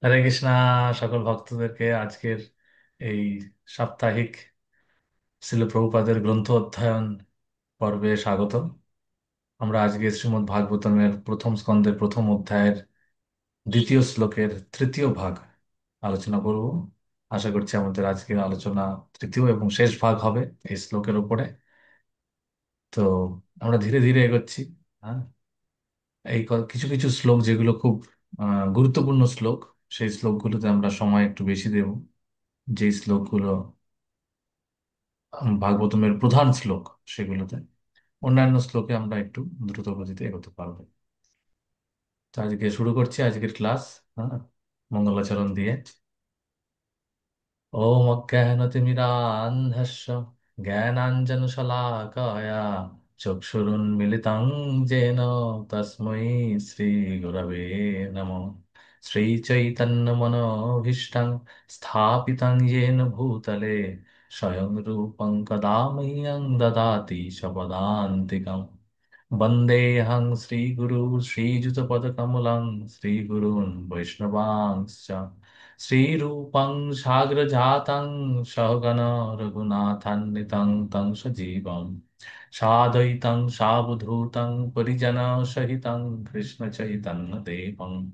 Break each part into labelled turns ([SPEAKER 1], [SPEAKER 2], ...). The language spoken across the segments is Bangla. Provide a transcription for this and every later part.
[SPEAKER 1] হরে কৃষ্ণা। সকল ভক্তদেরকে আজকের এই সাপ্তাহিক শ্রীল প্রভুপাদের গ্রন্থ অধ্যয়ন পর্বে স্বাগত। আমরা আজকে শ্রীমদ্ ভাগবতমের প্রথম স্কন্ধের প্রথম অধ্যায়ের দ্বিতীয় শ্লোকের তৃতীয় ভাগ আলোচনা করব। আশা করছি আমাদের আজকের আলোচনা তৃতীয় এবং শেষ ভাগ হবে এই শ্লোকের উপরে। তো আমরা ধীরে ধীরে এগোচ্ছি। হ্যাঁ, কিছু কিছু শ্লোক যেগুলো খুব গুরুত্বপূর্ণ শ্লোক, সেই শ্লোকগুলোতে আমরা সময় একটু বেশি দেব। যে শ্লোকগুলো ভাগবতমের প্রধান শ্লোক, সেগুলোতে অন্যান্য শ্লোকে আমরা একটু দ্রুত গতিতে এগোতে পারবো। তো আজকে শুরু করছি আজকের ক্লাস। হ্যাঁ, মঙ্গলাচরণ দিয়ে। ওম অজ্ঞানতিমিরান্ধস্য জ্ঞানাঞ্জনশলাকায়া চক্ষুরুন্মিলিतं येन তস্मै শ্রীগুরবে নমঃ। শ্রীচৈতন্যমনোভীষ্টং স্থাপিतं येन भूतले স্বয়ং রূপং কদা মह्यं দদাতি স্বপদান্তিকम्। वन्देऽहं श्रीगुरु श्रीयुतपदकमलं श्रीगुरून् वैष्णवांश्च श्रीरूपं साग्रजातं सहगण रघुनाथान्वितं तं सजीवं साद्वैतं सावधूतं परिजनसहितं कृष्णचैतन्यदेवं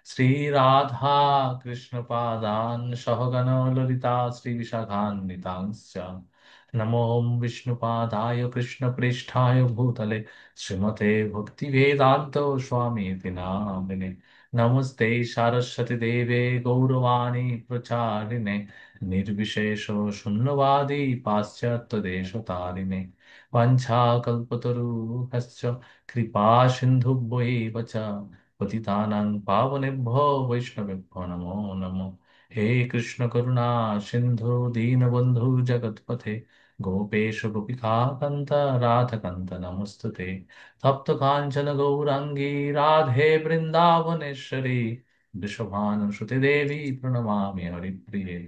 [SPEAKER 1] श्रीराधा कृष्णपादान् सहगण ललिता श्रीविशाखान्वितांश्च। नमो विष्णुपादाय कृष्णप्रेष्ठाय भूतले श्रीमते भक्तिवेदान्त स्वामी इति नामिने। नमस्ते सारस्वती देवे गौरवाणी प्रचारिणे निर्विशेष शून्यवादी पाश्चात्यदेशतारिणे। वाञ्छाकल्पतरुभ्यश्च कृपा सिन्धुभ्यैव च पतितानां पावनेभ्यो वैष्णवेभ्यो नमो नमः। हे कृष्ण करुणा सिन्धु दीनबन्धु जगत्पथे गोपेश गोपिकान्त राधकान्त नमस्तुते। तप्त काञ्चन गौराङ्गी राधे वृन्दावनेश्वरी वृषभानुसुते देवी प्रणमामि हरिप्रिये।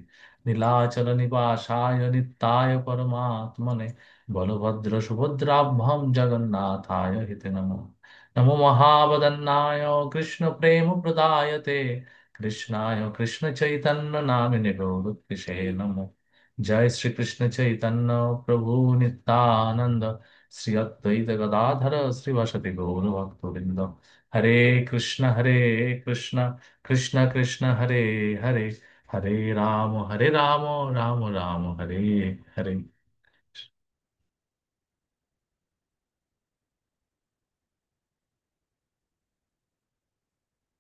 [SPEAKER 1] नीलाचल निवासाय नित्याय परमात्मने बलभद्र सुभद्राभ्यां जगन्नाथाय हिते नमो। नमो महावदन्नाय कृष्ण प्रेम प्रदायते कृष्णाय कृष्ण चैतन्य नामिने गौरक्ष नमो। जय श्री कृष्ण चैतन्य प्रभु नित्यानंद श्री अद्वैत गदाधर श्रीवासदि गौर भक्तवृंद। हरे कृष्ण कृष्ण कृष्ण हरे हरे, हरे राम राम राम हरे हरे।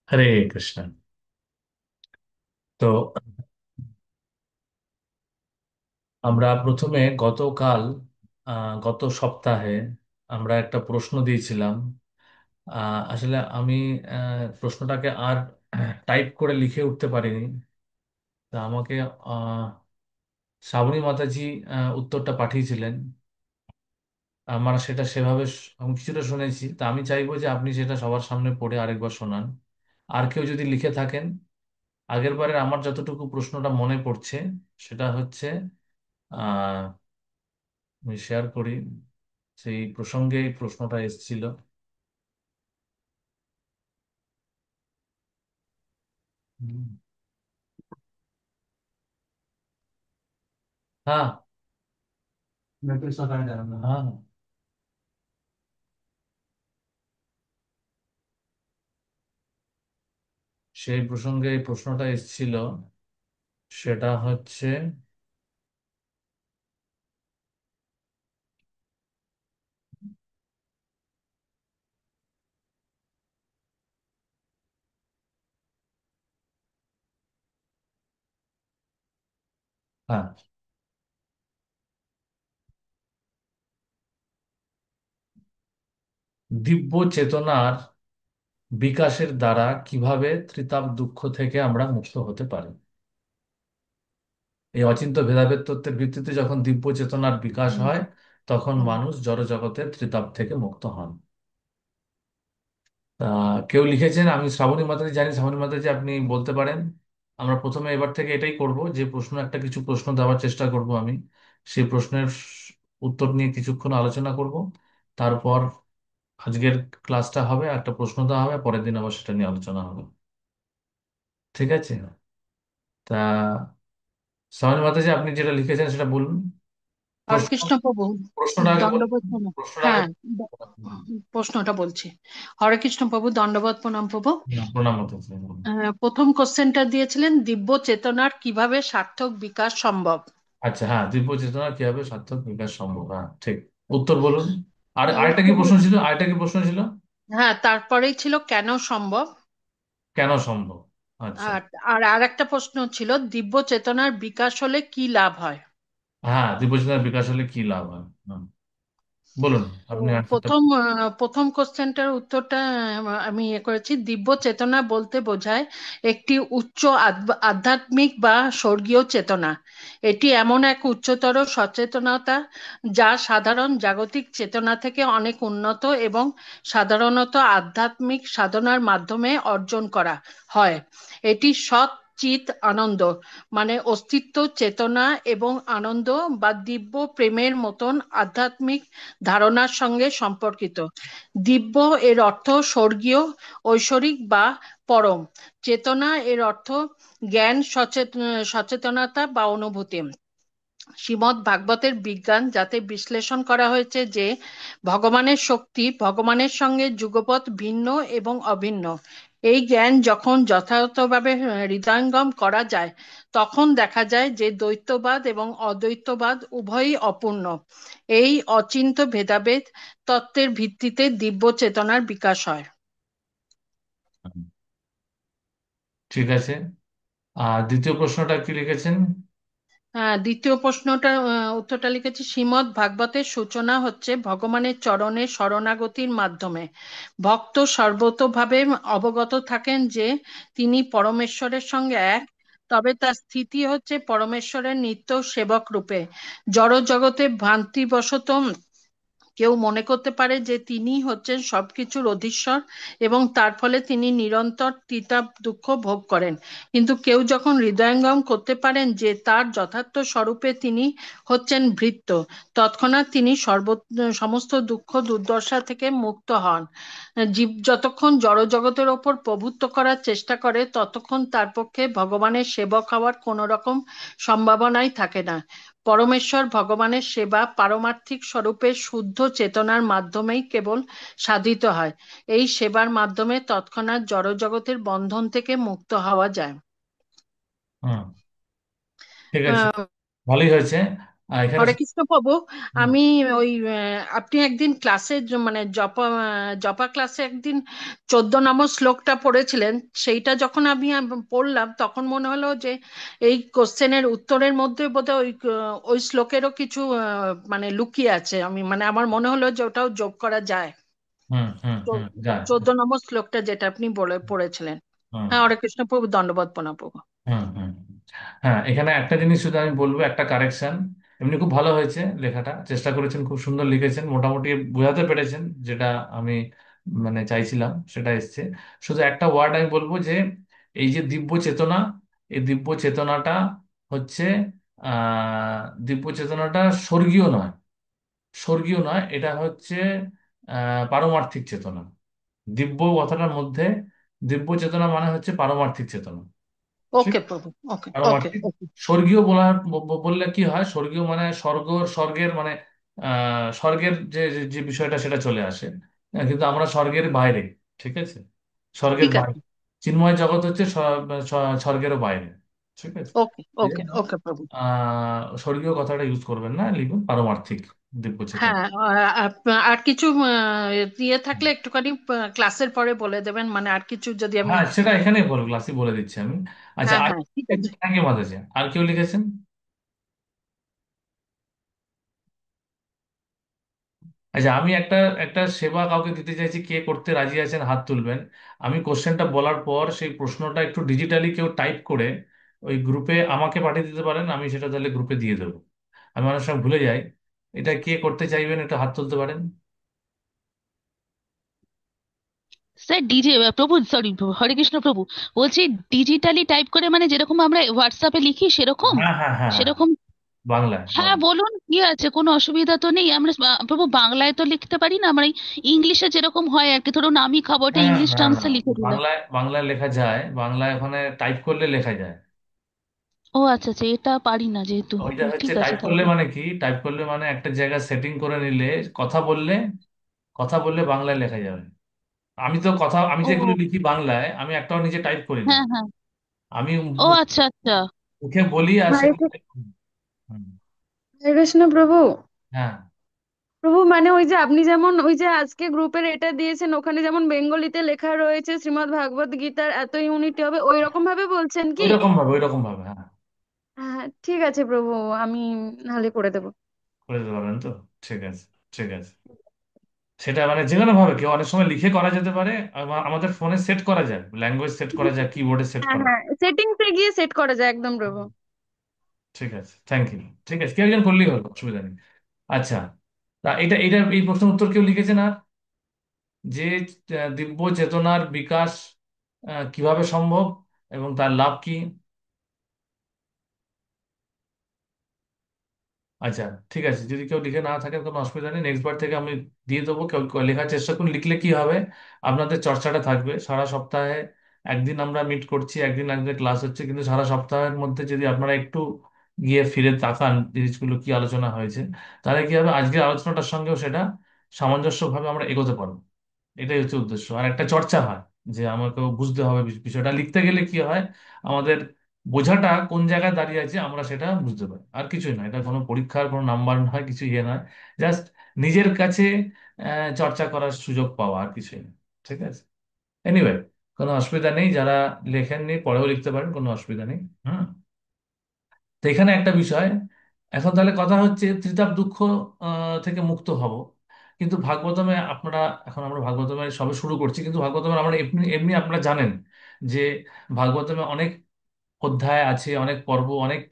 [SPEAKER 1] हरे कृष्ण। তো আমরা প্রথমে গতকাল, গত সপ্তাহে আমরা একটা প্রশ্ন দিয়েছিলাম। আসলে আমি প্রশ্নটাকে আর টাইপ করে লিখে উঠতে পারিনি। তা আমাকে আহ, শ্রাবণী মাতাজি উত্তরটা পাঠিয়েছিলেন। আমার সেটা সেভাবে আমি কিছুটা শুনেছি। তা আমি চাইবো যে আপনি সেটা সবার সামনে পড়ে আরেকবার শোনান। আর কেউ যদি লিখে থাকেন, আগের বারের আমার যতটুকু প্রশ্নটা মনে পড়ছে সেটা হচ্ছে, আহ আমি শেয়ার করি, সেই প্রসঙ্গে এই প্রশ্নটা এসেছিল। হুম। হ্যাঁ, হ্যাঁ, সেই প্রসঙ্গে এই প্রশ্নটা এসেছিল। সেটা হচ্ছে, হ্যাঁ, দিব্য চেতনার বিকাশের দ্বারা কিভাবে ত্রিতাপ দুঃখ থেকে আমরা মুক্ত হতে পারি। এই অচিন্ত্য ভেদাভেদ তত্ত্বের ভিত্তিতে যখন দিব্য চেতনার বিকাশ হয়, তখন মানুষ জড় জগতের ত্রিতাপ থেকে মুক্ত হন। তা কেউ লিখেছেন, আমি শ্রাবণী মাতাজি জানি, শ্রাবণী মাতাজি আপনি বলতে পারেন। আমরা প্রথমে এবার থেকে এটাই করব যে প্রশ্ন, একটা কিছু প্রশ্ন দেওয়ার চেষ্টা করব আমি। সেই প্রশ্নের উত্তর নিয়ে কিছুক্ষণ আলোচনা করব। তারপর আজকের ক্লাসটা হবে, একটা প্রশ্ন দেওয়া হবে, পরের দিন আবার সেটা নিয়ে আলোচনা হবে। ঠিক আছে। তা সামান্য মাতাজি, আপনি যেটা লিখেছেন সেটা বলুন।
[SPEAKER 2] হরে
[SPEAKER 1] প্রশ্ন,
[SPEAKER 2] কৃষ্ণ প্রভু,
[SPEAKER 1] প্রশ্নটা আগে বলুন।
[SPEAKER 2] দণ্ডবত প্রণাম।
[SPEAKER 1] প্রশ্নটা আগে
[SPEAKER 2] হ্যাঁ, প্রশ্নটা বলছি। হরে কৃষ্ণ প্রভু, দণ্ডবত প্রণাম প্রভু।
[SPEAKER 1] প্রণাম মাতাজি, বলুন।
[SPEAKER 2] প্রথম কোশ্চেনটা দিয়েছিলেন দিব্য চেতনার কিভাবে সার্থক বিকাশ সম্ভব।
[SPEAKER 1] আচ্ছা, হ্যাঁ, দিব্য চেতনা কিভাবে সার্থক বিকাশ সম্ভব, হ্যাঁ ঠিক। উত্তর বলুন। আর আরেকটা কি
[SPEAKER 2] উত্তর,
[SPEAKER 1] প্রশ্ন ছিল? আরেকটা কি প্রশ্ন ছিল?
[SPEAKER 2] হ্যাঁ তারপরেই ছিল কেন সম্ভব।
[SPEAKER 1] কেন সম্ভব? আচ্ছা।
[SPEAKER 2] আর আর আরেকটা প্রশ্ন ছিল দিব্য চেতনার বিকাশ হলে কি লাভ হয়।
[SPEAKER 1] হ্যাঁ, দিব্য চেতনার বিকাশ হলে কি লাভ হয়? বলুন,
[SPEAKER 2] তো
[SPEAKER 1] আপনি আনসারটা।
[SPEAKER 2] প্রথম কোশ্চেনটার উত্তরটা আমি করেছি। দিব্য চেতনা বলতে বোঝায় একটি উচ্চ আধ্যাত্মিক বা স্বর্গীয় চেতনা। এটি এমন এক উচ্চতর সচেতনতা যা সাধারণ জাগতিক চেতনা থেকে অনেক উন্নত এবং সাধারণত আধ্যাত্মিক সাধনার মাধ্যমে অর্জন করা হয়। এটি সৎ চিত আনন্দ, মানে অস্তিত্ব, চেতনা এবং আনন্দ বা দিব্য প্রেমের মতন আধ্যাত্মিক ধারণার সঙ্গে সম্পর্কিত। দিব্য এর অর্থ স্বর্গীয়, ঐশ্বরিক বা পরম। চেতনা এর অর্থ জ্ঞান, সচেতনতা বা অনুভূতি। শ্রীমদ্ ভাগবতের বিজ্ঞান যাতে বিশ্লেষণ করা হয়েছে যে ভগবানের শক্তি ভগবানের সঙ্গে যুগপৎ ভিন্ন এবং অভিন্ন। এই জ্ঞান যখন যথাযথভাবে হৃদয়ঙ্গম করা যায় তখন দেখা যায় যে দ্বৈতবাদ এবং অদ্বৈতবাদ উভয়ই অপূর্ণ। এই অচিন্ত্য ভেদাভেদ তত্ত্বের ভিত্তিতে দিব্য চেতনার বিকাশ হয়।
[SPEAKER 1] ঠিক আছে। আর দ্বিতীয় প্রশ্নটা কি লিখেছেন?
[SPEAKER 2] হ্যাঁ, দ্বিতীয় প্রশ্নটা উত্তরটা লিখেছি। শ্রীমদ্ ভাগবতের সূচনা হচ্ছে ভগবানের চরণে শরণাগতির মাধ্যমে। ভক্ত সর্বতোভাবে অবগত থাকেন যে তিনি পরমেশ্বরের সঙ্গে এক, তবে তার স্থিতি হচ্ছে পরমেশ্বরের নিত্য সেবক রূপে। জড় জগতে ভ্রান্তিবশত কেউ মনে করতে পারে যে তিনি হচ্ছেন সবকিছুর অধীশ্বর এবং তার ফলে তিনি নিরন্তর তিতাব দুঃখ ভোগ করেন। কিন্তু কেউ যখন হৃদয়ঙ্গম করতে পারেন যে তার যথার্থ স্বরূপে তিনি হচ্ছেন ভৃত্য, তৎক্ষণাৎ তিনি সমস্ত দুঃখ দুর্দশা থেকে মুক্ত হন। জীব যতক্ষণ জড়জগতের ওপর প্রভুত্ব করার চেষ্টা করে ততক্ষণ তার পক্ষে ভগবানের সেবক হওয়ার কোনো রকম সম্ভাবনাই থাকে না। পরমেশ্বর ভগবানের সেবা পারমার্থিক স্বরূপের শুদ্ধ চেতনার মাধ্যমেই কেবল সাধিত হয়। এই সেবার মাধ্যমে তৎক্ষণাৎ জড়জগতের বন্ধন থেকে মুক্ত হওয়া যায়।
[SPEAKER 1] হুম, ঠিক আছে,
[SPEAKER 2] আহ,
[SPEAKER 1] ভালোই হয়েছে। এখানে
[SPEAKER 2] হরে কৃষ্ণ প্রভু,
[SPEAKER 1] হুম,
[SPEAKER 2] আমি ওই আপনি একদিন ক্লাসে মানে জপা জপা ক্লাসে একদিন 14 নম্বর শ্লোকটা পড়েছিলেন। সেইটা যখন আমি পড়লাম তখন মনে হলো যে এই কোশ্চেনের উত্তরের মধ্যে বোধহয় ওই শ্লোকেরও কিছু মানে লুকিয়ে আছে। আমি মানে আমার মনে হলো যে ওটাও যোগ করা যায়।
[SPEAKER 1] হুম, হুম, হুম, যায়।
[SPEAKER 2] 14 নম্বর শ্লোকটা যেটা আপনি বলে পড়েছিলেন।
[SPEAKER 1] হুম,
[SPEAKER 2] হ্যাঁ, হরে কৃষ্ণ প্রভু, দণ্ডবত প্রণাম প্রভু।
[SPEAKER 1] হুম, হুম। হ্যাঁ, এখানে একটা জিনিস শুধু আমি বলবো, একটা কারেকশন। এমনি খুব ভালো হয়েছে লেখাটা, চেষ্টা করেছেন, খুব সুন্দর লিখেছেন, মোটামুটি বোঝাতে পেরেছেন যেটা আমি মানে চাইছিলাম সেটা এসছে। শুধু একটা ওয়ার্ড আমি বলবো যে এই যে দিব্য চেতনা, এই দিব্য চেতনাটা হচ্ছে দিব্য চেতনাটা স্বর্গীয় নয়। স্বর্গীয় নয়, এটা হচ্ছে পারমার্থিক চেতনা। দিব্য কথাটার মধ্যে দিব্য চেতনা মানে হচ্ছে পারমার্থিক চেতনা। ঠিক।
[SPEAKER 2] ওকে প্রভু, ওকে ওকে
[SPEAKER 1] পারমার্থিক।
[SPEAKER 2] ওকে।
[SPEAKER 1] স্বর্গীয় বললে কি হয়? স্বর্গীয় মানে স্বর্গ, স্বর্গের মানে স্বর্গের যে যে যে বিষয়টা সেটা চলে আসে। কিন্তু আমরা স্বর্গের বাইরে। ঠিক আছে, স্বর্গের
[SPEAKER 2] ঠিক
[SPEAKER 1] বাইরে।
[SPEAKER 2] আছে।
[SPEAKER 1] চিন্ময় জগৎ হচ্ছে স্বর্গেরও বাইরে। ঠিক আছে।
[SPEAKER 2] ওকে
[SPEAKER 1] এই
[SPEAKER 2] ওকে
[SPEAKER 1] জন্য
[SPEAKER 2] ওকে প্রভু।
[SPEAKER 1] স্বর্গীয় কথাটা ইউজ করবেন না, লিখুন পারমার্থিক দিব্য চেতনা।
[SPEAKER 2] হ্যাঁ, আর কিছু দিয়ে থাকলে একটুখানি ক্লাসের পরে বলে দেবেন, মানে আর কিছু যদি আমি।
[SPEAKER 1] হ্যাঁ, সেটা এখানেই বলো, ক্লাসে বলে দিচ্ছি আমি। আচ্ছা,
[SPEAKER 2] হ্যাঁ
[SPEAKER 1] আর
[SPEAKER 2] হ্যাঁ, ঠিক আছে।
[SPEAKER 1] থ্যাংক ইউ মাতাজি। আর কেউ লিখেছেন? আচ্ছা, আমি একটা একটা সেবা কাউকে দিতে চাইছি, কে করতে রাজি আছেন হাত তুলবেন। আমি কোশ্চেনটা বলার পর সেই প্রশ্নটা একটু ডিজিটালি কেউ টাইপ করে ওই গ্রুপে আমাকে পাঠিয়ে দিতে পারেন, আমি সেটা তাহলে গ্রুপে দিয়ে দেবো। আমি অনেক সময় ভুলে যাই। এটা কে করতে চাইবেন, এটা হাত তুলতে পারেন।
[SPEAKER 3] স্যার ডিজি প্রভু, সরি, হরে কৃষ্ণ প্রভু, বলছি ডিজিটালি টাইপ করে মানে যেরকম আমরা হোয়াটসঅ্যাপে লিখি সেরকম?
[SPEAKER 1] হ্যাঁ, হ্যাঁ, হ্যাঁ, হ্যাঁ,
[SPEAKER 3] সেরকম?
[SPEAKER 1] বাংলায়
[SPEAKER 3] হ্যাঁ
[SPEAKER 1] বাংলা।
[SPEAKER 3] বলুন, কি আছে, কোনো অসুবিধা তো নেই। আমরা প্রভু বাংলায় তো লিখতে পারি না, আমরা ইংলিশে যেরকম হয় আর কি, ধরুন আমি খাবারটা
[SPEAKER 1] হ্যাঁ,
[SPEAKER 3] ইংলিশ
[SPEAKER 1] না না,
[SPEAKER 3] টার্মসে লিখে দিলাম।
[SPEAKER 1] বাংলায় বাংলায় লেখা যায়, বাংলায় ওখানে টাইপ করলে লেখা যায়।
[SPEAKER 3] ও আচ্ছা আচ্ছা, এটা পারি না যেহেতু।
[SPEAKER 1] ওইটা হচ্ছে
[SPEAKER 3] ঠিক আছে
[SPEAKER 1] টাইপ করলে
[SPEAKER 3] তাহলে।
[SPEAKER 1] মানে কি, টাইপ করলে মানে একটা জায়গায় সেটিং করে নিলে, কথা বললে, কথা বললে বাংলায় লেখা যাবে। আমি তো কথা, আমি
[SPEAKER 3] ও
[SPEAKER 1] যেগুলো লিখি বাংলায়, আমি একটাও নিজে টাইপ করি না।
[SPEAKER 3] হ্যাঁ হ্যাঁ।
[SPEAKER 1] আমি
[SPEAKER 3] ও আচ্ছা আচ্ছা।
[SPEAKER 1] মুখে বলি আর
[SPEAKER 2] হরে
[SPEAKER 1] সেটা type করি। হুম,
[SPEAKER 2] হরে কৃষ্ণ প্রভু।
[SPEAKER 1] হ্যাঁ,
[SPEAKER 2] প্রভু মানে ওই যে আপনি যেমন ওই যে আজকে গ্রুপের এটা দিয়েছেন, ওখানে যেমন বেঙ্গলিতে লেখা রয়েছে শ্রীমদ্ ভাগবত গীতার এত ইউনিট হবে, ওই রকম ভাবে বলছেন কি?
[SPEAKER 1] ওই রকম ভাবে, হ্যাঁ।
[SPEAKER 2] হ্যাঁ ঠিক আছে প্রভু, আমি নাহলে করে দেবো।
[SPEAKER 1] করে দিতে পারবেন তো? ঠিক আছে, ঠিক আছে। সেটা মানে যে কোনো ভাবে কেউ অনেক সময় লিখে করা যেতে পারে, আমাদের ফোনে সেট করা যায়, ল্যাঙ্গুয়েজ সেট করা যায়, কিবোর্ডে সেট
[SPEAKER 2] হ্যাঁ
[SPEAKER 1] করা যায়।
[SPEAKER 2] হ্যাঁ, সেটিংসে গিয়ে সেট করা যায় একদম প্রভু।
[SPEAKER 1] ঠিক আছে, থ্যাংক ইউ। ঠিক আছে, কেউ একজন করলেই হলো, অসুবিধা নেই। আচ্ছা, তা এই প্রশ্নের উত্তর কেউ লিখেছেন আর, যে দিব্য চেতনার বিকাশ কিভাবে সম্ভব এবং তার লাভ কি? আচ্ছা, ঠিক আছে, যদি কেউ লিখে না থাকেন কোনো অসুবিধা নেই, নেক্সট বার থেকে আমি দিয়ে দেবো। কেউ কেউ লেখার চেষ্টা করুন, লিখলে কি হবে, আপনাদের চর্চাটা থাকবে সারা সপ্তাহে। একদিন আমরা মিট করছি, একদিন একদিন ক্লাস হচ্ছে, কিন্তু সারা সপ্তাহের মধ্যে যদি আপনারা একটু গিয়ে ফিরে তাকান জিনিসগুলো কি আলোচনা হয়েছে, তাহলে কি হবে, আজকের আলোচনাটার সঙ্গেও সেটা সামঞ্জস্যভাবে আমরা এগোতে পারবো। এটাই হচ্ছে উদ্দেশ্য। আর একটা চর্চা হয়, যে আমাকেও বুঝতে হবে বিষয়টা লিখতে গেলে কি হয়, আমাদের বোঝাটা কোন জায়গায় দাঁড়িয়ে আছে আমরা সেটা বুঝতে পারি, আর কিছুই না। এটা কোনো পরীক্ষার কোনো নাম্বার নয়, কিছু ইয়ে নয়, জাস্ট নিজের কাছে চর্চা করার সুযোগ পাওয়া, আর কিছুই না। ঠিক আছে, এনিওয়ে, কোনো অসুবিধা নেই, যারা লেখেননি পরেও লিখতে পারেন, কোনো অসুবিধা নেই। হুম। তো এখানে একটা বিষয়, এখন তাহলে কথা হচ্ছে ত্রিতাপ দুঃখ থেকে মুক্ত হব, কিন্তু ভাগবতমে আপনারা, এখন আমরা ভাগবতমে সবে শুরু করছি, কিন্তু ভাগবতমে আমরা এমনি এমনি আপনারা জানেন যে ভাগবতমে অনেক অধ্যায় আছে, অনেক পর্ব, অনেক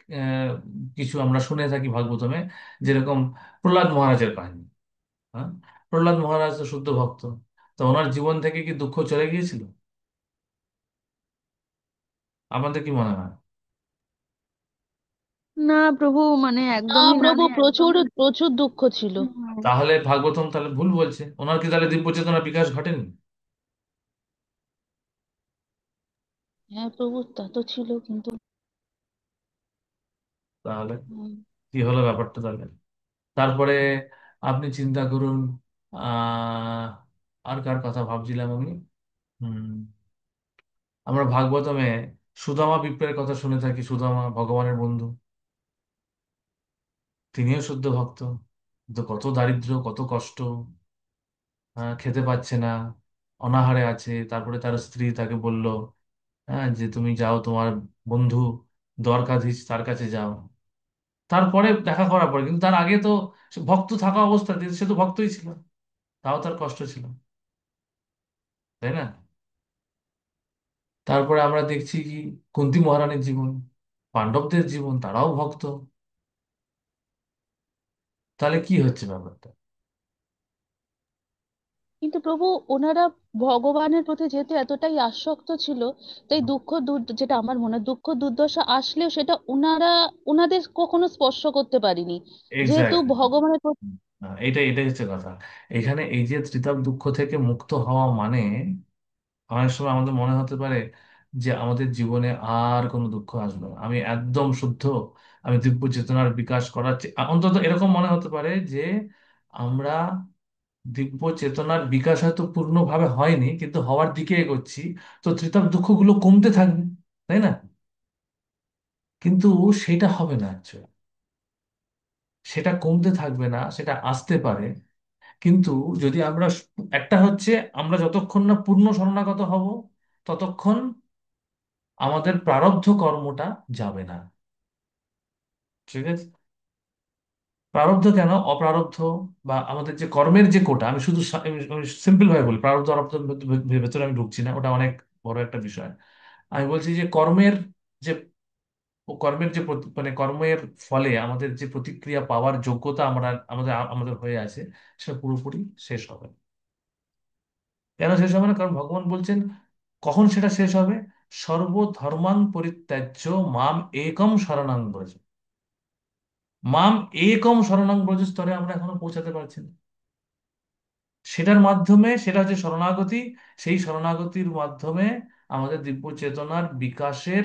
[SPEAKER 1] কিছু আমরা শুনে থাকি ভাগবতমে। যেরকম প্রহ্লাদ মহারাজের কাহিনী। হ্যাঁ, প্রহ্লাদ মহারাজ তো শুদ্ধ ভক্ত, তো ওনার জীবন থেকে কি দুঃখ চলে গিয়েছিল? আপনাদের কি মনে হয়?
[SPEAKER 2] না প্রভু, মানে
[SPEAKER 3] না
[SPEAKER 2] একদমই না।
[SPEAKER 3] প্রভু, প্রচুর প্রচুর দুঃখ ছিল।
[SPEAKER 2] হুম।
[SPEAKER 1] তাহলে ভাগবতম তাহলে ভুল বলছে, ওনার কি তাহলে দিব্য চেতনার বিকাশ ঘটেনি?
[SPEAKER 3] হ্যাঁ প্রভু, তা তো ছিল কিন্তু।
[SPEAKER 1] তাহলে
[SPEAKER 3] হুম,
[SPEAKER 1] কি হলো ব্যাপারটা তাহলে? তারপরে আপনি চিন্তা করুন, আহ আর কার কথা ভাবছিলাম আমি। হুম, আমরা ভাগবতমে সুদামা বিপ্রের কথা শুনে থাকি, সুদামা ভগবানের বন্ধু, তিনিও শুদ্ধ ভক্ত, কিন্তু কত দারিদ্র, কত কষ্ট, খেতে পাচ্ছে না, অনাহারে আছে। তারপরে তার স্ত্রী তাকে বলল, হ্যাঁ, যে তুমি যাও তোমার বন্ধু দ্বারকাধীশ তার কাছে যাও। তারপরে দেখা করার পরে, কিন্তু তার আগে তো সে ভক্ত থাকা অবস্থাতে সে তো ভক্তই ছিল, তাও তার কষ্ট ছিল, তাই না? তারপরে আমরা দেখছি কি, কুন্তী মহারানীর জীবন, পাণ্ডবদের জীবন, তারাও ভক্ত। তাহলে কি হচ্ছে ব্যাপারটা?
[SPEAKER 3] কিন্তু প্রভু ওনারা ভগবানের প্রতি যেহেতু এতটাই আসক্ত ছিল, তাই দুঃখ যেটা আমার মনে হয়, দুঃখ দুর্দশা আসলেও সেটা ওনাদের কখনো স্পর্শ করতে পারিনি, যেহেতু
[SPEAKER 1] এক্স্যাক্টলি।
[SPEAKER 3] ভগবানের প্রতি।
[SPEAKER 1] এটাই হচ্ছে কথা। এখানে এই যে ত্রিতাপ দুঃখ থেকে মুক্ত হওয়া মানে, অনেক সময় আমাদের মনে হতে পারে যে আমাদের জীবনে আর কোনো দুঃখ আসবে না, আমি একদম শুদ্ধ, আমি দিব্য চেতনার বিকাশ করার অন্তত এরকম মনে হতে পারে যে আমরা দিব্য চেতনার বিকাশ হয়তো পূর্ণভাবে হয়নি, কিন্তু হওয়ার দিকে এগোচ্ছি। তো ত্রিতাপ দুঃখগুলো কমতে থাকবে, তাই না? কিন্তু সেটা হবে না actually। সেটা কমতে থাকবে না, সেটা আসতে পারে, কিন্তু যদি আমরা একটা হচ্ছে, আমরা যতক্ষণ না পূর্ণ শরণাগত হব, ততক্ষণ আমাদের প্রারব্ধ কর্মটা যাবে না। ঠিক আছে, প্রারব্ধ কেন, অপ্রারব্ধ বা আমাদের যে কর্মের যে কোটা, আমি শুধু সিম্পল ভাবে বলি, প্রারব্ধ অপ্রারব্ধ ভেতরে আমি ঢুকছি না, ওটা অনেক বড় একটা বিষয়। আমি বলছি যে যে মানে কর্মের ফলে আমাদের যে প্রতিক্রিয়া পাওয়ার যোগ্যতা আমরা আমাদের আমাদের হয়ে আছে, সেটা পুরোপুরি শেষ হবে। কেন শেষ হবে না? কারণ ভগবান বলছেন, কখন সেটা শেষ হবে, সর্বধর্মাং পরিত্যাজ্য মাম একম শরণাং ব্রজ। মাম একম শরণং ব্রজ স্তরে আমরা এখনো পৌঁছাতে পারছি না। সেটার মাধ্যমে, সেটা হচ্ছে শরণাগতি, সেই শরণাগতির মাধ্যমে আমাদের দিব্য চেতনার বিকাশের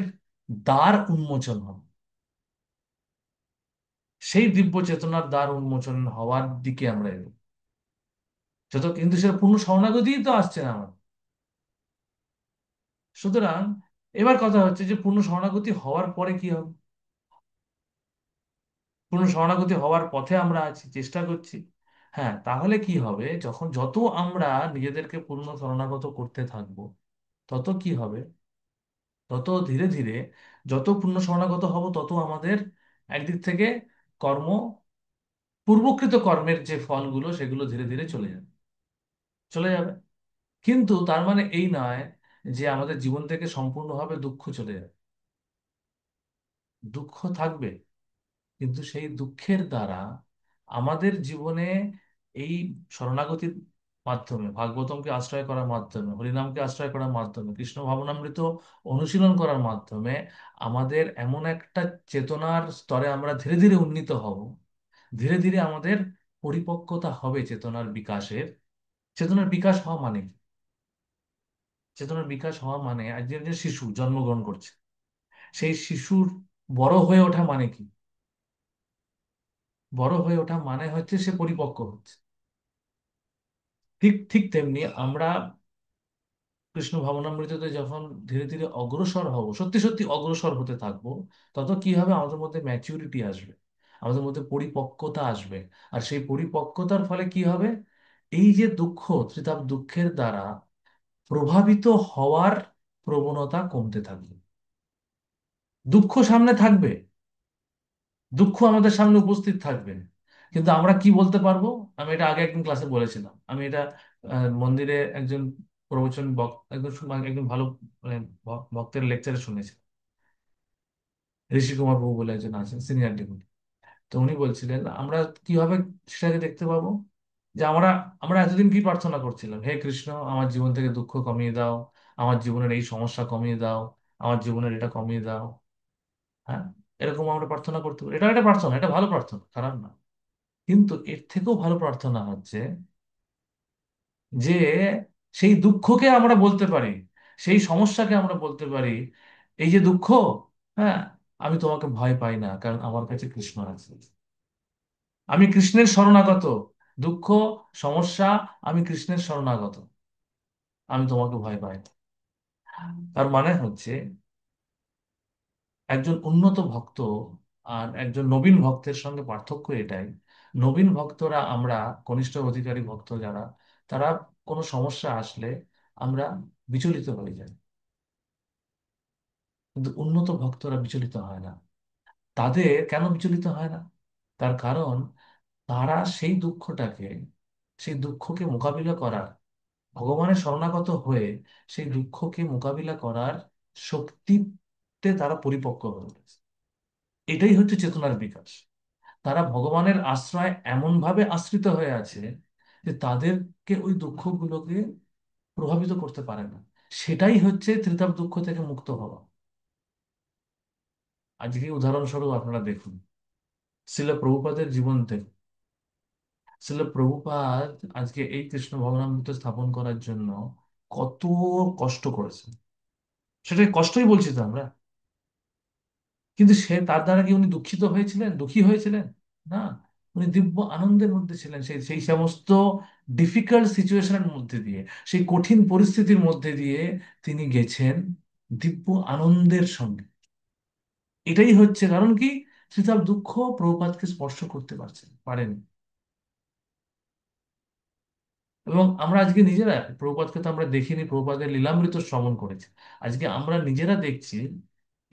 [SPEAKER 1] দ্বার উন্মোচন হবে। সেই দিব্য চেতনার দ্বার উন্মোচন হওয়ার দিকে আমরা এগোবো যত, কিন্তু সেটা পূর্ণ শরণাগতিই তো আসছে না আমার। সুতরাং এবার কথা হচ্ছে যে পূর্ণ শরণাগতি হওয়ার পরে কি হবে। পূর্ণ শরণাগতি হওয়ার পথে আমরা আছি, চেষ্টা করছি। হ্যাঁ, তাহলে কি হবে, যখন যত আমরা নিজেদেরকে পূর্ণ শরণাগত করতে থাকবো, তত কি হবে, তত ধীরে ধীরে, যত পূর্ণ শরণাগত হব তত আমাদের একদিক থেকে কর্ম, পূর্বকৃত কর্মের যে ফলগুলো সেগুলো ধীরে ধীরে চলে যাবে, চলে যাবে। কিন্তু তার মানে এই নয় যে আমাদের জীবন থেকে সম্পূর্ণভাবে দুঃখ চলে যাবে। দুঃখ থাকবে, কিন্তু সেই দুঃখের দ্বারা আমাদের জীবনে এই শরণাগতির মাধ্যমে, ভাগবতমকে আশ্রয় করার মাধ্যমে, হরিনামকে আশ্রয় করার মাধ্যমে, কৃষ্ণ ভাবনামৃত অনুশীলন করার মাধ্যমে আমাদের এমন একটা চেতনার স্তরে আমরা ধীরে ধীরে উন্নীত হব, ধীরে ধীরে আমাদের পরিপক্কতা হবে চেতনার বিকাশের। চেতনার বিকাশ হওয়া মানে কি? চেতনার বিকাশ হওয়া মানে আজকে যে শিশু জন্মগ্রহণ করছে, সেই শিশুর বড় হয়ে ওঠা মানে কি? বড় হয়ে ওঠা মানে হচ্ছে সে পরিপক্ক হচ্ছে। ঠিক ঠিক তেমনি আমরা কৃষ্ণ ভাবনামৃততে যখন ধীরে ধীরে অগ্রসর হব, সত্যি সত্যি অগ্রসর হতে থাকবো, তত কি হবে, আমাদের মধ্যে ম্যাচিউরিটি আসবে, আমাদের মধ্যে পরিপক্কতা আসবে। আর সেই পরিপক্কতার ফলে কি হবে, এই যে দুঃখ, ত্রিতাপ দুঃখের দ্বারা প্রভাবিত হওয়ার প্রবণতা কমতে থাকবে। দুঃখ সামনে থাকবে, দুঃখ আমাদের সামনে উপস্থিত থাকবে, কিন্তু আমরা কি বলতে পারবো? আমি এটা আগে একদিন ক্লাসে বলেছিলাম, আমি এটা মন্দিরে একজন প্রবচন একজন ভালো মানে ভক্তের লেকচারে শুনেছি। ঋষি কুমার প্রভু বলে একজন আছেন, সিনিয়র ডিভোটি। তো উনি বলছিলেন আমরা কিভাবে সেটাকে দেখতে পাবো, যে আমরা আমরা এতদিন কি প্রার্থনা করছিলাম, হে কৃষ্ণ আমার জীবন থেকে দুঃখ কমিয়ে দাও, আমার জীবনের এই সমস্যা কমিয়ে দাও, আমার জীবনের এটা কমিয়ে দাও। হ্যাঁ, এরকম আমরা প্রার্থনা করতে পারি, এটা একটা প্রার্থনা, এটা ভালো প্রার্থনা, খারাপ না। কিন্তু এর থেকেও ভালো প্রার্থনা হচ্ছে যে সেই দুঃখকে আমরা বলতে পারি, সেই সমস্যাকে আমরা বলতে পারি, এই যে দুঃখ, হ্যাঁ, আমি তোমাকে ভয় পাই না, কারণ আমার কাছে কৃষ্ণ আছে। আমি কৃষ্ণের শরণাগত। দুঃখ, সমস্যা, আমি কৃষ্ণের শরণাগত, আমি তোমাকে ভয় পাই না। তার মানে হচ্ছে একজন উন্নত ভক্ত আর একজন নবীন ভক্তের সঙ্গে পার্থক্য এটাই, নবীন ভক্তরা, আমরা কনিষ্ঠ অধিকারী ভক্ত যারা, তারা কোনো সমস্যা আসলে আমরা বিচলিত হয়ে যাই, কিন্তু উন্নত ভক্তরা বিচলিত হয় না। তাদের কেন বিচলিত হয় না? তার কারণ তারা সেই দুঃখটাকে, সেই দুঃখকে মোকাবিলা করার, ভগবানের শরণাগত হয়ে সেই দুঃখকে মোকাবিলা করার শক্তিতে তারা পরিপক্ক হয়ে উঠেছে। এটাই হচ্ছে চেতনার বিকাশ। তারা ভগবানের আশ্রয় এমন ভাবে আশ্রিত হয়ে আছে যে তাদেরকে ওই দুঃখগুলোকে প্রভাবিত করতে পারে না। সেটাই হচ্ছে ত্রিতাপ দুঃখ থেকে মুক্ত হওয়া। আজকে উদাহরণস্বরূপ আপনারা দেখুন, শিল প্রভুপাদের জীবন থেকে, শিল প্রভুপাদ আজকে এই কৃষ্ণ ভবনামৃত স্থাপন করার জন্য কত কষ্ট করেছেন, সেটাই কষ্টই বলছি তো আমরা। কিন্তু সে, তার দ্বারা কি উনি দুঃখিত হয়েছিলেন, দুঃখী হয়েছিলেন? না, উনি দিব্য আনন্দের মধ্যে ছিলেন, সেই সেই সমস্ত ডিফিকাল্ট সিচুয়েশনের মধ্যে দিয়ে, সেই কঠিন পরিস্থিতির মধ্যে দিয়ে তিনি গেছেন দিব্য আনন্দের সঙ্গে। এটাই হচ্ছে কারণ কি, সে তার দুঃখ প্রভুপাদকে স্পর্শ করতে পারেন। এবং আমরা আজকে নিজেরা, প্রভুপাদকে তো আমরা দেখিনি, প্রভুপাদের লীলামৃত শ্রবণ করেছি, আজকে আমরা নিজেরা দেখছি,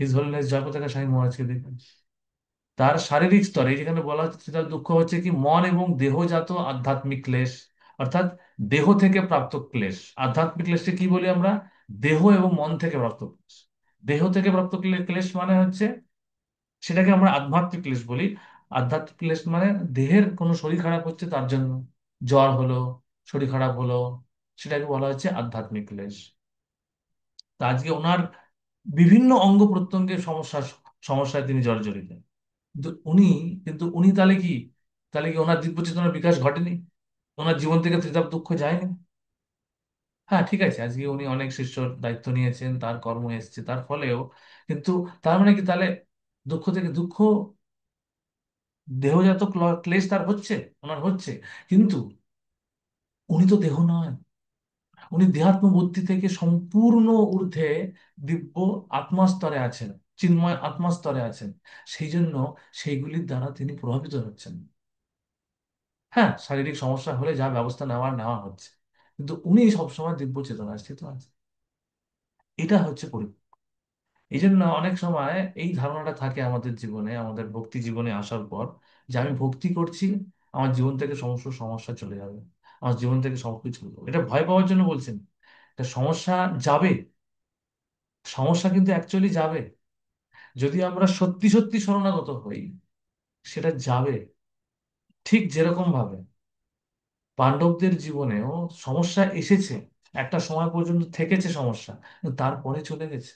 [SPEAKER 1] হিজ হোলিনেস জয়পতাকা স্বামী মহারাজকে দেখুন, তার শারীরিক স্তরে, এই যেখানে বলা হচ্ছে তার দুঃখ হচ্ছে কি, মন এবং দেহজাত আধ্যাত্মিক ক্লেশ, অর্থাৎ দেহ থেকে প্রাপ্ত ক্লেশ। আধ্যাত্মিক ক্লেশকে কি বলি আমরা? দেহ এবং মন থেকে প্রাপ্ত ক্লেশ। দেহ থেকে প্রাপ্ত ক্লেশ মানে হচ্ছে, সেটাকে আমরা আধ্যাত্মিক ক্লেশ বলি। আধ্যাত্মিক ক্লেশ মানে দেহের কোনো শরীর খারাপ হচ্ছে তার জন্য, জ্বর হলো, শরীর খারাপ হলো, সেটাকে বলা হচ্ছে আধ্যাত্মিক ক্লেশ। তা আজকে ওনার বিভিন্ন অঙ্গ প্রত্যঙ্গের সমস্যায় তিনি জর্জরিত। উনি, কিন্তু উনি তাহলে কি, তাহলে কি ওনার দিব্য চেতনার বিকাশ ঘটেনি? ওনার জীবন থেকে ত্রিতাপ দুঃখ যায়নি? হ্যাঁ ঠিক আছে, আজকে উনি অনেক শিষ্যর দায়িত্ব নিয়েছেন, তার কর্ম এসেছে তার ফলেও, কিন্তু তার মানে কি তাহলে দুঃখ থেকে দুঃখ, দেহজাত ক্লেশ তার হচ্ছে, ওনার হচ্ছে, কিন্তু উনি তো দেহ নয়। উনি দেহাত্ম বুদ্ধি থেকে সম্পূর্ণ ঊর্ধ্বে দিব্য আত্মাস্তরে আছেন, চিন্ময় আত্মাস্তরে আছেন। সেই জন্য সেইগুলির দ্বারা তিনি প্রভাবিত হচ্ছেন। হ্যাঁ, শারীরিক সমস্যা হলে যা ব্যবস্থা নেওয়ার নেওয়া হচ্ছে, কিন্তু উনি সবসময় দিব্য চেতনায় স্থিত আছেন। এটা হচ্ছে পরিপূর্ণ। এই জন্য অনেক সময় এই ধারণাটা থাকে আমাদের জীবনে, আমাদের ভক্তি জীবনে আসার পর, যে আমি ভক্তি করছি, আমার জীবন থেকে সমস্ত সমস্যা চলে যাবে, আমার জীবন থেকে সবকিছু চলে যাবে। এটা ভয় পাওয়ার জন্য বলছেন। এটা সমস্যা যাবে, সমস্যা কিন্তু অ্যাকচুয়ালি যাবে, যদি আমরা সত্যি সত্যি শরণাগত হই, সেটা যাবে। ঠিক যেরকম ভাবে পাণ্ডবদের জীবনেও সমস্যা এসেছে, একটা সময় পর্যন্ত থেকেছে সমস্যা, কিন্তু তারপরে চলে গেছে।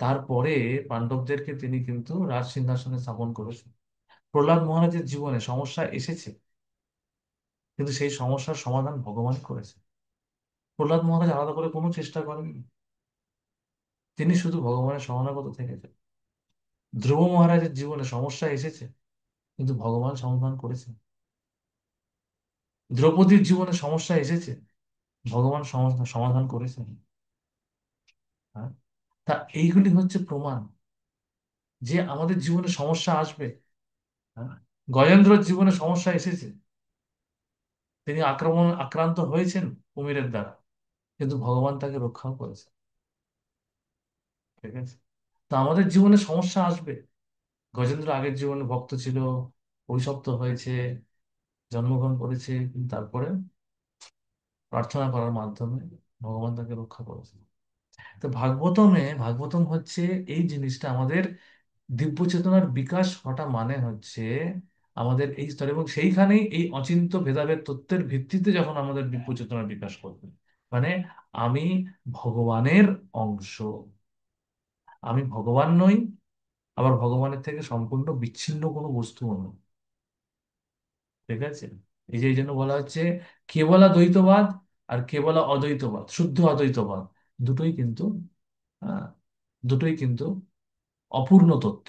[SPEAKER 1] তারপরে পাণ্ডবদেরকে তিনি কিন্তু রাজ সিংহাসনে স্থাপন করেছেন। প্রহ্লাদ মহারাজের জীবনে সমস্যা এসেছে, কিন্তু সেই সমস্যার সমাধান ভগবান করেছে। প্রহ্লাদ মহারাজ আলাদা করে কোনো চেষ্টা করেননি, তিনি শুধু ভগবানের শরণাগত থেকেছেন। ধ্রুব মহারাজের জীবনে সমস্যা এসেছে, কিন্তু ভগবান সমাধান করেছেন। দ্রৌপদীর জীবনে সমস্যা এসেছে, ভগবান সমাধান করেছেন। হ্যাঁ, তা এইগুলি হচ্ছে প্রমাণ যে আমাদের জীবনে সমস্যা আসবে। হ্যাঁ, গজেন্দ্রর জীবনে সমস্যা এসেছে, তিনি আক্রান্ত হয়েছেন কুমিরের দ্বারা, কিন্তু ভগবান তাকে রক্ষাও করেছেন। ঠিক আছে, তা আমাদের জীবনে সমস্যা আসবে। গজেন্দ্র আগের জীবনে ভক্ত ছিল, অভিশপ্ত হয়েছে, জন্মগ্রহণ করেছে, কিন্তু তারপরে প্রার্থনা করার মাধ্যমে ভগবান তাকে রক্ষা করেছে। তো ভাগবতম হচ্ছে এই জিনিসটা, আমাদের দিব্য চেতনার বিকাশ ঘটা মানে হচ্ছে আমাদের এই স্তরে, এবং সেইখানেই এই অচিন্ত্য ভেদাভেদ তত্ত্বের ভিত্তিতে যখন আমাদের দিব্য চেতনার বিকাশ করবে, মানে আমি ভগবানের অংশ, আমি ভগবান নই, আবার ভগবানের থেকে সম্পূর্ণ বিচ্ছিন্ন কোনো বস্তুও নয়। ঠিক আছে, এই জন্য বলা হচ্ছে কেবলা দ্বৈতবাদ আর কেবলা অদ্বৈতবাদ, শুদ্ধ অদ্বৈতবাদ, দুটোই কিন্তু আহ, দুটোই কিন্তু অপূর্ণ তত্ত্ব,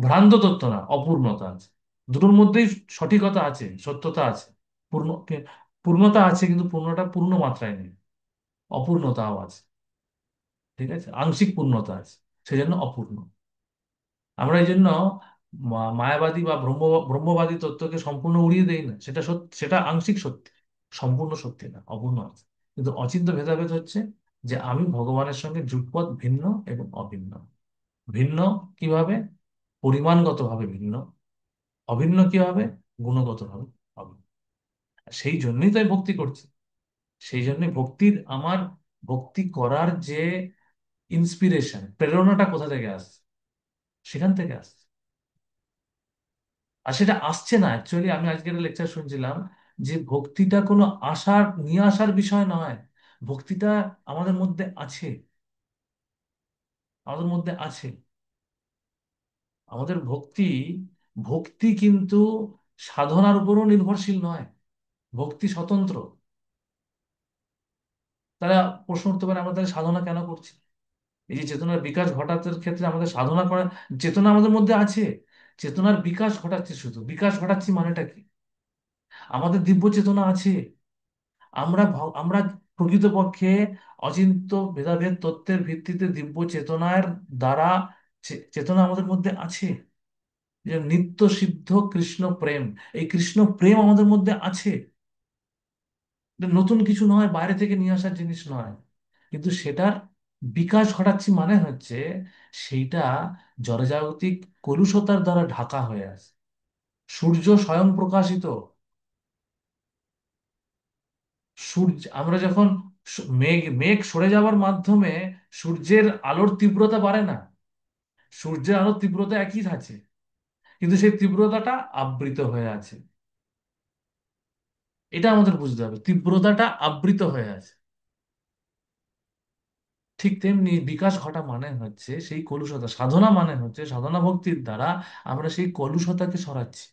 [SPEAKER 1] ভ্রান্ত তত্ত্ব না, অপূর্ণতা আছে। দুটোর মধ্যেই সঠিকতা আছে, সত্যতা আছে, পূর্ণতা আছে, কিন্তু পূর্ণটা পূর্ণ মাত্রায় নেই, অপূর্ণতাও আছে। ঠিক আছে, আংশিক পূর্ণতা আছে, সেই জন্য অপূর্ণ। আমরা এই জন্য মায়াবাদী বা ব্রহ্মবাদী তত্ত্বকে সম্পূর্ণ উড়িয়ে দেই না, সেটা সত্যি, সেটা আংশিক সত্যি, সম্পূর্ণ সত্যি না, অপূর্ণ আছে। কিন্তু অচিন্ত্য ভেদাভেদ হচ্ছে যে আমি ভগবানের সঙ্গে যুগপৎ ভিন্ন এবং অভিন্ন। ভিন্ন কিভাবে? পরিমাণগতভাবে ভিন্ন। অভিন্ন কিভাবে? গুণগতভাবে অভিন্ন। সেই জন্যই তো আমি ভক্তি করছি। সেই জন্যই ভক্তি করার যে ইন্সপিরেশন, প্রেরণাটা কোথা থেকে আসছে? সেখান থেকে আসছে। আর সেটা আসছে না, অ্যাকচুয়ালি আমি আজকে একটা লেকচার শুনছিলাম যে ভক্তিটা কোনো নিয়ে আসার বিষয় নয়। ভক্তিটা আমাদের মধ্যে আছে, আমাদের মধ্যে আছে। আমাদের ভক্তি, ভক্তি কিন্তু সাধনার উপরও নির্ভরশীল নয়, ভক্তি স্বতন্ত্র। তারা প্রশ্ন উঠতে পারে, আমরা তাহলে সাধনা কেন করছি? এই যে চেতনার বিকাশ ঘটাতে ক্ষেত্রে আমাদের সাধনা করা, চেতনা আমাদের মধ্যে আছে, চেতনার বিকাশ ঘটাচ্ছে, শুধু বিকাশ ঘটাচ্ছি মানেটা কি? আমাদের দিব্য চেতনা আছে। আমরা প্রকৃতপক্ষে অচিন্ত্য ভেদাভেদ তত্ত্বের ভিত্তিতে দিব্য চেতনার দ্বারা চেতনা আমাদের মধ্যে আছে। যে নিত্য সিদ্ধ কৃষ্ণ প্রেম, এই কৃষ্ণ প্রেম আমাদের মধ্যে আছে। এটা নতুন কিছু নয়, বাইরে থেকে নিয়ে আসার জিনিস নয়, কিন্তু সেটার বিকাশ ঘটাচ্ছি মানে হচ্ছে সেইটা জড়জাগতিক কলুষতার দ্বারা ঢাকা হয়ে আছে। সূর্য স্বয়ং প্রকাশিত, আমরা যখন মেঘ মেঘ সরে যাওয়ার মাধ্যমে সূর্যের আলোর তীব্রতা বাড়ে না, সূর্যের আলোর তীব্রতা একই আছে, কিন্তু সেই তীব্রতাটা আবৃত হয়ে আছে। এটা আমাদের বুঝতে হবে, তীব্রতাটা আবৃত হয়ে আছে। ঠিক তেমনি বিকাশ ঘটা মানে হচ্ছে সেই কলুষতা, সাধনা মানে হচ্ছে সাধনা ভক্তির দ্বারা আমরা সেই কলুষতাকে সরাচ্ছি।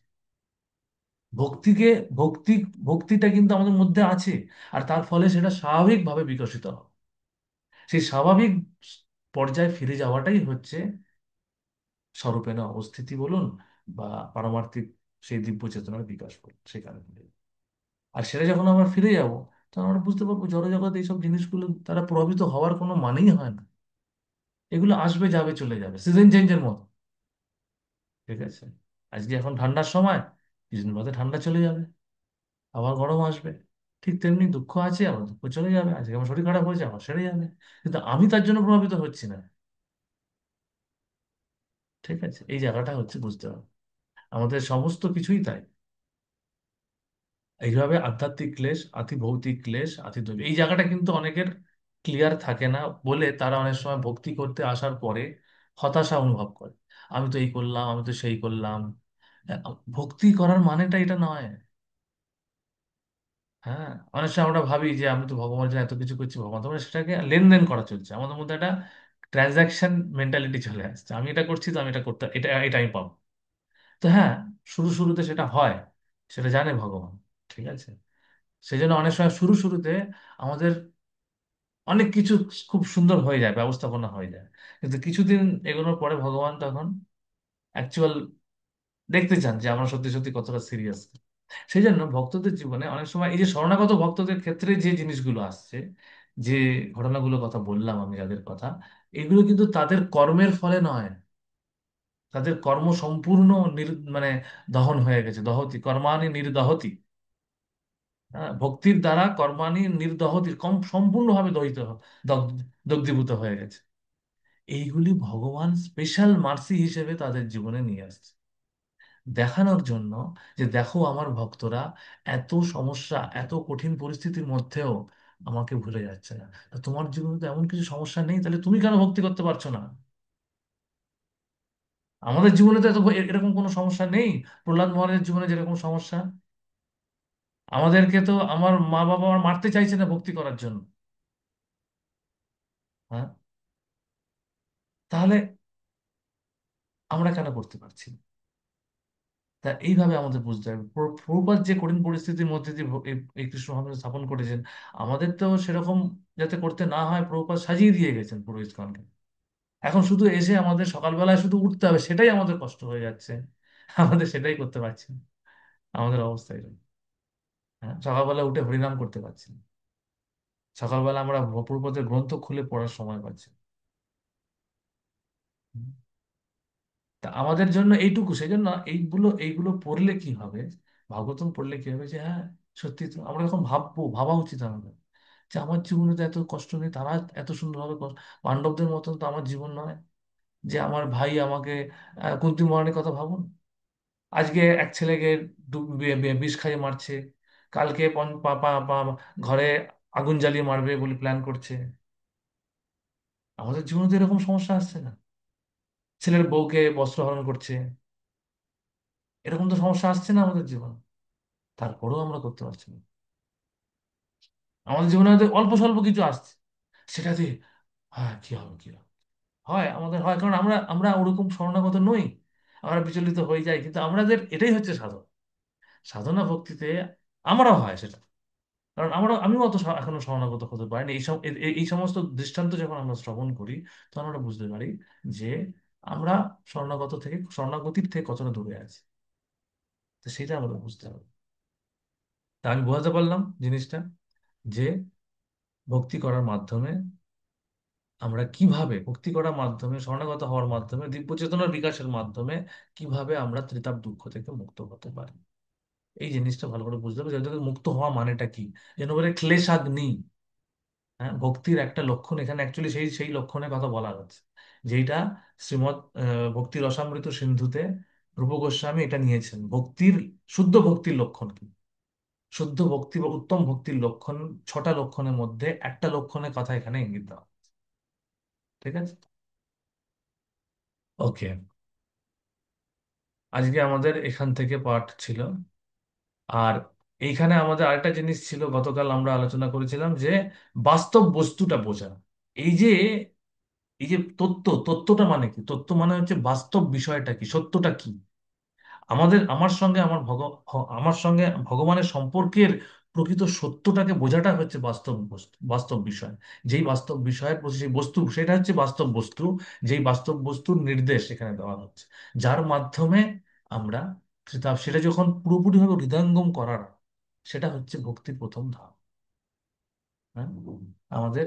[SPEAKER 1] ভক্তিকে ভক্তি ভক্তিটা কিন্তু আমাদের মধ্যে আছে, আর তার ফলে সেটা স্বাভাবিকভাবে বিকশিত হয়। সেই স্বাভাবিক পর্যায়ে ফিরে যাওয়াটাই হচ্ছে স্বরূপেণ অবস্থিতি বলুন, বা পারমার্থিক সেই দিব্য চেতনার বিকাশ বলুন, সেখানে ফিরে যাবো। আর সেটা যখন আমরা ফিরে যাব, তখন আমরা বুঝতে পারবো জড়জগৎ এইসব জিনিসগুলো তারা প্রভাবিত হওয়ার কোনো মানেই হয় না। এগুলো আসবে যাবে চলে যাবে, সিজন চেঞ্জের মতো। ঠিক আছে, আজকে এখন ঠান্ডার সময়, কিছুদিন বাদে ঠান্ডা চলে যাবে, আবার গরম আসবে। ঠিক তেমনি দুঃখ আছে, আবার দুঃখ চলে যাবে। আজকে আমার শরীর খারাপ হয়েছে, আবার সেরে যাবে। কিন্তু আমি তার জন্য প্রভাবিত হচ্ছি না। ঠিক আছে, এই জায়গাটা হচ্ছে বুঝতে হবে। আমাদের সমস্ত কিছুই তাই। এইভাবে আধ্যাত্মিক ক্লেশ, আতি ভৌতিক ক্লেশ, আতি দৈবিক, এই জায়গাটা কিন্তু অনেকের ক্লিয়ার থাকে না বলে তারা অনেক সময় ভক্তি করতে আসার পরে হতাশা অনুভব করে। আমি তো এই করলাম, আমি তো সেই করলাম। ভক্তি করার মানেটা এটা নয়। হ্যাঁ, অনেক সময় আমরা ভাবি যে আমি তো ভগবানের জন্য এত কিছু করছি, ভগবান তো, মানে সেটাকে লেনদেন করা চলছে আমাদের মধ্যে, একটা ট্রানজাকশন মেন্টালিটি চলে আসছে। আমি এটা করছি তো আমি এটা করতে, এটা এটা আমি পাবো। তো হ্যাঁ, শুরু শুরুতে সেটা হয়, সেটা জানে ভগবান। ঠিক আছে, সেই জন্য অনেক সময় শুরু শুরুতে আমাদের অনেক কিছু খুব সুন্দর হয়ে যায়, ব্যবস্থাপনা হয়ে যায়। কিন্তু কিছুদিন এগোনোর পরে ভগবান তখন অ্যাকচুয়াল দেখতে চান যে আমরা সত্যি সত্যি কতটা সিরিয়াস। সেই জন্য ভক্তদের জীবনে অনেক সময় এই যে শরণাগত ভক্তদের ক্ষেত্রে যে জিনিসগুলো আসছে, যে ঘটনাগুলোর কথা বললাম আমি, যাদের কথা, এগুলো কিন্তু তাদের কর্মের ফলে নয়। তাদের কর্ম সম্পূর্ণ মানে দহন হয়ে গেছে, দহতি কর্মাণি নির্দহতি। হ্যাঁ, ভক্তির দ্বারা কর্মাণি নির্দহতি, কম সম্পূর্ণভাবে দগ্ধীভূত হয়ে গেছে। এইগুলি ভগবান স্পেশাল মার্সি হিসেবে তাদের জীবনে নিয়ে আসছে, দেখানোর জন্য যে দেখো আমার ভক্তরা এত সমস্যা, এত কঠিন পরিস্থিতির মধ্যেও আমাকে ভুলে যাচ্ছে না। তা তোমার জীবনে তো এমন কিছু সমস্যা নেই, তাহলে তুমি কেন ভক্তি করতে পারছো না? আমাদের জীবনে তো এত এরকম কোনো সমস্যা নেই। প্রহ্লাদ মহারাজের জীবনে যেরকম সমস্যা, আমাদেরকে তো আমার মা বাবা আর মারতে চাইছে না ভক্তি করার জন্য। হ্যাঁ, তাহলে আমরা কেন করতে পারছি না? তা এইভাবে আমাদের বুঝতে হবে প্রভুপাদ যে কঠিন পরিস্থিতির মধ্যে দিয়ে এই কৃষ্ণ ভাবনা স্থাপন করেছেন, আমাদের তো সেরকম যাতে করতে না হয় প্রভুপাদ সাজিয়ে দিয়ে গেছেন পুরো ইস্কনকে। এখন শুধু এসে আমাদের সকালবেলায় শুধু উঠতে হবে, সেটাই আমাদের কষ্ট হয়ে যাচ্ছে। আমাদের সেটাই করতে পারছি না। আমাদের অবস্থা এরকম। হ্যাঁ, সকালবেলা উঠে হরিনাম করতে পারছি না। সকালবেলা আমরা প্রভুপাদের গ্রন্থ খুলে পড়ার সময় পাচ্ছি না। তা আমাদের জন্য এইটুকু, সেই জন্য এইগুলো এইগুলো পড়লে কি হবে, ভাগবতম পড়লে কি হবে, যে হ্যাঁ, সত্যি তো আমরা এখন ভাববো, ভাবা উচিত আমাদের, যে আমার জীবনে তো এত কষ্ট নেই, তারা এত সুন্দরভাবে পাণ্ডবদের মতন তো আমার জীবন নয়। যে আমার ভাই আমাকে, কুন্তী মহারানীর কথা ভাবুন, আজকে এক ছেলেকে বিষ খাইয়ে মারছে, কালকে ঘরে আগুন জ্বালিয়ে মারবে বলে প্ল্যান করছে। আমাদের জীবনে তো এরকম সমস্যা আসছে না? ছেলের বউকে বস্ত্রহরণ করছে, এরকম তো সমস্যা আসছে না আমাদের জীবনে? তারপরেও আমরা করতে পারছি না। আমাদের জীবনে হয়তো অল্প স্বল্প কিছু আসছে, সেটাতে হ্যাঁ কি হবে কি হবে, হয় আমাদের হয়, কারণ আমরা আমরা ওরকম শরণাগত নই। আমরা বিচলিত হয়ে যাই, কিন্তু আমাদের এটাই হচ্ছে সাধনা। সাধনা ভক্তিতে আমরাও হয় সেটা, কারণ আমিও অত এখনো শরণাগত হতে পারিনি। এই সমস্ত দৃষ্টান্ত যখন আমরা শ্রবণ করি, তখন আমরা বুঝতে পারি যে আমরা শরণাগতির থেকে কতটা দূরে আছি। তো সেটা আমাদের বুঝতে হবে। তা আমি বোঝাতে পারলাম জিনিসটা, যে ভক্তি করার মাধ্যমে আমরা কিভাবে, ভক্তি করার মাধ্যমে, শরণাগত হওয়ার মাধ্যমে, দিব্য চেতনার বিকাশের মাধ্যমে কিভাবে আমরা ত্রিতাপ দুঃখ থেকে মুক্ত হতে পারি। এই জিনিসটা ভালো করে বুঝতে হবে, যে এদের মুক্ত হওয়া মানেটা কি। যেন বলে ক্লেশাগ্নি। হ্যাঁ, ভক্তির একটা লক্ষণ এখানে অ্যাকচুয়ালি সেই সেই লক্ষণের কথা বলা হচ্ছে, যেটা শ্রীমৎ ভক্তি রসামৃত সিন্ধুতে রূপ গোস্বামী এটা নিয়েছেন। ভক্তির, শুদ্ধ ভক্তির লক্ষণ কি, শুদ্ধ ভক্তি বা উত্তম ভক্তির লক্ষণ, ছটা লক্ষণের মধ্যে একটা লক্ষণের কথা এখানে ইঙ্গিত দেওয়া। ঠিক আছে, ওকে। আজকে আমাদের এখান থেকে পাঠ ছিল। আর এইখানে আমাদের আরেকটা জিনিস ছিল, গতকাল আমরা আলোচনা করেছিলাম যে বাস্তব বস্তুটা বোঝা। এই যে তত্ত্বটা মানে কি? তত্ত্ব মানে হচ্ছে বাস্তব বিষয়টা কি, সত্যটা কি। আমার সঙ্গে আমার সঙ্গে ভগবানের সম্পর্কের প্রকৃত সত্যটাকে বোঝাটা হচ্ছে বাস্তব বস্তু, বাস্তব বিষয়। যেই বাস্তব বিষয়ের প্রতি সেই বস্তু, সেটা হচ্ছে বাস্তব বস্তু। যেই বাস্তব বস্তুর নির্দেশ এখানে দেওয়া হচ্ছে, যার মাধ্যমে আমরা সেটা যখন পুরোপুরিভাবে হৃদয়ঙ্গম করার, সেটা হচ্ছে ভক্তির প্রথম ধাপ। হ্যাঁ, আমাদের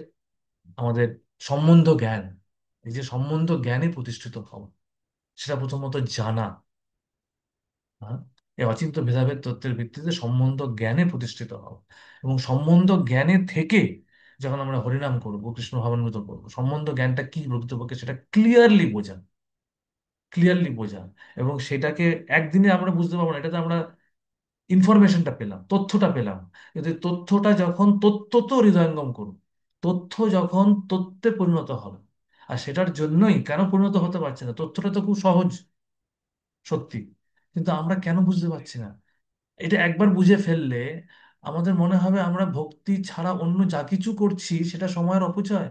[SPEAKER 1] আমাদের সম্বন্ধ জ্ঞান, এই যে সম্বন্ধ জ্ঞানে প্রতিষ্ঠিত হওয়া, সেটা প্রথমত জানা। হ্যাঁ, এই অচিন্ত ভেদাভেদ তত্ত্বের ভিত্তিতে সম্বন্ধ জ্ঞানে প্রতিষ্ঠিত হওয়া, এবং সম্বন্ধ জ্ঞানে থেকে যখন আমরা হরিনাম করব, কৃষ্ণ ভাবান্বিত করবো, সম্বন্ধ জ্ঞানটা কি প্রকৃতপক্ষে সেটা ক্লিয়ারলি বোঝা। এবং সেটাকে একদিনে আমরা বুঝতে পারবো না, এটাতে আমরা ইনফরমেশনটা পেলাম, তথ্যটা পেলাম। কিন্তু এই তথ্যটা যখন তত্ত্ব তো হৃদয়ঙ্গম করুন, তথ্য যখন তত্ত্বে পরিণত হবে, আর সেটার জন্যই কেন পরিণত হতে পারছে না, তথ্যটা তো খুব সহজ, সত্যি, কিন্তু আমরা কেন বুঝতে পারছি না? এটা একবার বুঝে ফেললে আমাদের মনে হবে আমরা ভক্তি ছাড়া অন্য যা কিছু করছি সেটা সময়ের অপচয়।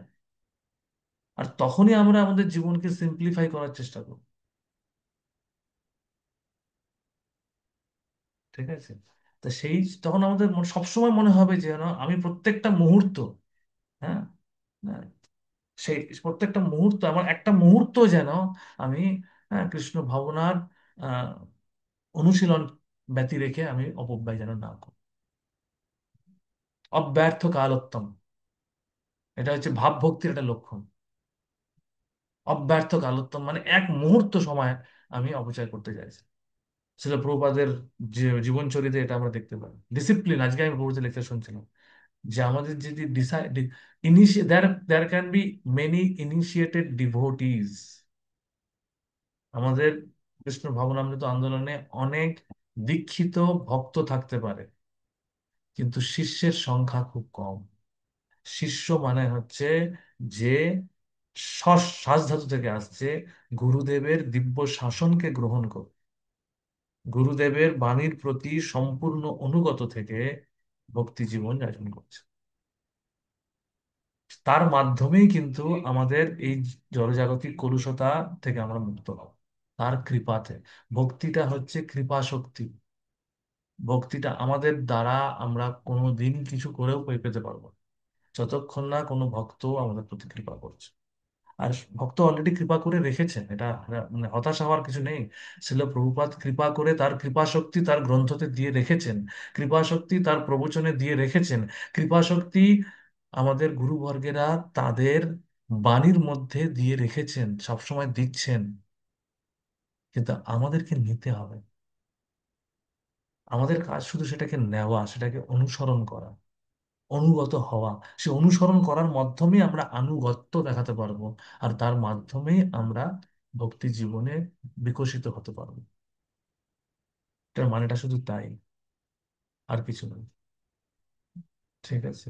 [SPEAKER 1] আর তখনই আমরা আমাদের জীবনকে সিম্পলিফাই করার চেষ্টা করব। ঠিক আছে? তা তখন আমাদের সবসময় মনে হবে যে যেন আমি প্রত্যেকটা মুহূর্ত, হ্যাঁ, হ্যাঁ, সেই প্রত্যেকটা মুহূর্ত, আমার একটা মুহূর্ত যেন আমি, হ্যাঁ, কৃষ্ণ ভাবনার আহ, অনুশীলন ব্যতি রেখে আমি অপব্যয় যেন না করি। অব্যর্থ কালোত্তম, এটা হচ্ছে ভাব ভক্তির একটা লক্ষণ। অব্যর্থ কালোত্তম মানে এক মুহূর্ত সময় আমি অপচয় করতে চাইছি। সেটা প্রভুপাদের জীবনচরিতে এটা আমরা দেখতে পাই। ডিসিপ্লিন, আজকে আমি প্রভুদের লেকচার শুনছিলাম যে আমাদের যদি decide there there can be many initiated devotees. আমাদের কৃষ্ণ ভবনামৃত আন্দোলনে অনেক দীক্ষিত ভক্ত থাকতে পারে, কিন্তু শিষ্যের সংখ্যা খুব কম। শিষ্য মানে হচ্ছে যে শ্বাস ধাতু থেকে আসছে, গুরুদেবের দিব্য শাসনকে গ্রহণ করে, গুরুদেবের বাণীর প্রতি সম্পূর্ণ অনুগত থেকে ভক্তি জীবন যাপন করছে। তার মাধ্যমেই কিন্তু আমাদের এই জড়জাগতিক কলুষতা থেকে আমরা মুক্ত হব, তার কৃপাতে। ভক্তিটা হচ্ছে কৃপা শক্তি। ভক্তিটা আমাদের দ্বারা আমরা কোনোদিন কিছু করেও পেতে পারবো না, যতক্ষণ না কোনো ভক্ত আমাদের প্রতি কৃপা করছে। আর ভক্ত অলরেডি কৃপা করে রেখেছেন, এটা মানে হতাশ হওয়ার কিছু নেই। শিল প্রভুপাদ কৃপা করে তার কৃপা শক্তি তার গ্রন্থতে দিয়ে রেখেছেন, কৃপা শক্তি তার প্রবচনে দিয়ে রেখেছেন, কৃপা শক্তি আমাদের গুরুবর্গেরা তাদের বাণীর মধ্যে দিয়ে রেখেছেন, সবসময় দিচ্ছেন। কিন্তু আমাদেরকে নিতে হবে, আমাদের কাজ শুধু সেটাকে নেওয়া, সেটাকে অনুসরণ করা, অনুগত হওয়া। সে অনুসরণ করার মাধ্যমে আমরা আনুগত্য দেখাতে পারবো, আর তার মাধ্যমেই আমরা ভক্তি জীবনে বিকশিত হতে পারবো। এটার মানেটা শুধু তাই, আর কিছু নয়। ঠিক আছে?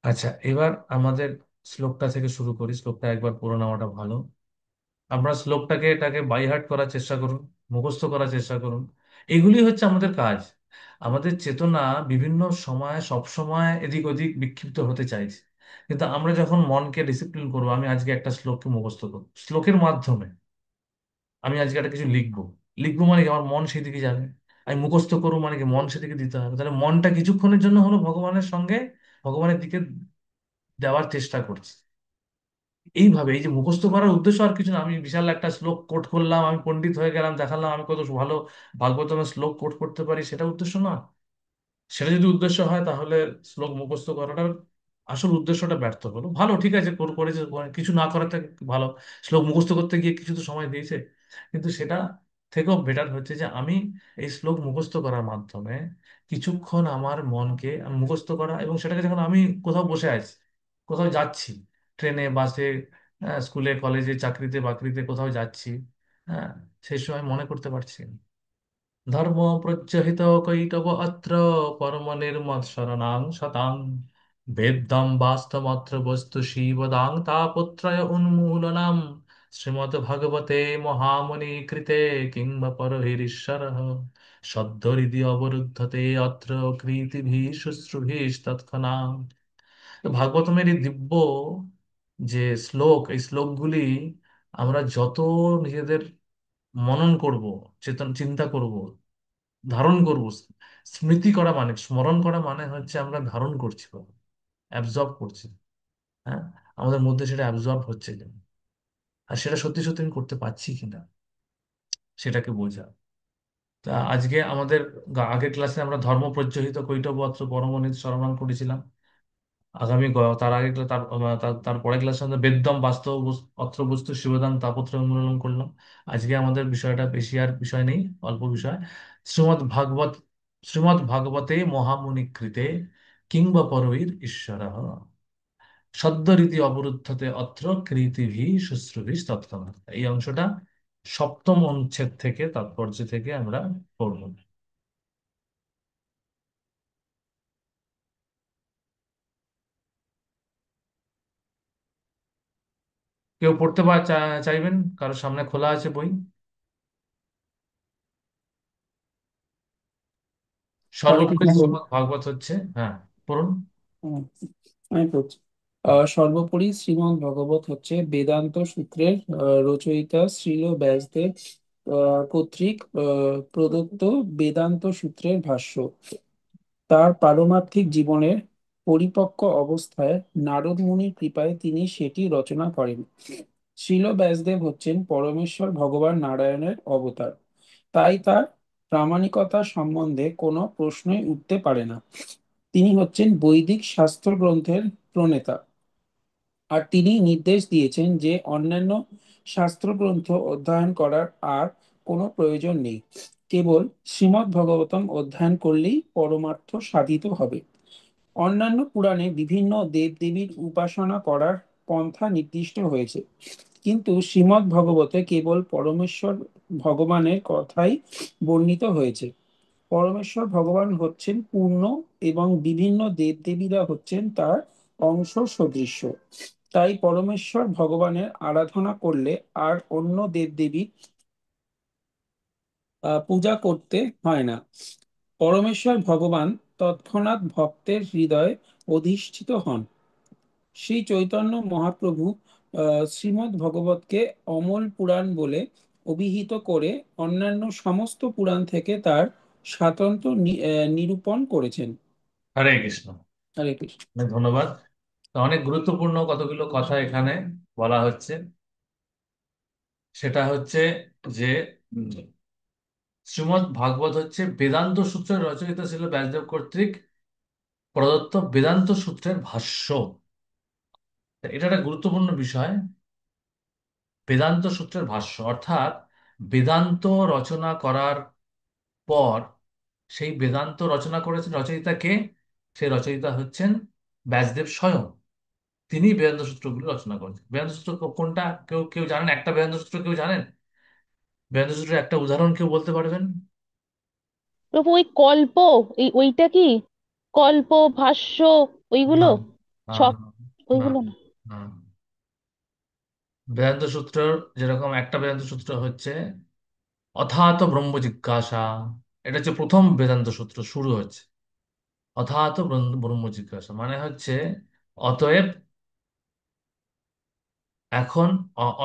[SPEAKER 1] আচ্ছা, এবার আমাদের শ্লোকটা থেকে শুরু করি। শ্লোকটা একবার পড়ে নেওয়াটা ভালো। আমরা এটাকে বাই হার্ট করার চেষ্টা করুন, মুখস্থ করার চেষ্টা করুন। এগুলি হচ্ছে আমাদের কাজ। আমাদের চেতনা বিভিন্ন সময় সব সময় এদিক ওদিক বিক্ষিপ্ত হতে চাইছে, কিন্তু আমরা যখন মনকে ডিসিপ্লিন করবো, আমি আজকে একটা শ্লোককে মুখস্থ করবো, শ্লোকের মাধ্যমে আমি আজকে একটা কিছু লিখবো। লিখবো মানে কি আমার মন সেদিকে যাবে। আমি মুখস্থ করবো মানে কি মন সেদিকে দিতে হবে। তাহলে মনটা কিছুক্ষণের জন্য হলো ভগবানের সঙ্গে, ভগবানের দিকে দেওয়ার চেষ্টা করছি। এইভাবে এই যে মুখস্থ করার উদ্দেশ্য আর কিছু না, আমি বিশাল একটা শ্লোক কোট করলাম, আমি পণ্ডিত হয়ে গেলাম, দেখালাম আমি কত ভালো ভাগবতমের শ্লোক কোট করতে পারি, সেটা উদ্দেশ্য না। সেটা যদি উদ্দেশ্য হয় তাহলে শ্লোক মুখস্থ করাটার আসল উদ্দেশ্যটা ব্যর্থ হলো। ভালো, ঠিক আছে, করেছে, কিছু না করাতে ভালো। শ্লোক মুখস্থ করতে গিয়ে কিছু তো সময় দিয়েছে, কিন্তু সেটা থেকেও বেটার হচ্ছে যে আমি এই শ্লোক মুখস্থ করার মাধ্যমে কিছুক্ষণ আমার মনকে আমি মুখস্থ করা, এবং সেটাকে যখন আমি কোথাও বসে আছি, কোথাও যাচ্ছি, ট্রেনে, বাসে, স্কুলে, কলেজে, চাকরিতে বাকরিতে কোথাও যাচ্ছি, হ্যাঁ, সেই সময় মনে করতে পারছি ধর্ম প্রজ্বহিত কৈটব অত্র পরম নির্মৎসরণাং শতাং বেদ্যং বাস্তবত্র বস্তু শিবদাং তাপত্রয় উন্মূলনম শ্রীমদ্ ভগবতে মহামুনি কৃতে কিংবা পরহিरीश्वर সদ্য হৃদি অবরুদ্ধতে অত্র কৃতিভিः শুশ্রূভিস্তৎক্ষণাৎ তো ভাগবতমের এই দিব্য যে শ্লোক, এই শ্লোকগুলি আমরা যত নিজেদের মনন করব, চিন্তা করব, ধারণ করব। স্মৃতি করা মানে, স্মরণ করা মানে হচ্ছে আমরা ধারণ করছি, অ্যাবজর্ব করছি। হ্যাঁ, আমাদের মধ্যে সেটা অ্যাবজর্ব হচ্ছে কিনা, আর সেটা সত্যি সত্যি আমি করতে পারছি কিনা, সেটাকে বোঝা। তা আজকে আমাদের আগের ক্লাসে আমরা ধর্ম প্রজ্বলিত কৈটবত্র পরমনিত স্মরণ করেছিলাম। তার আগে তার পরের ক্লাসে আমরা বেদম বাস্তব অত্র বস্তু শিবদান তাপত্র উন্মূলন করলাম। আজকে আমাদের বিষয়টা বেশি আর বিষয় নেই, অল্প বিষয়। শ্রীমদ্ ভাগবতে মহামুনি কৃতে কিংবা পরৈর ঈশ্বর সদ্যরীতি অবরুদ্ধতে অত্র কৃতিভি শুশ্রূভি তৎক্ষণাৎ। এই অংশটা সপ্তম অনুচ্ছেদ থেকে, তাৎপর্য থেকে আমরা পড়ব। কেউ পড়তে চাইবেন? কারোর সামনে খোলা আছে বই?
[SPEAKER 4] হরে
[SPEAKER 1] সর্বোপরি
[SPEAKER 4] কৃষ্ণ প্রভু।
[SPEAKER 1] শ্রীমদ্ ভাগবত হচ্ছে, হ্যাঁ, পড়ুন।
[SPEAKER 4] আহ, আমি পড়ছি। সর্বোপরি শ্রীমদ্ ভগবত হচ্ছে বেদান্ত সূত্রের রচয়িতা শ্রীল ব্যাসদেব কর্তৃক প্রদত্ত বেদান্ত সূত্রের ভাষ্য। তার পারমার্থিক জীবনের পরিপক্ক অবস্থায় নারদ মুনির কৃপায় তিনি সেটি রচনা করেন। শ্রীল ব্যাসদেব হচ্ছেন পরমেশ্বর ভগবান নারায়ণের অবতার, তাই তার প্রামাণিকতা সম্বন্ধে কোনো প্রশ্নই উঠতে পারে না। তিনি হচ্ছেন বৈদিক শাস্ত্র গ্রন্থের প্রণেতা, আর তিনি নির্দেশ দিয়েছেন যে অন্যান্য শাস্ত্র গ্রন্থ অধ্যয়ন করার আর কোনো প্রয়োজন নেই। কেবল শ্রীমদ্ ভগবতম অধ্যয়ন করলেই পরমার্থ সাধিত হবে। অন্যান্য পুরাণে বিভিন্ন দেবদেবীর উপাসনা করার পন্থা নির্দিষ্ট হয়েছে, কিন্তু শ্রীমদ্ ভগবতে কেবল পরমেশ্বর ভগবানের কথাই বর্ণিত হয়েছে। পরমেশ্বর ভগবান হচ্ছেন পূর্ণ এবং বিভিন্ন দেবদেবীরা হচ্ছেন তার অংশ সদৃশ্য। তাই পরমেশ্বর ভগবানের আরাধনা করলে আর অন্য দেবদেবী পূজা করতে হয় না। পরমেশ্বর ভগবান তৎক্ষণাৎ ভক্তের হৃদয়ে অধিষ্ঠিত হন। শ্রী চৈতন্য মহাপ্রভু শ্রীমদ্ ভগবতকে অমল পুরাণ বলে অভিহিত করে অন্যান্য সমস্ত পুরাণ থেকে তার স্বাতন্ত্র্য নিরূপণ করেছেন।
[SPEAKER 1] হরে কৃষ্ণ।
[SPEAKER 4] হরে কৃষ্ণ।
[SPEAKER 1] অনেক ধন্যবাদ। তো অনেক গুরুত্বপূর্ণ কতগুলো কথা এখানে বলা হচ্ছে। সেটা হচ্ছে যে উম, শ্রীমদ্ ভাগবত হচ্ছে বেদান্ত সূত্রের রচয়িতা ছিল ব্যাসদেব কর্তৃক প্রদত্ত বেদান্ত সূত্রের ভাষ্য। এটা একটা গুরুত্বপূর্ণ বিষয়। বেদান্ত সূত্রের ভাষ্য অর্থাৎ বেদান্ত রচনা করার পর, সেই বেদান্ত রচনা করেছেন রচয়িতা কে? সেই রচয়িতা হচ্ছেন ব্যাসদেব স্বয়ং। তিনি বেদান্ত সূত্রগুলো রচনা করেছেন। বেদান্ত সূত্র কোনটা, কেউ কেউ জানেন? একটা বেদান্ত সূত্র কেউ জানেন? বেদান্ত সূত্রের একটা উদাহরণ কেউ বলতে পারবেন?
[SPEAKER 3] প্রভু ওই কল্প, ওইটা কি কল্প ভাষ্য ওইগুলো?
[SPEAKER 1] না,
[SPEAKER 3] ছক
[SPEAKER 1] না,
[SPEAKER 3] ওইগুলো না?
[SPEAKER 1] না। বেদান্ত সূত্র যেরকম একটা বেদান্ত সূত্র হচ্ছে অথাত ব্রহ্ম জিজ্ঞাসা। এটা হচ্ছে প্রথম বেদান্ত সূত্র, শুরু হচ্ছে অথাত ব্রহ্ম জিজ্ঞাসা, মানে হচ্ছে অতএব, এখন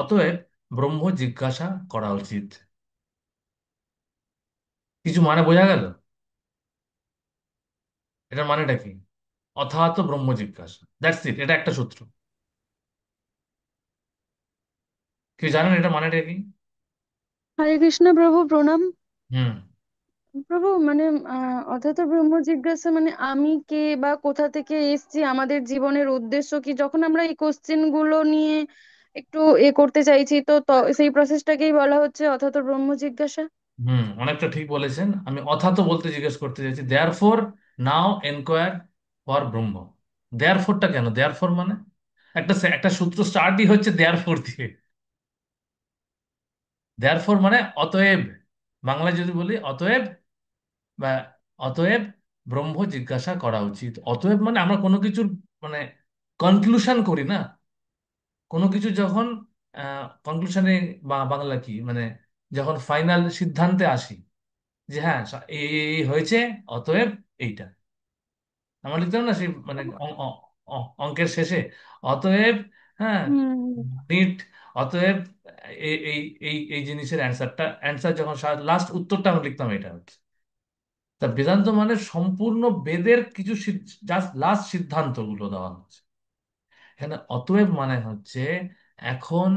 [SPEAKER 1] অতএব ব্রহ্ম জিজ্ঞাসা করা উচিত। কিছু মানে বোঝা গেল? এটার মানেটা কি? অথাত ব্রহ্ম জিজ্ঞাসা, দ্যাটস ইট। এটা একটা সূত্র। কেউ জানেন এটা মানেটা কি?
[SPEAKER 5] হরে কৃষ্ণ প্রভু, প্রণাম।
[SPEAKER 1] হুম।
[SPEAKER 5] প্রভু মানে অথাৎ ব্রহ্ম জিজ্ঞাসা মানে আমি কে বা কোথা থেকে এসেছি, আমাদের জীবনের উদ্দেশ্য কি, যখন আমরা এই কোশ্চেন গুলো নিয়ে একটু করতে চাইছি, তো সেই প্রসেসটাকেই বলা হচ্ছে অথাৎ ব্রহ্ম জিজ্ঞাসা।
[SPEAKER 1] হুম, অনেকটা ঠিক বলেছেন। আমি অথাতো বলতে জিজ্ঞেস করতে চাইছি, দেয়ার ফোর নাও এনকোয়ার ফর ব্রহ্ম। দেয়ার ফোরটা কেন? দেয়ার ফোর মানে একটা সূত্র স্টার্টই হচ্ছে দেয়ার ফোর দিয়ে। দেয়ার ফোর মানে অতএব, বাংলায় যদি বলি অতএব, বা অতএব ব্রহ্ম জিজ্ঞাসা করা উচিত। অতএব মানে আমরা কোনো কিছুর মানে কনক্লুশন করি না, কোনো কিছু যখন কনক্লুশনে, বা বাংলা কি মানে, যখন ফাইনাল সিদ্ধান্তে আসি যে হ্যাঁ এই এই হয়েছে, অতএব এইটা আমরা লিখতাম না সেই মানে অঙ্কের শেষে, অতএব, হ্যাঁ,
[SPEAKER 5] হুম।
[SPEAKER 1] নিট, অতএব এই এই এই এই জিনিসের অ্যান্সার যখন লাস্ট উত্তরটা আমরা লিখতাম, এটা হচ্ছে তা বেদান্ত মানে সম্পূর্ণ বেদের কিছু জাস্ট লাস্ট সিদ্ধান্তগুলো দেওয়া হচ্ছে এখানে। অতএব মানে হচ্ছে এখন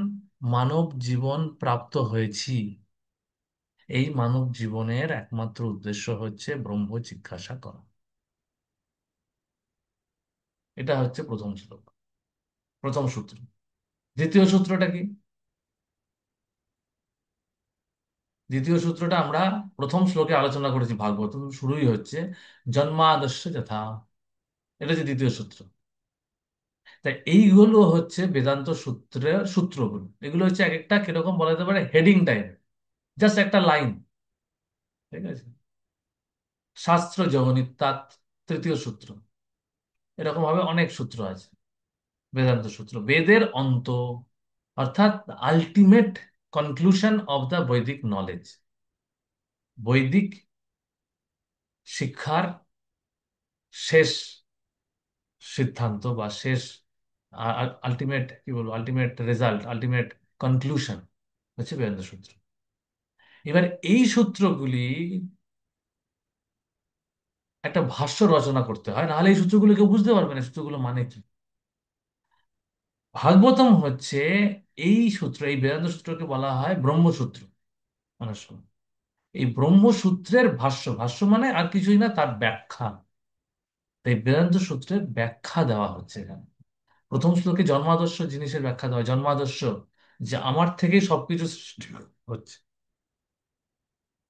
[SPEAKER 1] মানব জীবন প্রাপ্ত হয়েছি, এই মানব জীবনের একমাত্র উদ্দেশ্য হচ্ছে ব্রহ্ম জিজ্ঞাসা করা। এটা হচ্ছে প্রথম শ্লোক, প্রথম সূত্র। দ্বিতীয় সূত্রটা কি? দ্বিতীয় সূত্রটা আমরা প্রথম শ্লোকে আলোচনা করেছি, ভাগবত শুরুই হচ্ছে জন্মাদস্য যথা, এটা হচ্ছে দ্বিতীয় সূত্র। তাই এইগুলো হচ্ছে বেদান্ত সূত্রের সূত্রগুলো। এগুলো হচ্ছে এক একটা কিরকম বলা যেতে পারে হেডিং টাইপ, জাস্ট একটা লাইন, ঠিক আছে। শাস্ত্র যোগনিত্যাৎ, তৃতীয় সূত্র। এরকম ভাবে অনেক সূত্র আছে, বেদান্ত সূত্র বেদের অন্ত, অর্থাৎ আলটিমেট কনক্লুশন অব দ্য বৈদিক নলেজ, বৈদিক শিক্ষার শেষ সিদ্ধান্ত বা শেষ আলটিমেট, কি বলবো, আলটিমেট রেজাল্ট, আলটিমেট কনক্লুশন হচ্ছে বেদান্ত সূত্র। এবার এই সূত্রগুলি একটা ভাষ্য রচনা করতে হয়, নাহলে এই সূত্রগুলো কেউ বুঝতে পারবে না সূত্রগুলো মানে কি। ভাগবতম হচ্ছে এই সূত্র, এই বেদান্ত সূত্রকে বলা হয় ব্রহ্মসূত্র। মানে শোনো, এই ব্রহ্মসূত্রের ভাষ্য, ভাষ্য মানে আর কিছুই না, তার ব্যাখ্যা। তাই বেদান্ত সূত্রের ব্যাখ্যা দেওয়া হচ্ছে এখানে। প্রথম শ্লোকে জন্মাদর্শ জিনিসের ব্যাখ্যা দেওয়া হয়। জন্মাদর্শ, যে আমার থেকেই সবকিছু সৃষ্টি হচ্ছে।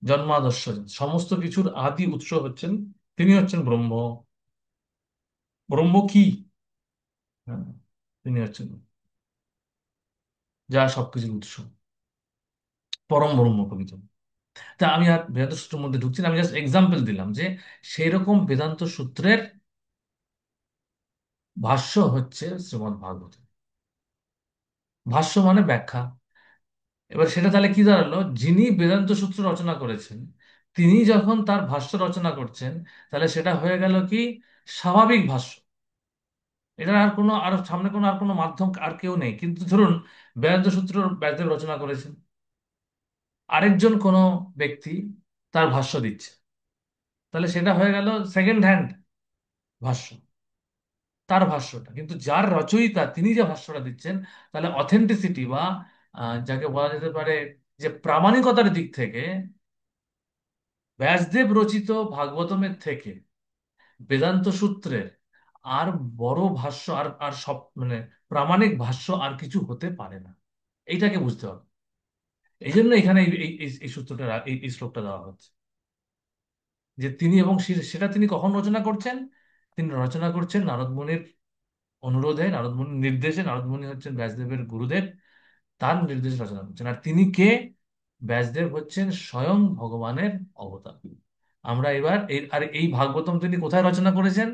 [SPEAKER 1] জন্মাদর্শ, সমস্ত কিছুর আদি উৎস হচ্ছেন, তিনি হচ্ছেন ব্রহ্ম। ব্রহ্ম কি? হ্যাঁ, তিনি হচ্ছেন যা সবকিছুর উৎস, পরম ব্রহ্ম প্রকৃত। তা আমি আর বেদান্ত সূত্রের মধ্যে ঢুকছি না, আমি জাস্ট এক্সাম্পল দিলাম যে সেই রকম বেদান্ত সূত্রের ভাষ্য হচ্ছে শ্রীমদ্ ভাগবত। ভাষ্য মানে ব্যাখ্যা। এবার সেটা তাহলে কি দাঁড়ালো, যিনি বেদান্ত সূত্র রচনা করেছেন তিনি যখন তার ভাষ্য রচনা করছেন, তাহলে সেটা হয়ে গেল কি স্বাভাবিক ভাষ্য। এটা আর কোনো, আর সামনে কোনো আর কোনো মাধ্যম আর কেউ নেই। কিন্তু ধরুন বেদান্ত সূত্র ব্যাসদেব রচনা করেছেন, আরেকজন কোনো ব্যক্তি তার ভাষ্য দিচ্ছে, তাহলে সেটা হয়ে গেল সেকেন্ড হ্যান্ড ভাষ্য, তার ভাষ্যটা। কিন্তু যার রচয়িতা তিনি যে ভাষ্যটা দিচ্ছেন, তাহলে অথেন্টিসিটি বা যাকে বলা যেতে পারে যে প্রামাণিকতার দিক থেকে ব্যাসদেব রচিত ভাগবতমের থেকে বেদান্ত সূত্রের আর বড় ভাষ্য, আর আর সব মানে প্রামাণিক ভাষ্য আর কিছু হতে পারে না। এইটাকে বুঝতে হবে। এই জন্য এখানে এই সূত্রটা, এই শ্লোকটা দেওয়া হচ্ছে যে তিনি, এবং সেটা তিনি কখন রচনা করছেন? তিনি রচনা করছেন নারদ মুনির অনুরোধে, নারদ মুনির নির্দেশে। নারদ মুনি হচ্ছেন ব্যাসদেবের গুরুদেব, তার নির্দেশে রচনা করছেন। আর তিনি কে? ব্যাসদেব হচ্ছেন স্বয়ং ভগবানের অবতার। আমরা এবার এই ভাগবতম তিনি কোথায় রচনা করেছেন?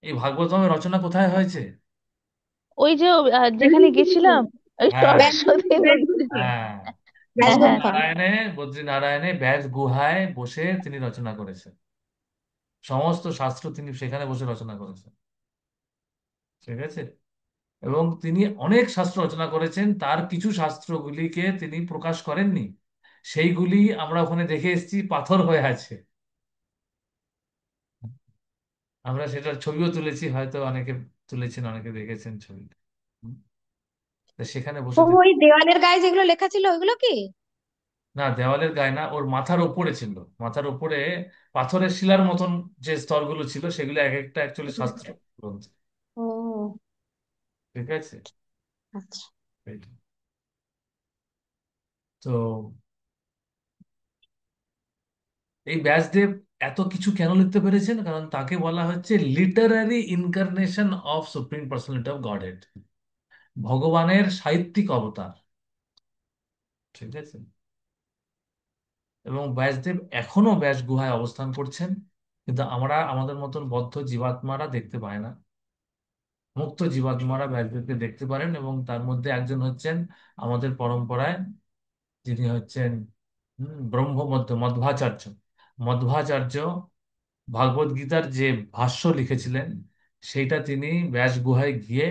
[SPEAKER 1] এই ভাগবতমের রচনা কোথায় হয়েছে?
[SPEAKER 3] ওই যে যেখানে গেছিলাম, ওই
[SPEAKER 1] হ্যাঁ,
[SPEAKER 3] সরস্বতী নদীর।
[SPEAKER 1] হ্যাঁ,
[SPEAKER 3] হ্যাঁ, হ্যাঁ।
[SPEAKER 1] বদ্রীনারায়ণে ব্যাস গুহায় বসে তিনি রচনা করেছেন। সমস্ত শাস্ত্র তিনি সেখানে বসে রচনা করেছেন, ঠিক আছে। এবং তিনি অনেক শাস্ত্র রচনা করেছেন, তার কিছু শাস্ত্রগুলিকে তিনি প্রকাশ করেননি, সেইগুলি আমরা ওখানে দেখে এসেছি পাথর হয়ে আছে। আমরা সেটার ছবিও তুলেছি, হয়তো অনেকে তুলেছেন, অনেকে দেখেছেন ছবিটা। হুম। তা সেখানে
[SPEAKER 6] ও
[SPEAKER 1] বসে তিনি,
[SPEAKER 6] ওই দেওয়ালের গায়ে যেগুলো লেখা ছিল ওইগুলো কি?
[SPEAKER 1] না দেওয়ালের গায়ে না, ওর মাথার ওপরে ছিল। মাথার ওপরে পাথরের শিলার মতন যে স্তরগুলো ছিল, সেগুলো এক একটা অ্যাকচুয়ালি শাস্ত্র গ্রন্থ,
[SPEAKER 6] ও
[SPEAKER 1] ঠিক আছে।
[SPEAKER 6] আচ্ছা।
[SPEAKER 1] এইটা। তো এই ব্যাসদেব এত কিছু কেন লিখতে পেরেছেন? কারণ তাকে বলা হচ্ছে Literary incarnation of supreme personality of Godhead, ভগবানের সাহিত্যিক অবতার, ঠিক আছে। এবং ব্যাসদেব এখনো ব্যাস গুহায় অবস্থান করছেন, কিন্তু আমরা আমাদের মতন বদ্ধ জীবাত্মারা দেখতে পাই না। মুক্ত জীবাত্মারা ব্যাসদেবকে দেখতে পারেন, এবং তার মধ্যে একজন হচ্ছেন আমাদের পরম্পরায় যিনি হচ্ছেন ব্রহ্ম মধ্য মধ্বাচার্য। মধ্বাচার্য ভাগবত গীতার যে ভাষ্য লিখেছিলেন সেইটা তিনি ব্যাস গুহায় গিয়ে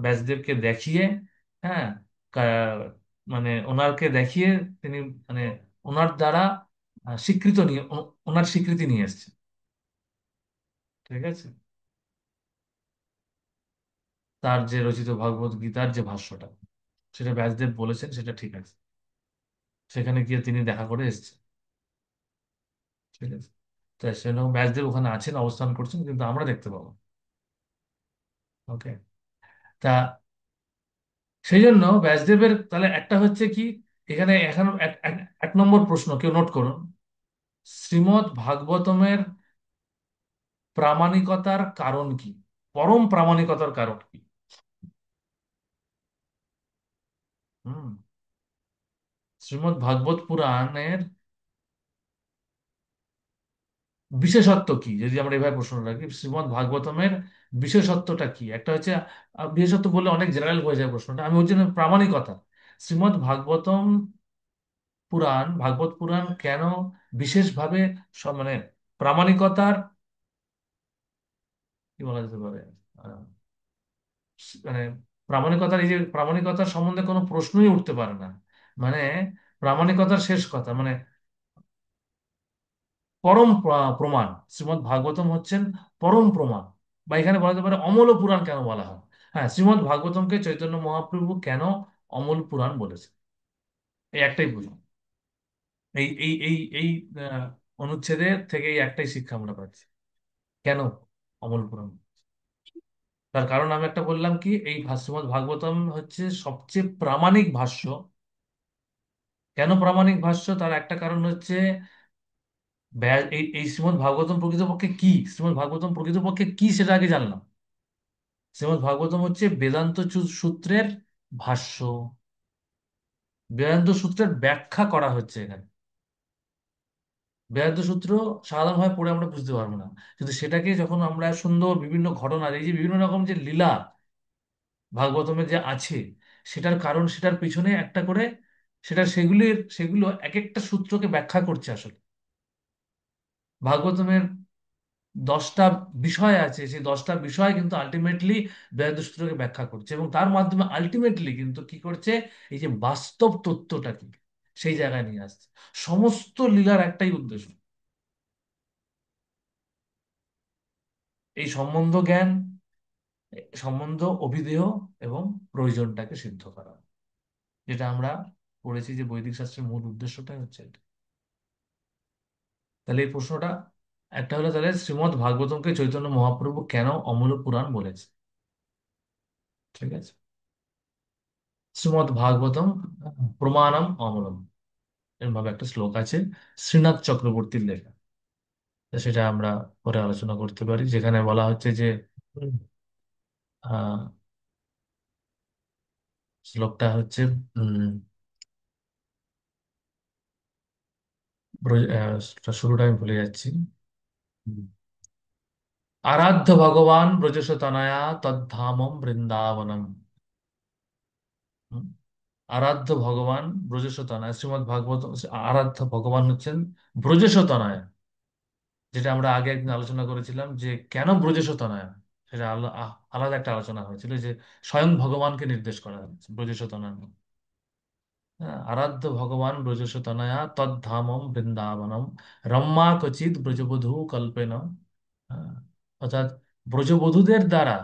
[SPEAKER 1] ব্যাসদেবকে দেখিয়ে, হ্যাঁ, মানে ওনারকে দেখিয়ে তিনি মানে ওনার দ্বারা স্বীকৃত নিয়ে ওনার স্বীকৃতি নিয়ে এসেছেন। ঠিক আছে, তার যে রচিত ভগবত গীতার যে ভাষ্যটা সেটা ব্যাসদেব বলেছেন, সেটা ঠিক আছে, সেখানে গিয়ে তিনি দেখা করে এসেছেন। ঠিক আছে, তাই সেরকম ব্যাসদেব ওখানে আছেন, অবস্থান করছেন, কিন্তু আমরা দেখতে পাবো। ওকে, তা সেই জন্য ব্যাসদেবের তাহলে একটা হচ্ছে কি, এখানে এখন এক নম্বর প্রশ্ন কেউ নোট করুন, শ্রীমদ্ ভাগবতমের প্রামাণিকতার কারণ কি, পরম প্রামাণিকতার কারণ কি? হুম, শ্রীমদ্ ভাগবত পুরাণের বিশেষত্ব কি, যদি আমরা এভাবে প্রশ্ন রাখি, শ্রীমদ্ ভাগবতমের বিশেষত্বটা কি? একটা হচ্ছে বিশেষত্ব বললে অনেক জেনারেল হয়ে যায় প্রশ্নটা, আমি বলছি না, প্রামাণিকতা। শ্রীমদ্ ভাগবতম পুরাণ, ভাগবত পুরাণ কেন বিশেষভাবে মানে প্রামাণিকতার, কি বলা যেতে পারে, আহ, মানে প্রামাণিকতার, এই যে প্রামাণিকতার সম্বন্ধে কোনো প্রশ্নই উঠতে পারে না, মানে প্রামাণিকতার শেষ কথা, মানে পরম প্রমাণ। শ্রীমদ্ ভাগবতম হচ্ছেন পরম প্রমাণ, বা এখানে বলা যেতে পারে অমল পুরাণ কেন বলা হয়। হ্যাঁ, শ্রীমদ্ ভাগবতমকে চৈতন্য মহাপ্রভু কেন অমল পুরাণ বলেছে, এই একটাই বুঝুন। এই এই এই এই অনুচ্ছেদের থেকে এই একটাই শিক্ষা আমরা পাচ্ছি, কেন অমল পুরাণ। তার কারণ আমি একটা বললাম কি, এই শ্রীমদ্ ভাগবতম হচ্ছে সবচেয়ে প্রামাণিক ভাষ্য। কেন প্রামাণিক ভাষ্য, তার একটা কারণ হচ্ছে এই শ্রীমদ্ ভাগবতম প্রকৃতপক্ষে কি, শ্রীমদ্ ভাগবতম প্রকৃতপক্ষে কি সেটা আগে জানলাম। শ্রীমদ্ ভাগবতম হচ্ছে বেদান্ত সূত্রের ভাষ্য, বেদান্ত সূত্রের ব্যাখ্যা করা হচ্ছে এখানে। বেদান্ত সূত্র সাধারণভাবে পড়ে আমরা বুঝতে পারবো না, কিন্তু সেটাকে যখন আমরা সুন্দর বিভিন্ন ঘটনা, এই যে বিভিন্ন রকম যে লীলা ভাগবতমে যে আছে, সেটার কারণ, সেটার পিছনে একটা করে, সেগুলো এক একটা সূত্রকে ব্যাখ্যা করছে আসলে। ভাগবতমের 10টা বিষয় আছে, সেই 10টা বিষয় কিন্তু আলটিমেটলি বেদান্ত সূত্রকে ব্যাখ্যা করছে, এবং তার মাধ্যমে আলটিমেটলি কিন্তু কি করছে, এই যে বাস্তব তত্ত্বটা কি সেই জায়গায় নিয়ে আসছে। সমস্ত লীলার একটাই উদ্দেশ্য, এই সম্বন্ধ জ্ঞান, সম্বন্ধ অভিধেয় এবং প্রয়োজনটাকে সিদ্ধ করা, যেটা আমরা পড়েছি যে বৈদিক শাস্ত্রের মূল উদ্দেশ্যটাই হচ্ছে এটা। তাহলে এই প্রশ্নটা একটা হলো, তাহলে শ্রীমদ্ ভাগবতমকে চৈতন্য মহাপ্রভু কেন অমূল পুরাণ বলেছে। ঠিক আছে, শ্রীমদ্ ভাগবতম প্রমাণম অমলম, এরকম ভাবে একটা শ্লোক আছে, শ্রীনাথ চক্রবর্তীর লেখা। তো সেটা আমরা পরে আলোচনা করতে পারি, যেখানে বলা হচ্ছে যে উম, আহ, শ্লোকটা হচ্ছে উম, শুরুটা আমি ভুলে যাচ্ছি। হুম। আরাধ্য ভগবান ব্রজস তনয়া তদ্ধামম বৃন্দাবনম। হুম। আরাধ্য ভগবান ব্রজস তনয়া, শ্রীমদ্ ভাগবত, আরাধ্য ভগবান হচ্ছেন ব্রজস তনয়া, যেটা আমরা আগে একদিন আলোচনা করেছিলাম যে কেন ব্রজেশ তনয়া, সেটা আলাদা একটা আলোচনা হয়েছিল, যে স্বয়ং ভগবানকে নির্দেশ করা হচ্ছে ব্রজেশ তনয়া। হ্যাঁ, আরাধ্য ভগবান ব্রজেশ তনয়া তদ্ধামম বৃন্দাবনম রম্মা কচিদ ব্রজবধূ কল্পেন। হ্যাঁ, অর্থাৎ ব্রজবধূদের দ্বারা,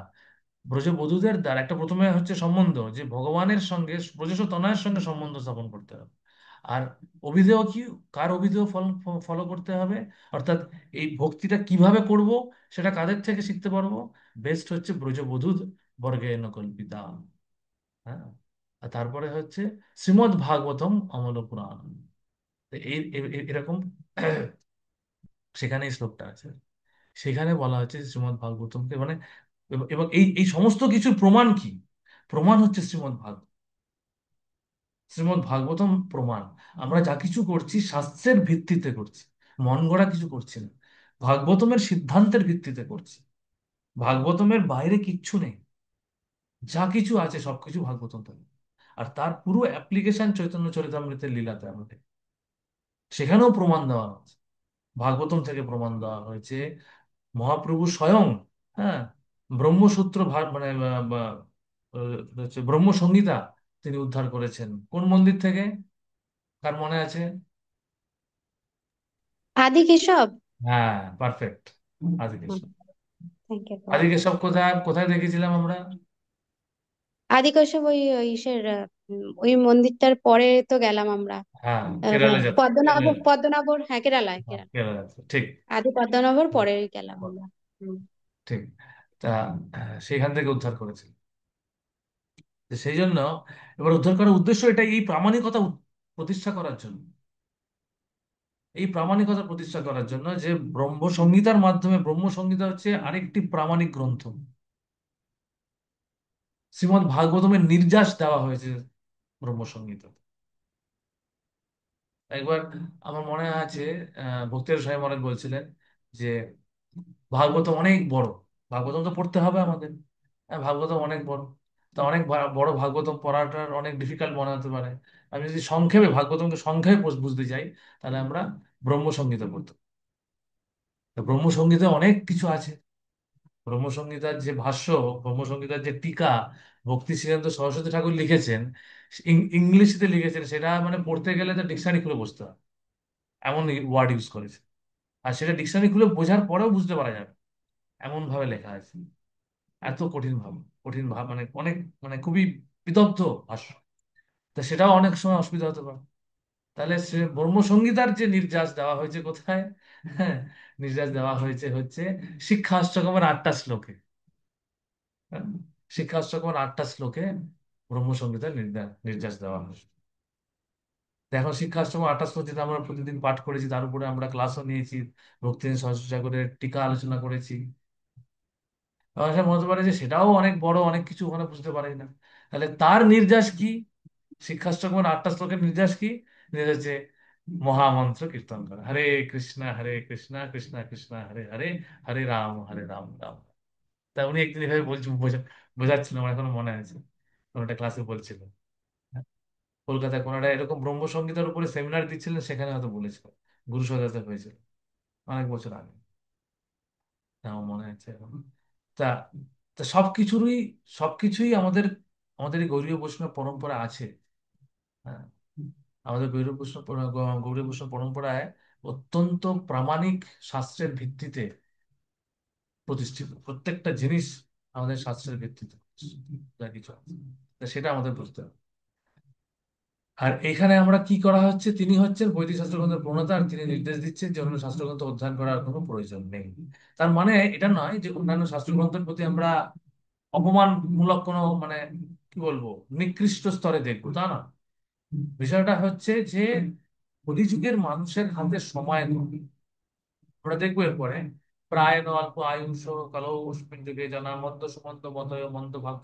[SPEAKER 1] ব্রজবধূদের দ্বারা একটা প্রথমে হচ্ছে সম্বন্ধ, যে ভগবানের সঙ্গে ব্রজেশ তনয়ের সঙ্গে সম্বন্ধ স্থাপন করতে হবে। আর অভিধেয় কি, কার অভিধেয় ফলো করতে হবে, অর্থাৎ এই ভক্তিটা কিভাবে করব সেটা কাদের থেকে শিখতে পারবো, বেস্ট হচ্ছে ব্রজবধূ বর্গেণ কল্পিতা। হ্যাঁ, আর তারপরে হচ্ছে শ্রীমদ্ ভাগবতম অমল পুরাণ। তো এরকম সেখানে এই শ্লোকটা আছে, সেখানে বলা হচ্ছে যে শ্রীমদ্ ভাগবতমকে মানে, এবং এই এই সমস্ত কিছুর প্রমাণ কি, প্রমাণ হচ্ছে শ্রীমদ্ ভাগবতম প্রমাণ। আমরা যা কিছু করছি শাস্ত্রের ভিত্তিতে করছি, মন গড়া কিছু করছি না, ভাগবতমের সিদ্ধান্তের ভিত্তিতে করছি। ভাগবতমের বাইরে কিচ্ছু নেই, যা কিছু আছে সবকিছু ভাগবতম থেকে। আর তার পুরো অ্যাপ্লিকেশন চৈতন্য চরিতামৃতের লীলাতে আমাদের, সেখানেও প্রমাণ দেওয়া হচ্ছে। ভাগবতম থেকে প্রমাণ দেওয়া হয়েছে, মহাপ্রভু স্বয়ং, হ্যাঁ, ব্রহ্মসূত্র মানে হচ্ছে ব্রহ্মসংহিতা তিনি উদ্ধার করেছেন কোন মন্দির থেকে? কার মনে আছে?
[SPEAKER 6] আদি কেশব।
[SPEAKER 1] হ্যাঁ, পারফেক্ট, আদিকেশব।
[SPEAKER 6] থ্যাংক ইউ প্রভু।
[SPEAKER 1] আদিকেশব কোথায় কোথায় দেখেছিলাম আমরা?
[SPEAKER 6] আদি কেশব ওই ওই ইসের ওই মন্দিরটার পরে তো গেলাম আমরা।
[SPEAKER 1] হ্যাঁ, কেরালে যাচ্ছে,
[SPEAKER 6] পদ্মনাভ,
[SPEAKER 1] কেরালে।
[SPEAKER 6] পদ্মনাভর, হ্যাঁ কেরালায়,
[SPEAKER 1] হ্যাঁ,
[SPEAKER 6] কেরালা।
[SPEAKER 1] কেরালে যাচ্ছে, ঠিক।
[SPEAKER 6] আদি পদ্মনাভর পরে গেলাম আমরা। হুম।
[SPEAKER 1] ঠিক। তা সেখান থেকে উদ্ধার করেছে। তো সেই জন্য এবার উদ্ধার করার উদ্দেশ্য এটা, এই প্রামাণিকতা প্রতিষ্ঠা করার জন্য, এই প্রামাণিকতা প্রতিষ্ঠা করার জন্য যে ব্রহ্ম সংহিতার মাধ্যমে, ব্রহ্ম সংহিতা হচ্ছে আরেকটি প্রামাণিক গ্রন্থ। শ্রীমদ্ ভাগবতমের নির্যাস দেওয়া হয়েছে ব্রহ্ম সংহিতা। একবার আমার মনে আছে, ভক্তের সাহেব মহারাজ বলছিলেন যে ভাগবতম অনেক বড়, ভাগবতম তো পড়তে হবে আমাদের, হ্যাঁ, ভাগবতম অনেক বড়, তা অনেক বড় ভাগবতম পড়াটার অনেক ডিফিকাল্ট মনে হতে পারে। আমি যদি সংক্ষেপে ভাগবতমকে সংক্ষেপে বুঝতে চাই, তাহলে আমরা ব্রহ্মসংহিতা পড়তে। তো ব্রহ্মসংহিতা অনেক কিছু আছে। ব্রহ্মসংহিতার যে ভাষ্য, ব্রহ্মসংহিতার যে টিকা ভক্তি সিদ্ধান্ত সরস্বতী ঠাকুর লিখেছেন, ইংলিশে লিখেছেন, সেটা মানে পড়তে গেলে তো ডিকশনারি খুলে বসতে হয়, এমন ওয়ার্ড ইউজ করেছে। আর সেটা ডিকশনারি খুলে বোঝার পরেও বুঝতে পারা যাবে, এমন ভাবে লেখা আছে। এত কঠিন ভাব, কঠিন ভাব, মানে অনেক, মানে খুবই বিদগ্ধ ভাষ্য। তা সেটাও অনেক সময় অসুবিধা হতে পারে। তাহলে সে ব্রহ্মসংহিতার যে নির্যাস দেওয়া হয়েছে কোথায়? হ্যাঁ, নির্যাস দেওয়া হয়েছে হচ্ছে শিক্ষাষ্টকমের 8টা শ্লোকে। হ্যাঁ, শিক্ষাষ্টকমের 8টা শ্লোকে ব্রহ্মসংহিতার নির্যাস দেওয়া হয়েছে। এখন শিক্ষাষ্টম 8টা শ্লোক যেটা আমরা প্রতিদিন পাঠ করেছি, তার উপরে আমরা ক্লাসও নিয়েছি, ভক্তি সরস্বতী ঠাকুরের টিকা আলোচনা করেছি। আমার সাথে মনে হতে পারে যে সেটাও অনেক বড়, অনেক কিছু ওখানে বুঝতে পারি না। তাহলে তার নির্যাস কি? শিক্ষাষ্টকমের 8টা শ্লোকের নির্যাস কি? নির্যাস হচ্ছে মহামন্ত্র কীর্তন করা, হরে কৃষ্ণ কৃষ্ণ কৃষ্ণ হরে হরে, হরে রাম রাম। তা উনি একদিন এভাবে বোঝাচ্ছিলেন, আমার এখনো মনে আছে, কোনো একটা ক্লাসে বলছিল। কলকাতায় কোনো একটা এরকম ব্রহ্মসংগীতের উপরে সেমিনার দিচ্ছিলেন, সেখানে হয়তো বলেছিল, গুরু সদস্য হয়েছিল অনেক বছর আগে, আমার মনে আছে এখন। তা তা সবকিছুই আমাদের, আমাদের এই গৌড়ীয় বৈষ্ণব পরম্পরা আছে। হ্যাঁ, আমাদের গৌড়ীয় বৈষ্ণব পরম্পরায় অত্যন্ত প্রামাণিক শাস্ত্রের ভিত্তিতে প্রতিষ্ঠিত প্রত্যেকটা জিনিস, আমাদের শাস্ত্রের ভিত্তিতে যা কিছু আছে, তা সেটা আমাদের বুঝতে হবে। আর এখানে আমরা কি করা হচ্ছে, তিনি হচ্ছেন বৈদিক শাস্ত্রগ্রন্থের প্রণেতা, আর তিনি নির্দেশ দিচ্ছেন যে অন্য শাস্ত্রগ্রন্থ অধ্যয়ন করার কোনো প্রয়োজন নেই। তার মানে এটা নয় যে অন্যান্য শাস্ত্রগ্রন্থের প্রতি আমরা অপমানমূলক কোনো, মানে কি বলবো, নিকৃষ্ট স্তরে দেখবো, তা না। বিষয়টা হচ্ছে যে কলিযুগের মানুষের হাতে সময় কম। আমরা দেখবো এরপরে, প্রায় অল্প আয়ুষ কালস্মিন যুগে জানা মধ্য সুমন্ত মতয় মন্দ ভাগ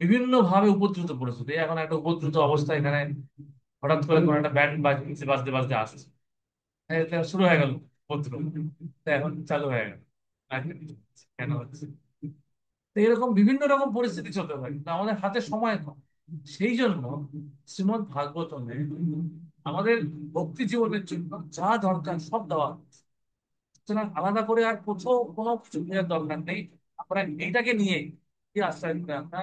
[SPEAKER 1] বিভিন্ন ভাবে উপদ্রুত পরিস্থিতি। এখন একটা উপদ্রুত অবস্থা এখানে, হঠাৎ করে কোনো একটা ব্যান্ড বাজতে বাজতে বাজতে আসছে, এটা শুরু হয়ে গেল উপদ্রব, তো এখন চালু হয়ে গেল। কেন হচ্ছে? তো এরকম বিভিন্ন রকম পরিস্থিতি চলতে পারে, কিন্তু আমাদের হাতে সময় কম। সেই জন্য শ্রীমদ্ ভাগবতমে আমাদের ভক্তি জীবনের জন্য যা দরকার সব দেওয়া হচ্ছে। সুতরাং আলাদা করে আর কোথাও কোনো কিছু বোঝার দরকার নেই। আমরা এইটাকে নিয়ে কি আশ্রয় নিতে আমরা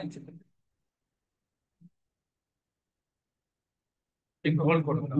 [SPEAKER 1] একটু হোল্ড করবো না।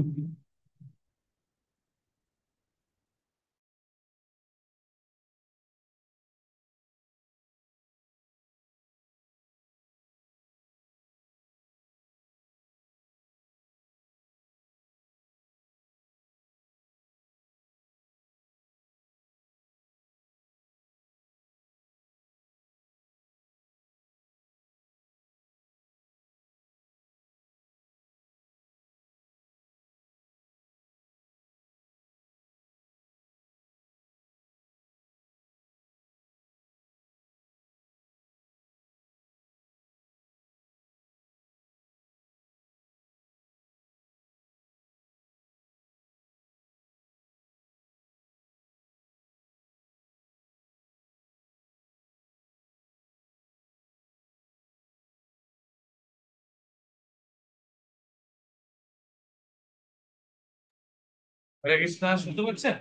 [SPEAKER 1] হরে কৃষ্ণ, শুনতে পাচ্ছেন?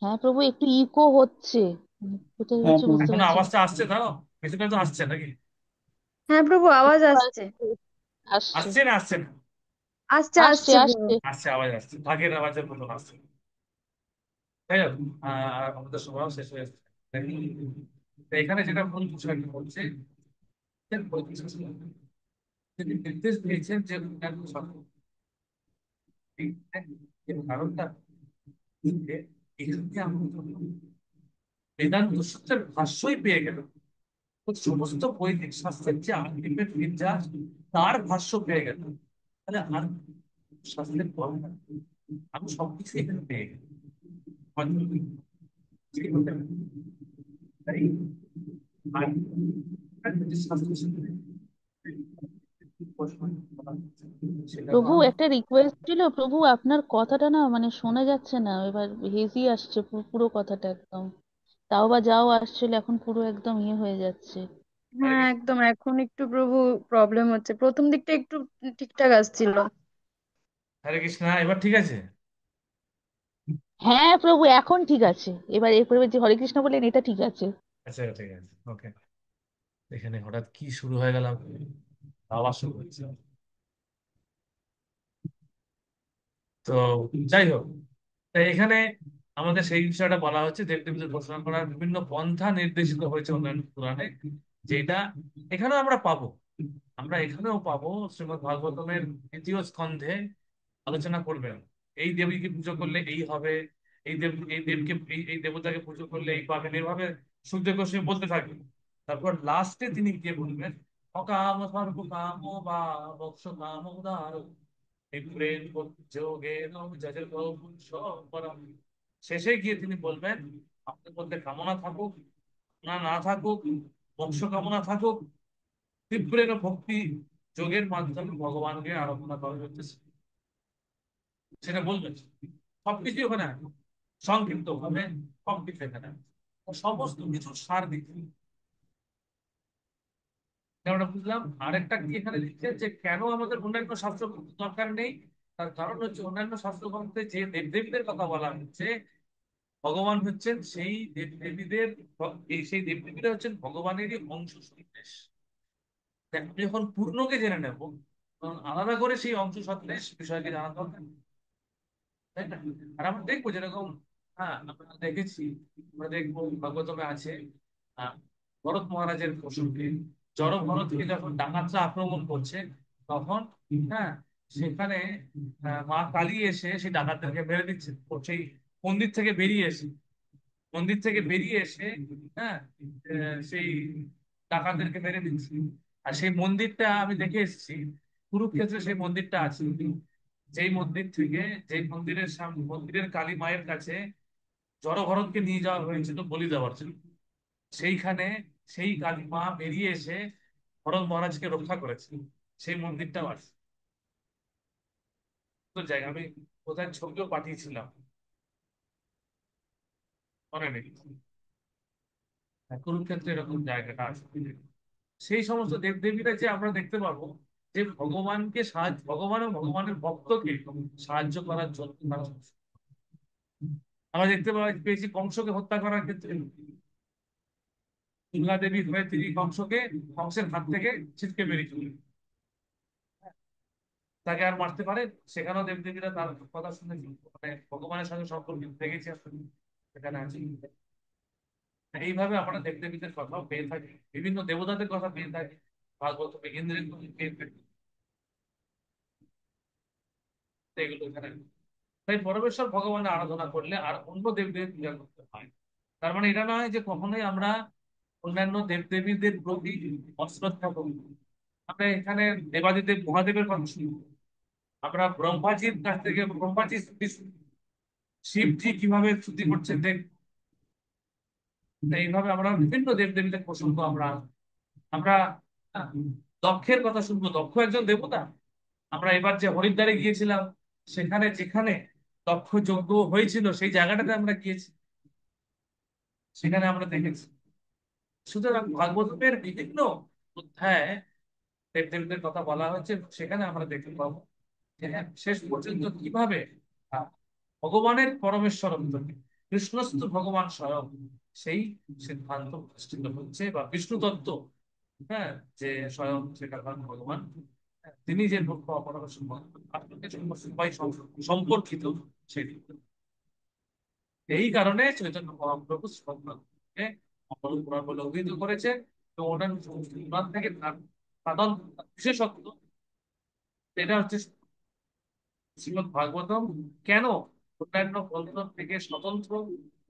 [SPEAKER 3] হ্যাঁ প্রভু, একটু ইকো হচ্ছে, কোথায়
[SPEAKER 4] হ্যাঁ
[SPEAKER 3] হচ্ছে
[SPEAKER 4] প্রভু।
[SPEAKER 3] বুঝতে
[SPEAKER 1] এখন
[SPEAKER 3] পারছি না।
[SPEAKER 1] আওয়াজটা আসছে? তাও কিছুটা তো আসছে নাকি?
[SPEAKER 5] হ্যাঁ প্রভু, আওয়াজ
[SPEAKER 3] একটু
[SPEAKER 5] আসছে।
[SPEAKER 3] আসছে, আসছে,
[SPEAKER 1] আসছে না আসছে না?
[SPEAKER 5] আসছে
[SPEAKER 3] আসছে,
[SPEAKER 5] আসছে প্রভু।
[SPEAKER 3] আসছে।
[SPEAKER 1] আসছে, আওয়াজ আসছে, আগের আওয়াজের মতন আসছে। তাই হোক, আমাদের সময় শেষ হয়ে এসেছে। তো এখানে যেটা মূল বিষয়টা হচ্ছে যে তিনি নির্দেশ দিয়েছেন যে অন্যান্য সকল এর কারণটা যে এখান থেকে আমরা বেদান্ত সূত্রের ভাষ্যই পেয়ে গেল। তো সমস্ত বৈদিক শাস্ত্রের যে আলটিমেট নির্যাস, তার ভাষ্য পেয়ে গেল। তাহলে আর শাস্ত্রের পর আমি সবকিছু এখানে পেয়ে গেলাম। তাই আর যে শাস্ত্রের সাথে সেটা
[SPEAKER 3] প্রভু
[SPEAKER 1] হলো,
[SPEAKER 3] একটা রিকোয়েস্ট ছিল প্রভু, আপনার কথাটা না মানে শোনা যাচ্ছে না, এবার হেজি আসছে পুরো কথাটা একদম, তাও বা যাও আসছিল, এখন পুরো একদম হয়ে যাচ্ছে।
[SPEAKER 1] হরে
[SPEAKER 5] হ্যাঁ
[SPEAKER 1] কৃষ্ণ।
[SPEAKER 5] একদম, এখন একটু প্রভু প্রবলেম হচ্ছে, প্রথম দিকটা একটু ঠিকঠাক আসছিল।
[SPEAKER 1] হরে কৃষ্ণ, এবার ঠিক আছে?
[SPEAKER 3] হ্যাঁ প্রভু, এখন ঠিক আছে, এবার এরপরে যে হরে কৃষ্ণ বললেন এটা ঠিক আছে।
[SPEAKER 1] আচ্ছা ঠিক আছে, ওকে। এখানে হঠাৎ কি শুরু হয়ে গেল, আওয়াজ শুরু হচ্ছে। তো যাই হোক, তাই এখানে আমাদের সেই বিষয়টা বলা হচ্ছে, দেবদেবীদের ঘোষণা করার বিভিন্ন পন্থা নির্দেশিত হয়েছে অন্যান্য পুরাণে, যেটা এখানেও আমরা পাবো। আমরা এখানেও পাবো শ্রীমদ্ ভাগবতমের দ্বিতীয় স্কন্ধে আলোচনা করবেন এই দেবীকে পুজো করলে এই হবে, এই দেবকে এই দেবতাকে পুজো করলে এই পাবেন, এভাবে সুখদেব গোস্বামী বলতে থাকবেন। তারপর লাস্টে তিনি গিয়ে বলবেন অকাম সর্ব কাম বা মোক্ষ কাম উদার বিপ্রেম যোগেন যজের পরম। শেষে গিয়ে তিনি বলবেন আপনার মধ্যে কামনা থাকুক না না থাকুক, মোক্ষ কামনা থাকুক, তীব্রের ভক্তি যোগের মাধ্যমে ভগবানকে আরাধনা করা হচ্ছে, সেটা বলবেন। সবকিছু ওখানে আছে, সংক্ষিপ্ত ভাবে সবকিছু এখানে আছে। সমস্ত কিছু সার দিচ্ছে। আমরা বুঝলাম। আরেকটা কি এখানে লিখছে যে কেন আমাদের অন্যান্য শাস্ত্র গ্রন্থ দরকার নেই, তার কারণ হচ্ছে অন্যান্য শাস্ত্র গ্রন্থে যে দেবদেবীদের কথা বলা হচ্ছে, ভগবান হচ্ছেন সেই দেবদেবীদের, সেই দেবদেবীরা হচ্ছেন ভগবানেরই অংশ সন্দেশ। আমি যখন পূর্ণকে জেনে নেব, তখন আলাদা করে সেই অংশ সন্দেশ বিষয়কে জানা দরকার নেই। তাই না? আর আমরা দেখবো যেরকম, হ্যাঁ আমরা দেখেছি, আমরা দেখবো ভাগবতমে আছে আহ, ভরত মহারাজের প্রসঙ্গে, জড় ভরতকে যখন ডাকাতরা আক্রমণ করছে, তখন হ্যাঁ সেখানে মা কালী এসে সেই ডাকাতদেরকে মেরে দিচ্ছে। ও সেই মন্দির থেকে বেরিয়ে এসে, মন্দির থেকে বেরিয়ে এসে হ্যাঁ সেই ডাকাতদেরকে মেরে দিচ্ছে। আর সেই মন্দিরটা আমি দেখে এসেছি, কুরুক্ষেত্রে সেই মন্দিরটা আছে। যেই মন্দির থেকে, যেই মন্দিরের সামনে, মন্দিরের কালী মায়ের কাছে জড়ভরতকে নিয়ে যাওয়া হয়েছিল বলি দেওয়ার জন্য, সেইখানে সেই কালী মা বেরিয়ে এসে ভরত মহারাজকে রক্ষা করেছে। সেই মন্দিরটাও আছে। তো জায়গা আমি কোথায় ছবিও পাঠিয়েছিলাম, মনে নেই। হ্যাঁ, কুরুক্ষেত্রে এরকম জায়গাটা আছে। সেই সমস্ত দেবদেবীরা যে আমরা দেখতে পাবো যে ভগবানকে সাহায্য, ভগবান ও ভগবানের ভক্তকে সাহায্য করার জন্য তারা, আমরা দেখতে পেয়েছি কংসকে হত্যা করার ক্ষেত্রে দুর্গা দেবী হয়ে তিনি কংসকে, কংসের হাত থেকে ছিটকে বেরিয়ে চলে, তাকে আর মারতে পারে। সেখানেও দেবদেবীরা তার কথা শুনে মানে ভগবানের সঙ্গে সম্পর্ক দেখেছি আসলে, সেখানে আছে। এইভাবে আমরা দেবদেবীদের কথাও পেয়ে থাকি, বিভিন্ন দেবতাদের কথা পেয়ে থাকি, ভাগবত ইন্দ্রের কথা পেয়ে থাকি, এগুলো এখানে। তাই পরমেশ্বর ভগবানের আরাধনা করলে আর অন্য দেবদেবীর পূজা করতে হয়। তার মানে এটা নয় যে কখনোই আমরা অন্যান্য দেবদেবীদের প্রতি অশ্রদ্ধা করি। আমরা এখানে দেবাদিদেব মহাদেবের কথা শুনি, আমরা ব্রহ্মাজির কাছ থেকে ব্রহ্মাজি স্তুতি শুনি, শিবজি কিভাবে স্তুতি করছেন দেখ। এইভাবে আমরা বিভিন্ন দেবদেবীদের প্রসঙ্গ আমরা আমরা আহ, দক্ষের কথা শুনবো, দক্ষ একজন দেবতা। আমরা এবার যে হরিদ্বারে গিয়েছিলাম, সেখানে যেখানে দক্ষ যজ্ঞ হয়েছিল সেই জায়গাটাতে আমরা গিয়েছি, সেখানে আমরা দেখেছি। সুতরাং ভাগবতের বিভিন্ন অধ্যায় দেবদেবীদের কথা বলা হচ্ছে, সেখানে আমরা দেখতে পাবো যে হ্যাঁ, শেষ পর্যন্ত কিভাবে আহ, ভগবানের পরমেশ্বরত্ব, কৃষ্ণস্থ ভগবান স্বয়ং, সেই সিদ্ধান্ত প্রতিষ্ঠিত হচ্ছে বা বিষ্ণু তত্ত্ব, হ্যাঁ, যে স্বয়ং সেটা ভগবান, তিনি যে পরমেশ্বর ভগবান, আপনাদের জন্য সবাই সম্পর্কিত সেটি। এই কারণে চৈতন্য মহাপ্রভু শ্রদ্ধাকে মঙ্গল পুরাণ বলে অভিহিত করেছেন, এবং ওনার পুরাণ থেকে তার সাধন বিশেষত্ব, এটা হচ্ছে শ্রীমদ্ ভাগবতম কেন অন্যান্য গ্রন্থ থেকে স্বতন্ত্র,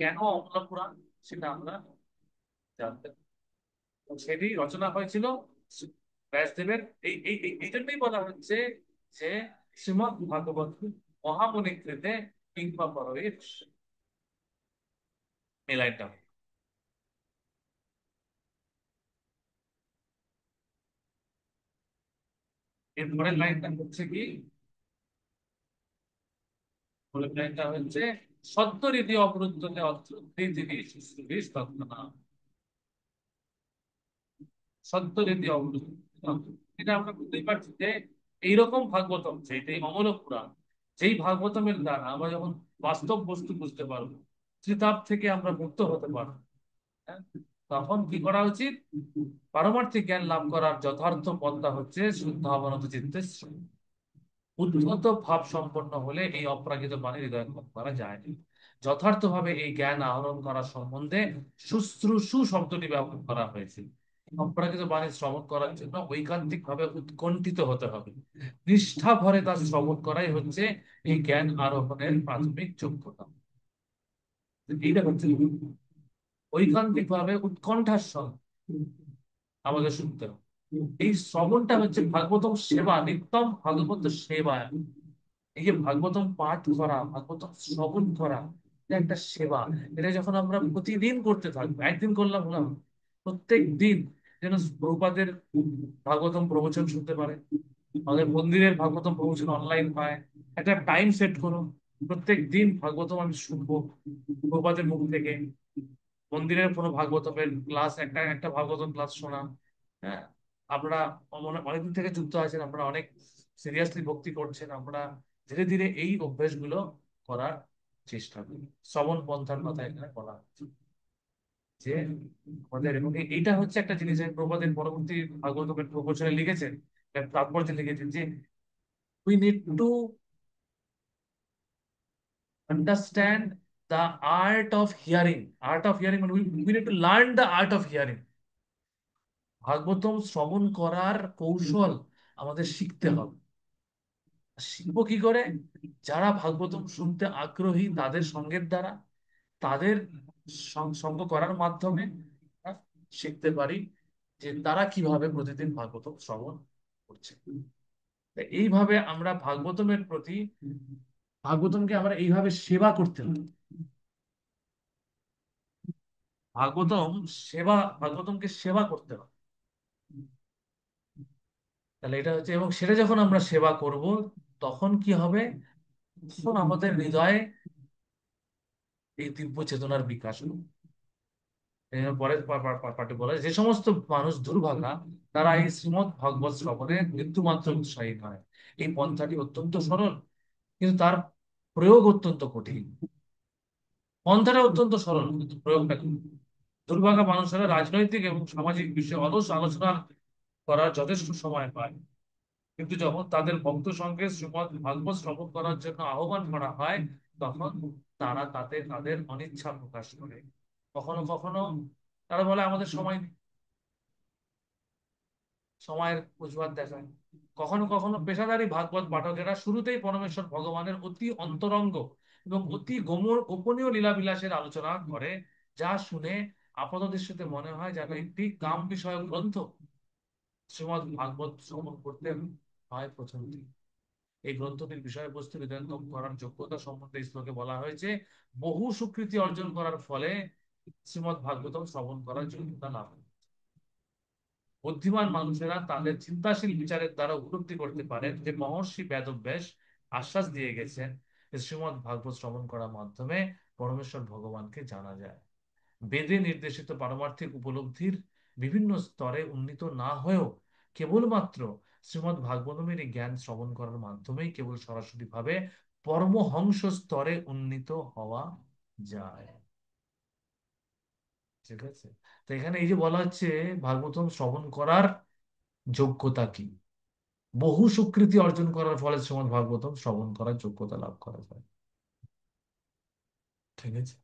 [SPEAKER 1] কেন অমলা পুরাণ, সেটা আমরা জানতে পারি। এবং সেটি রচনা হয়েছিল ব্যাসদেবের। এই জন্যই বলা হচ্ছে যে শ্রীমদ্ ভাগবত মহামুনি কৃতে কিংবা পরবীর, এই লাইনটা। এর পরের লাইনটা হচ্ছে কি, পরের লাইনটা হচ্ছে সত্য রীতি অবরুদ্ধতে অর্থে তিনি শুশ্রূষিস তৎক্ষণা। সত্য রীতি অবলম্বন, এটা আমরা বুঝতেই পারছি যে এইরকম ভাগবতম, যেটাই অমল পুরাণ, যেই ভাগবতমের দ্বারা আমরা যখন বাস্তব বস্তু বুঝতে পারবো, ত্রিতাপ থেকে আমরা মুক্ত হতে পারবো, হ্যাঁ, তখন কি করা উচিত? পারমার্থিক জ্ঞান লাভ করার যথার্থ পন্থা হচ্ছে শুদ্ধ অবনত চিত্তে শ্রবণ। উদ্ধত ভাব সম্পন্ন হলে এই অপ্রাকৃত বাণী হৃদয়ঙ্গম করা যায় না। যথার্থভাবে এই জ্ঞান আহরণ করার সম্বন্ধে শুশ্রূষু শব্দটি ব্যবহার করা হয়েছে। অপ্রাকৃত বাণী শ্রবণ করার জন্য ঐকান্তিক ভাবে উৎকণ্ঠিত হতে হবে। নিষ্ঠা ভরে তা শ্রবণ করাই হচ্ছে এই জ্ঞান আরোহণের প্রাথমিক যোগ্যতা। এইটা হচ্ছে ঐকান্তিক ভাবে উৎকণ্ঠার সঙ্গে আমাদের শুনতে হবে। এই শ্রবণটা হচ্ছে ভাগবতম সেবা, নিত্যম ভাগবত সেবা। এই যে ভাগবতম পাঠ করা, ভাগবতম শ্রবণ করা, এটা একটা সেবা। এটা যখন আমরা প্রতিদিন করতে থাকবো, একদিন করলাম হলাম, প্রত্যেক দিন যেন প্রভুপাদের ভাগবতম প্রবচন শুনতে পারে, আমাদের মন্দিরের ভাগবতম প্রবচন অনলাইন হয়, একটা টাইম সেট করুন, প্রত্যেক দিন ভাগবতম আমি শুনবো প্রভুপাদের মুখ থেকে। মন্দিরের কোনো ভাগবতমের ক্লাস, একটা একটা ভাগবতম ক্লাস শোনা, হ্যাঁ। আপনারা অনেকদিন থেকে যুক্ত আছেন, আপনারা অনেক সিরিয়াসলি ভক্তি করছেন, আমরা ধীরে ধীরে এই অভ্যাসগুলো করার চেষ্টা করি। শ্রবণ পন্থার কথা এখানে বলা হচ্ছে যে আমাদের, এবং এইটা হচ্ছে একটা জিনিস যে প্রবাদের পরবর্তী ভাগবতের প্রবচনে লিখেছেন, তাৎপর্যে লিখেছেন যে we need to understand the art of hearing মানে we need to learn the art of hearing। Bhagavatam শ্রবণ করার কৌশল আমাদের শিখতে হবে। শিখবো কি করে? যারা ভাগবতম শুনতে আগ্রহী তাদের সঙ্গের দ্বারা, তাদের সঙ্গ করার মাধ্যমে আমরা শিখতে পারি যে তারা কিভাবে প্রতিদিন ভাগবতম শ্রবণ করছে। তাই এইভাবে আমরা ভাগবতমের প্রতি, ভাগবতমকে আমরা এইভাবে সেবা করতে হবে। ভাগবতম ভাগবতমকে সেবা করতে হবে। তাহলে এটা হচ্ছে, এবং সেটা যখন আমরা সেবা করব তখন কি হবে? তখন আমাদের হৃদয়ে এই দিব্য চেতনার বিকাশ হবে। এই জন্য পরের পাঠে বলে, যে সমস্ত মানুষ দুর্ভাগা তারা এই শ্রীমৎ ভাগবত শ্রবণে মৃত্যু মাত্র উৎসাহী হয়। এই পন্থাটি অত্যন্ত সরল, কিন্তু তার প্রয়োগ অত্যন্ত কঠিন। পন্থাটা অত্যন্ত সরল, কিন্তু প্রয়োগটা কঠিন। দুর্ভাগা মানুষেরা রাজনৈতিক এবং সামাজিক বিষয়ে অলস আলোচনা করার যথেষ্ট সময় পায়, কিন্তু যখন তাদের ভক্ত সঙ্গে শ্রীমদ্ ভাগবত শ্রবণ করার জন্য আহ্বান করা হয়, তখন তারা তাতে তাদের অনিচ্ছা প্রকাশ করে। কখনো কখনো তারা বলে আমাদের সময় নেই, সময়ের অজুহাত দেখায়। কখনো কখনো পেশাদারী ভাগবত পাঠকেরা শুরুতেই পরমেশ্বর ভগবানের অতি অন্তরঙ্গ এবং অতি গোপনীয় লীলাবিলাসের আলোচনা করে, যা শুনে আপাত দৃষ্টিতে মনে হয় যেন একটি কাম বিষয়ক গ্রন্থ। শ্রীমদ্ ভাগবত শ্রবণ করতে হয় প্রথম দিন। এই গ্রন্থটির বিষয়বস্তু হৃদয়ঙ্গম করার যোগ্যতা সম্বন্ধে শ্লোকে বলা হয়েছে, বহু স্বীকৃতি অর্জন করার ফলে শ্রীমদ্ ভাগবতম শ্রবণ করার যোগ্যতা লাভ করে। বুদ্ধিমান মানুষেরা তাদের চিন্তাশীল বিচারের দ্বারা উপলব্ধি করতে পারেন যে মহর্ষি বেদব্যাস আশ্বাস দিয়ে গেছেন যে শ্রীমদ্ ভাগবত শ্রবণ করার মাধ্যমে পরমেশ্বর ভগবানকে জানা যায়। বেদে নির্দেশিত পারমার্থিক উপলব্ধির বিভিন্ন স্তরে উন্নীত না হয়েও কেবলমাত্র শ্রীমদ্ ভাগবতমের এই জ্ঞান শ্রবণ করার মাধ্যমেই কেবল সরাসরি ভাবে পরমহংস স্তরে উন্নীত হওয়া যায়। ঠিক আছে। তো এখানে এই যে বলা হচ্ছে ভাগবতম শ্রবণ করার যোগ্যতা কি, বহু স্বীকৃতি অর্জন করার ফলে শ্রীমদ্ ভাগবতম শ্রবণ করার যোগ্যতা লাভ করা যায়। ঠিক আছে।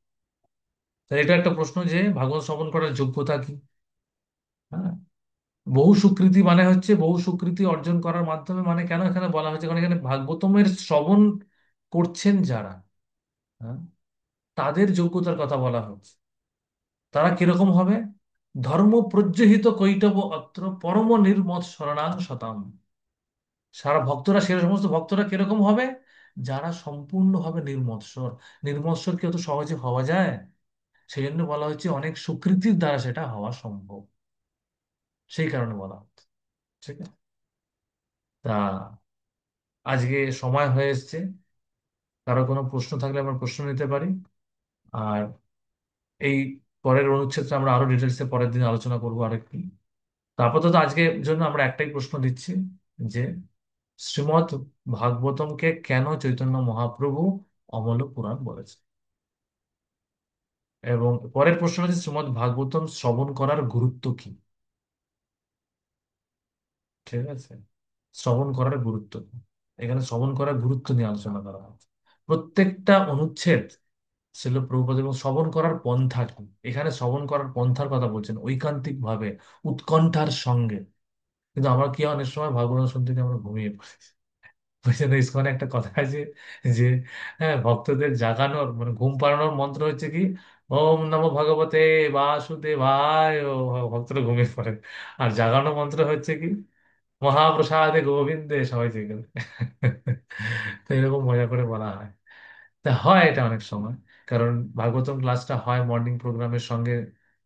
[SPEAKER 1] তাহলে এটা একটা প্রশ্ন যে ভাগবত শ্রবণ করার যোগ্যতা কি। হ্যাঁ, বহু স্বীকৃতি মানে হচ্ছে বহু স্বীকৃতি অর্জন করার মাধ্যমে, মানে কেন এখানে বলা হয়েছে, কারণ এখানে ভাগবতমের শ্রবণ করছেন যারা, হ্যাঁ, তাদের যোগ্যতার কথা বলা হচ্ছে। তারা কিরকম হবে? ধর্ম প্রজ্বহিত কৈটব অত্র পরম নির্মৎ শরণাং শতাম। সারা ভক্তরা, সে সমস্ত ভক্তরা কিরকম হবে? যারা সম্পূর্ণভাবে নির্মৎসর। নির্মৎসর কি অত সহজে হওয়া যায়? সেই জন্য বলা হচ্ছে অনেক সুকৃতির দ্বারা সেটা হওয়া সম্ভব, সেই কারণে বলা হচ্ছে। ঠিক আছে। তা আজকে সময় হয়ে এসছে, কারো কোনো প্রশ্ন থাকলে আমরা প্রশ্ন নিতে পারি। আর এই পরের অনুচ্ছেদটা আমরা আরো ডিটেলসে পরের দিন আলোচনা করবো আরেকটু। তা আপাতত আজকের জন্য আমরা একটাই প্রশ্ন দিচ্ছি যে শ্রীমদ্ ভাগবতমকে কেন চৈতন্য মহাপ্রভু অমল পুরাণ বলেছে, এবং পরের প্রশ্ন হচ্ছে শ্রীমদ্ ভাগবতম শ্রবণ করার গুরুত্ব কি। ঠিক আছে। শ্রবণ করার গুরুত্ব কি, এখানে শ্রবণ করার গুরুত্ব নিয়ে আলোচনা করা হচ্ছে প্রত্যেকটা অনুচ্ছেদ। ছিল প্রভুপাদ এবং শ্রবণ করার পন্থা কি, এখানে শ্রবণ করার পন্থার কথা বলছেন ঐকান্তিক ভাবে, উৎকণ্ঠার সঙ্গে। কিন্তু আমরা কি হয়, অনেক সময় ভাগবত শুনতে গিয়ে আমরা ঘুমিয়ে পড়ি। বুঝছেন, ইসকনে একটা কথা আছে যে, হ্যাঁ, ভক্তদের জাগানোর মানে ঘুম পাড়ানোর মন্ত্র হচ্ছে কি, ওম নমো ভগবতে বাসুদেবায়। ও ভক্তরা ঘুমিয়ে পড়েন। আর জাগানো মন্ত্র হচ্ছে কি, মহাপ্রসাদে গোবিন্দে, সবাই জেগে ওঠে। তো এরকম মজা করে বলা হয়। তা হয় এটা অনেক সময়, কারণ ভাগবতম ক্লাসটা হয় মর্নিং প্রোগ্রামের সঙ্গে।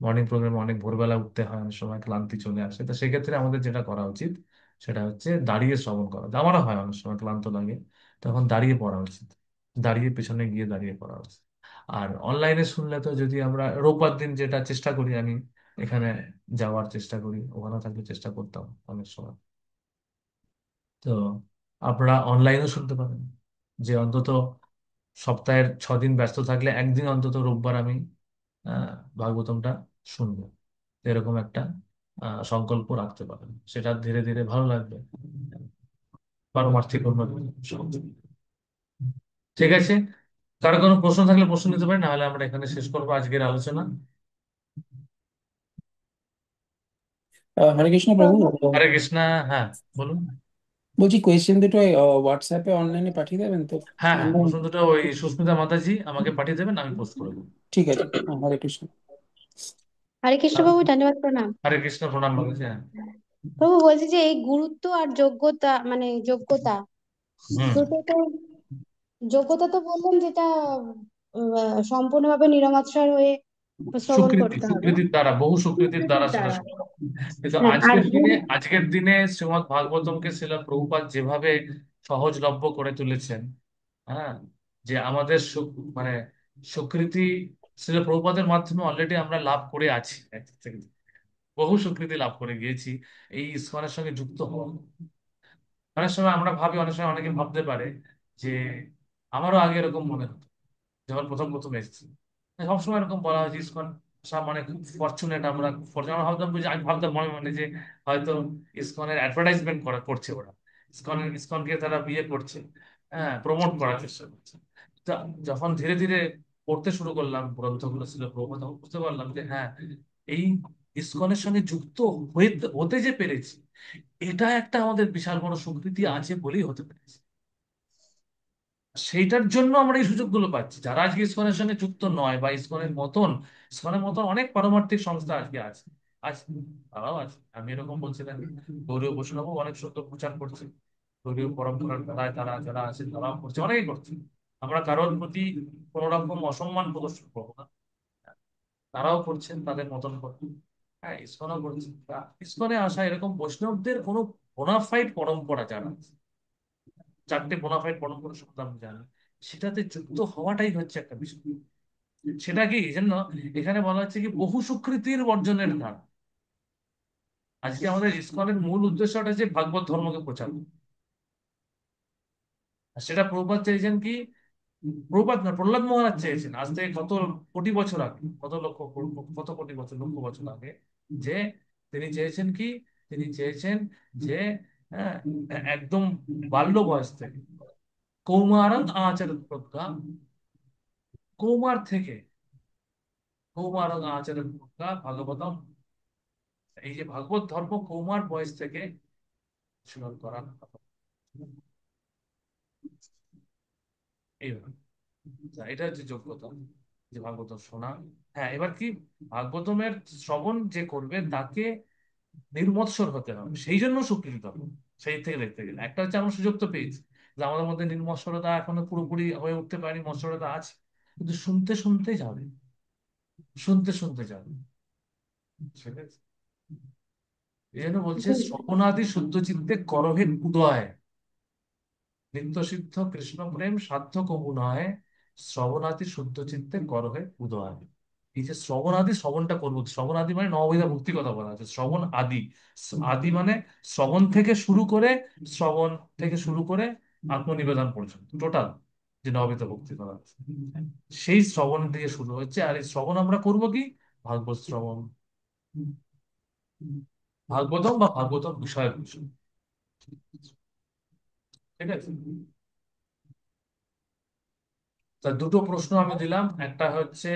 [SPEAKER 1] মর্নিং প্রোগ্রামে অনেক ভোরবেলা উঠতে হয়, অনেক সময় ক্লান্তি চলে আসে, তো সেক্ষেত্রে আমাদের যেটা করা উচিত সেটা হচ্ছে দাঁড়িয়ে শ্রবণ করা। আমারও হয় অনেক সময় ক্লান্ত লাগে, তখন দাঁড়িয়ে পড়া উচিত। দাঁড়িয়ে পেছনে গিয়ে দাঁড়িয়ে পড়া উচিত। আর অনলাইনে শুনলে তো, যদি আমরা রোববার দিন যেটা চেষ্টা করি, আমি এখানে যাওয়ার চেষ্টা করি, ওখানে থাকলে চেষ্টা করতাম অনেক সময়। তো আপনারা অনলাইনেও শুনতে পারেন, যে অন্তত সপ্তাহের 6 দিন ব্যস্ত থাকলে একদিন অন্তত রোববার আমি আহ, ভাগবতমটা শুনবো। এরকম একটা সংকল্প রাখতে পারেন, সেটা ধীরে ধীরে ভালো লাগবে, পারমার্থিক উন্নতি সহযোগী। ঠিক আছে। কারো কোনো প্রশ্ন থাকলে প্রশ্ন নিতে পারেন, নাহলে আমরা এখানে শেষ করবো আজকের আলোচনা।
[SPEAKER 4] হরে কৃষ্ণ
[SPEAKER 6] তো
[SPEAKER 4] প্রভু।
[SPEAKER 1] হরে কৃষ্ণা। হ্যাঁ, বলুন।
[SPEAKER 4] বলছি কোয়েশ্চেন দুটো হোয়াটসঅ্যাপে অনলাইনে পাঠিয়ে দেবেন তো?
[SPEAKER 1] হ্যাঁ হ্যাঁ,
[SPEAKER 4] আমরা
[SPEAKER 1] প্রশ্ন দুটো ওই সুস্মিতা মাতাজি আমাকে পাঠিয়ে দেবেন, আমি পোস্ট করে দেবো।
[SPEAKER 4] ঠিক আছে। হরে কৃষ্ণ।
[SPEAKER 6] হরে কৃষ্ণ প্রভু, ধন্যবাদ, প্রণাম।
[SPEAKER 1] হরে কৃষ্ণ, প্রণাম মাতাজি। হ্যাঁ।
[SPEAKER 6] প্রভু বলছি যে এই গুরুত্ব আর যোগ্যতা, মানে যোগ্যতা
[SPEAKER 1] হুম।
[SPEAKER 6] দুটো তো, যোগ্যতা তো বললাম যেটা সম্পূর্ণভাবে নিরমৎসর হয়ে শ্রবণ
[SPEAKER 1] স্বীকৃতি,
[SPEAKER 6] করতে হবে,
[SPEAKER 1] স্বীকৃতির দ্বারা, বহু স্বীকৃতির দ্বারা
[SPEAKER 6] স্বীকৃতির
[SPEAKER 1] সেটা
[SPEAKER 6] দ্বারা।
[SPEAKER 1] সম্ভব। কিন্তু
[SPEAKER 6] হ্যাঁ, আর
[SPEAKER 1] আজকের দিনে শ্রীমদ্ ভাগবতমকে শিল প্রভুপাদ যেভাবে সহজলভ্য করে তুলেছেন, হ্যাঁ, যে আমাদের মানে স্বীকৃতি শিল প্রভুপাদের মাধ্যমে অলরেডি আমরা লাভ করে আছি, একদিক থেকে বহু স্বীকৃতি লাভ করে গিয়েছি এই ইসকনের সঙ্গে যুক্ত হওয়া। অনেক সময় আমরা ভাবি, অনেক সময় অনেকে ভাবতে পারে যে আমারও আগে এরকম মনে হতো যখন প্রথম প্রথম এসেছি। সবসময় এরকম বলা হয় যে ইসকন মানে খুব ফরচুনেট, আমরা খুব ফরচুনেট। আমরা ভাবতাম যে, আমি ভাবতাম মনে মনে যে হয়তো ইসকনের অ্যাডভার্টাইজমেন্ট করছে ওরা, ইসকনকে তারা বিয়ে করছে, হ্যাঁ, প্রমোট করার চেষ্টা করছে। তা যখন ধীরে ধীরে পড়তে শুরু করলাম গ্রন্থগুলো ছিল প্রবন্ধ, তখন বুঝতে পারলাম যে হ্যাঁ, এই ইসকনের সঙ্গে যুক্ত হয়ে হতে যে পেরেছি, এটা একটা আমাদের বিশাল বড় স্বীকৃতি আছে বলেই হতে পেরেছি। সেইটার জন্য আমরা এই সুযোগগুলো পাচ্ছি। যারা আজকে ইসকনের সঙ্গে যুক্ত নয়, বা ইসকনের মতন অনেক পারমার্থিক সংস্থা আজকে আছে, আছে, তারাও আছে। আমি এরকম বলছিলাম, গৌরীয় বৈষ্ণব অনেক সুন্দর প্রচার করছে, গৌরীয় পরম্পরার ধারায় তারা যারা আছে তারাও করছে, অনেকেই করছে। আমরা কারোর প্রতি কোন রকম অসম্মান প্রদর্শন করবো না, তারাও করছেন তাদের মতন করে। হ্যাঁ, ইসকনও করছে। ইসকনে আসা এরকম বৈষ্ণবদের কোনো বোনাফাইড পরম্পরা যারা আছে, 4টে বোনাফাইড পরম্পরা সম্বন্ধে আমি জানি, সেটাতে যুক্ত হওয়াটাই হচ্ছে একটা বিষয়। সেটা কি জন্য এখানে বলা হচ্ছে কি, বহু স্বীকৃতির বর্জনের ধারা। আজকে আমাদের ইসকনের মূল উদ্দেশ্যটা যে ভাগবত ধর্মকে প্রচার করা। আর সেটা প্রভুপাদ চেয়েছেন কি, প্রভুপাদ না, প্রহ্লাদ মহারাজ চেয়েছেন আজ থেকে কত কোটি বছর আগে, কত লক্ষ, কত কোটি বছর, লক্ষ বছর আগে, যে তিনি চেয়েছেন কি, তিনি চেয়েছেন যে হ্যাঁ, একদম বাল্য বয়স থেকে, কৌমারং আচরণ প্রজ্ঞা, কৌমার থেকে, কৌমারং আচরণ প্রজ্ঞা ভাগবতম, এই যে ভাগবত ধর্ম কৌমার বয়স থেকে শুরু করা, এইভাবে। এটা হচ্ছে যোগ্যতা, যে ভাগবত শোনা। হ্যাঁ, এবার কি, ভাগবতমের শ্রবণ যে করবে তাকে নির্মৎসর হতে হবে, সেই জন্য সুকৃতি হবে। সেই থেকে দেখতে গেলে একটা হচ্ছে আমরা সুযোগ তো পেয়েছি, যে আমাদের মধ্যে নির্মৎসরতা এখনো পুরোপুরি হয়ে উঠতে পারেনি, মৎসরতা আছে, কিন্তু শুনতে শুনতে যাবে, শুনতে শুনতে যাবে। ঠিক আছে, এই জন্য বলছে শ্রবণাদি শুদ্ধ চিত্তে করহে উদয়, নিত্য সিদ্ধ কৃষ্ণ প্রেম সাধ্য কবু নয়, শ্রবণাদি শুদ্ধ চিত্তে করহে উদয়। এই যে শ্রবণাদি, শ্রবণটা করবো, শ্রবণাদি মানে নববিধা ভক্তি কথা বলা আছে, শ্রবণ আদি, আদি মানে শ্রবণ থেকে শুরু করে, শ্রবণ থেকে শুরু করে আত্মনিবেদন পর্যন্ত টোটাল যে নববিধা ভক্তি করা আছে, সেই শ্রবণ দিয়ে শুরু হচ্ছে। আর এই শ্রবণ আমরা করবো কি, ভাগবত শ্রবণ, ভাগবতম বা ভাগবতম বিষয় বিষয়। ঠিক আছে, তা দুটো প্রশ্ন আমি দিলাম, একটা হচ্ছে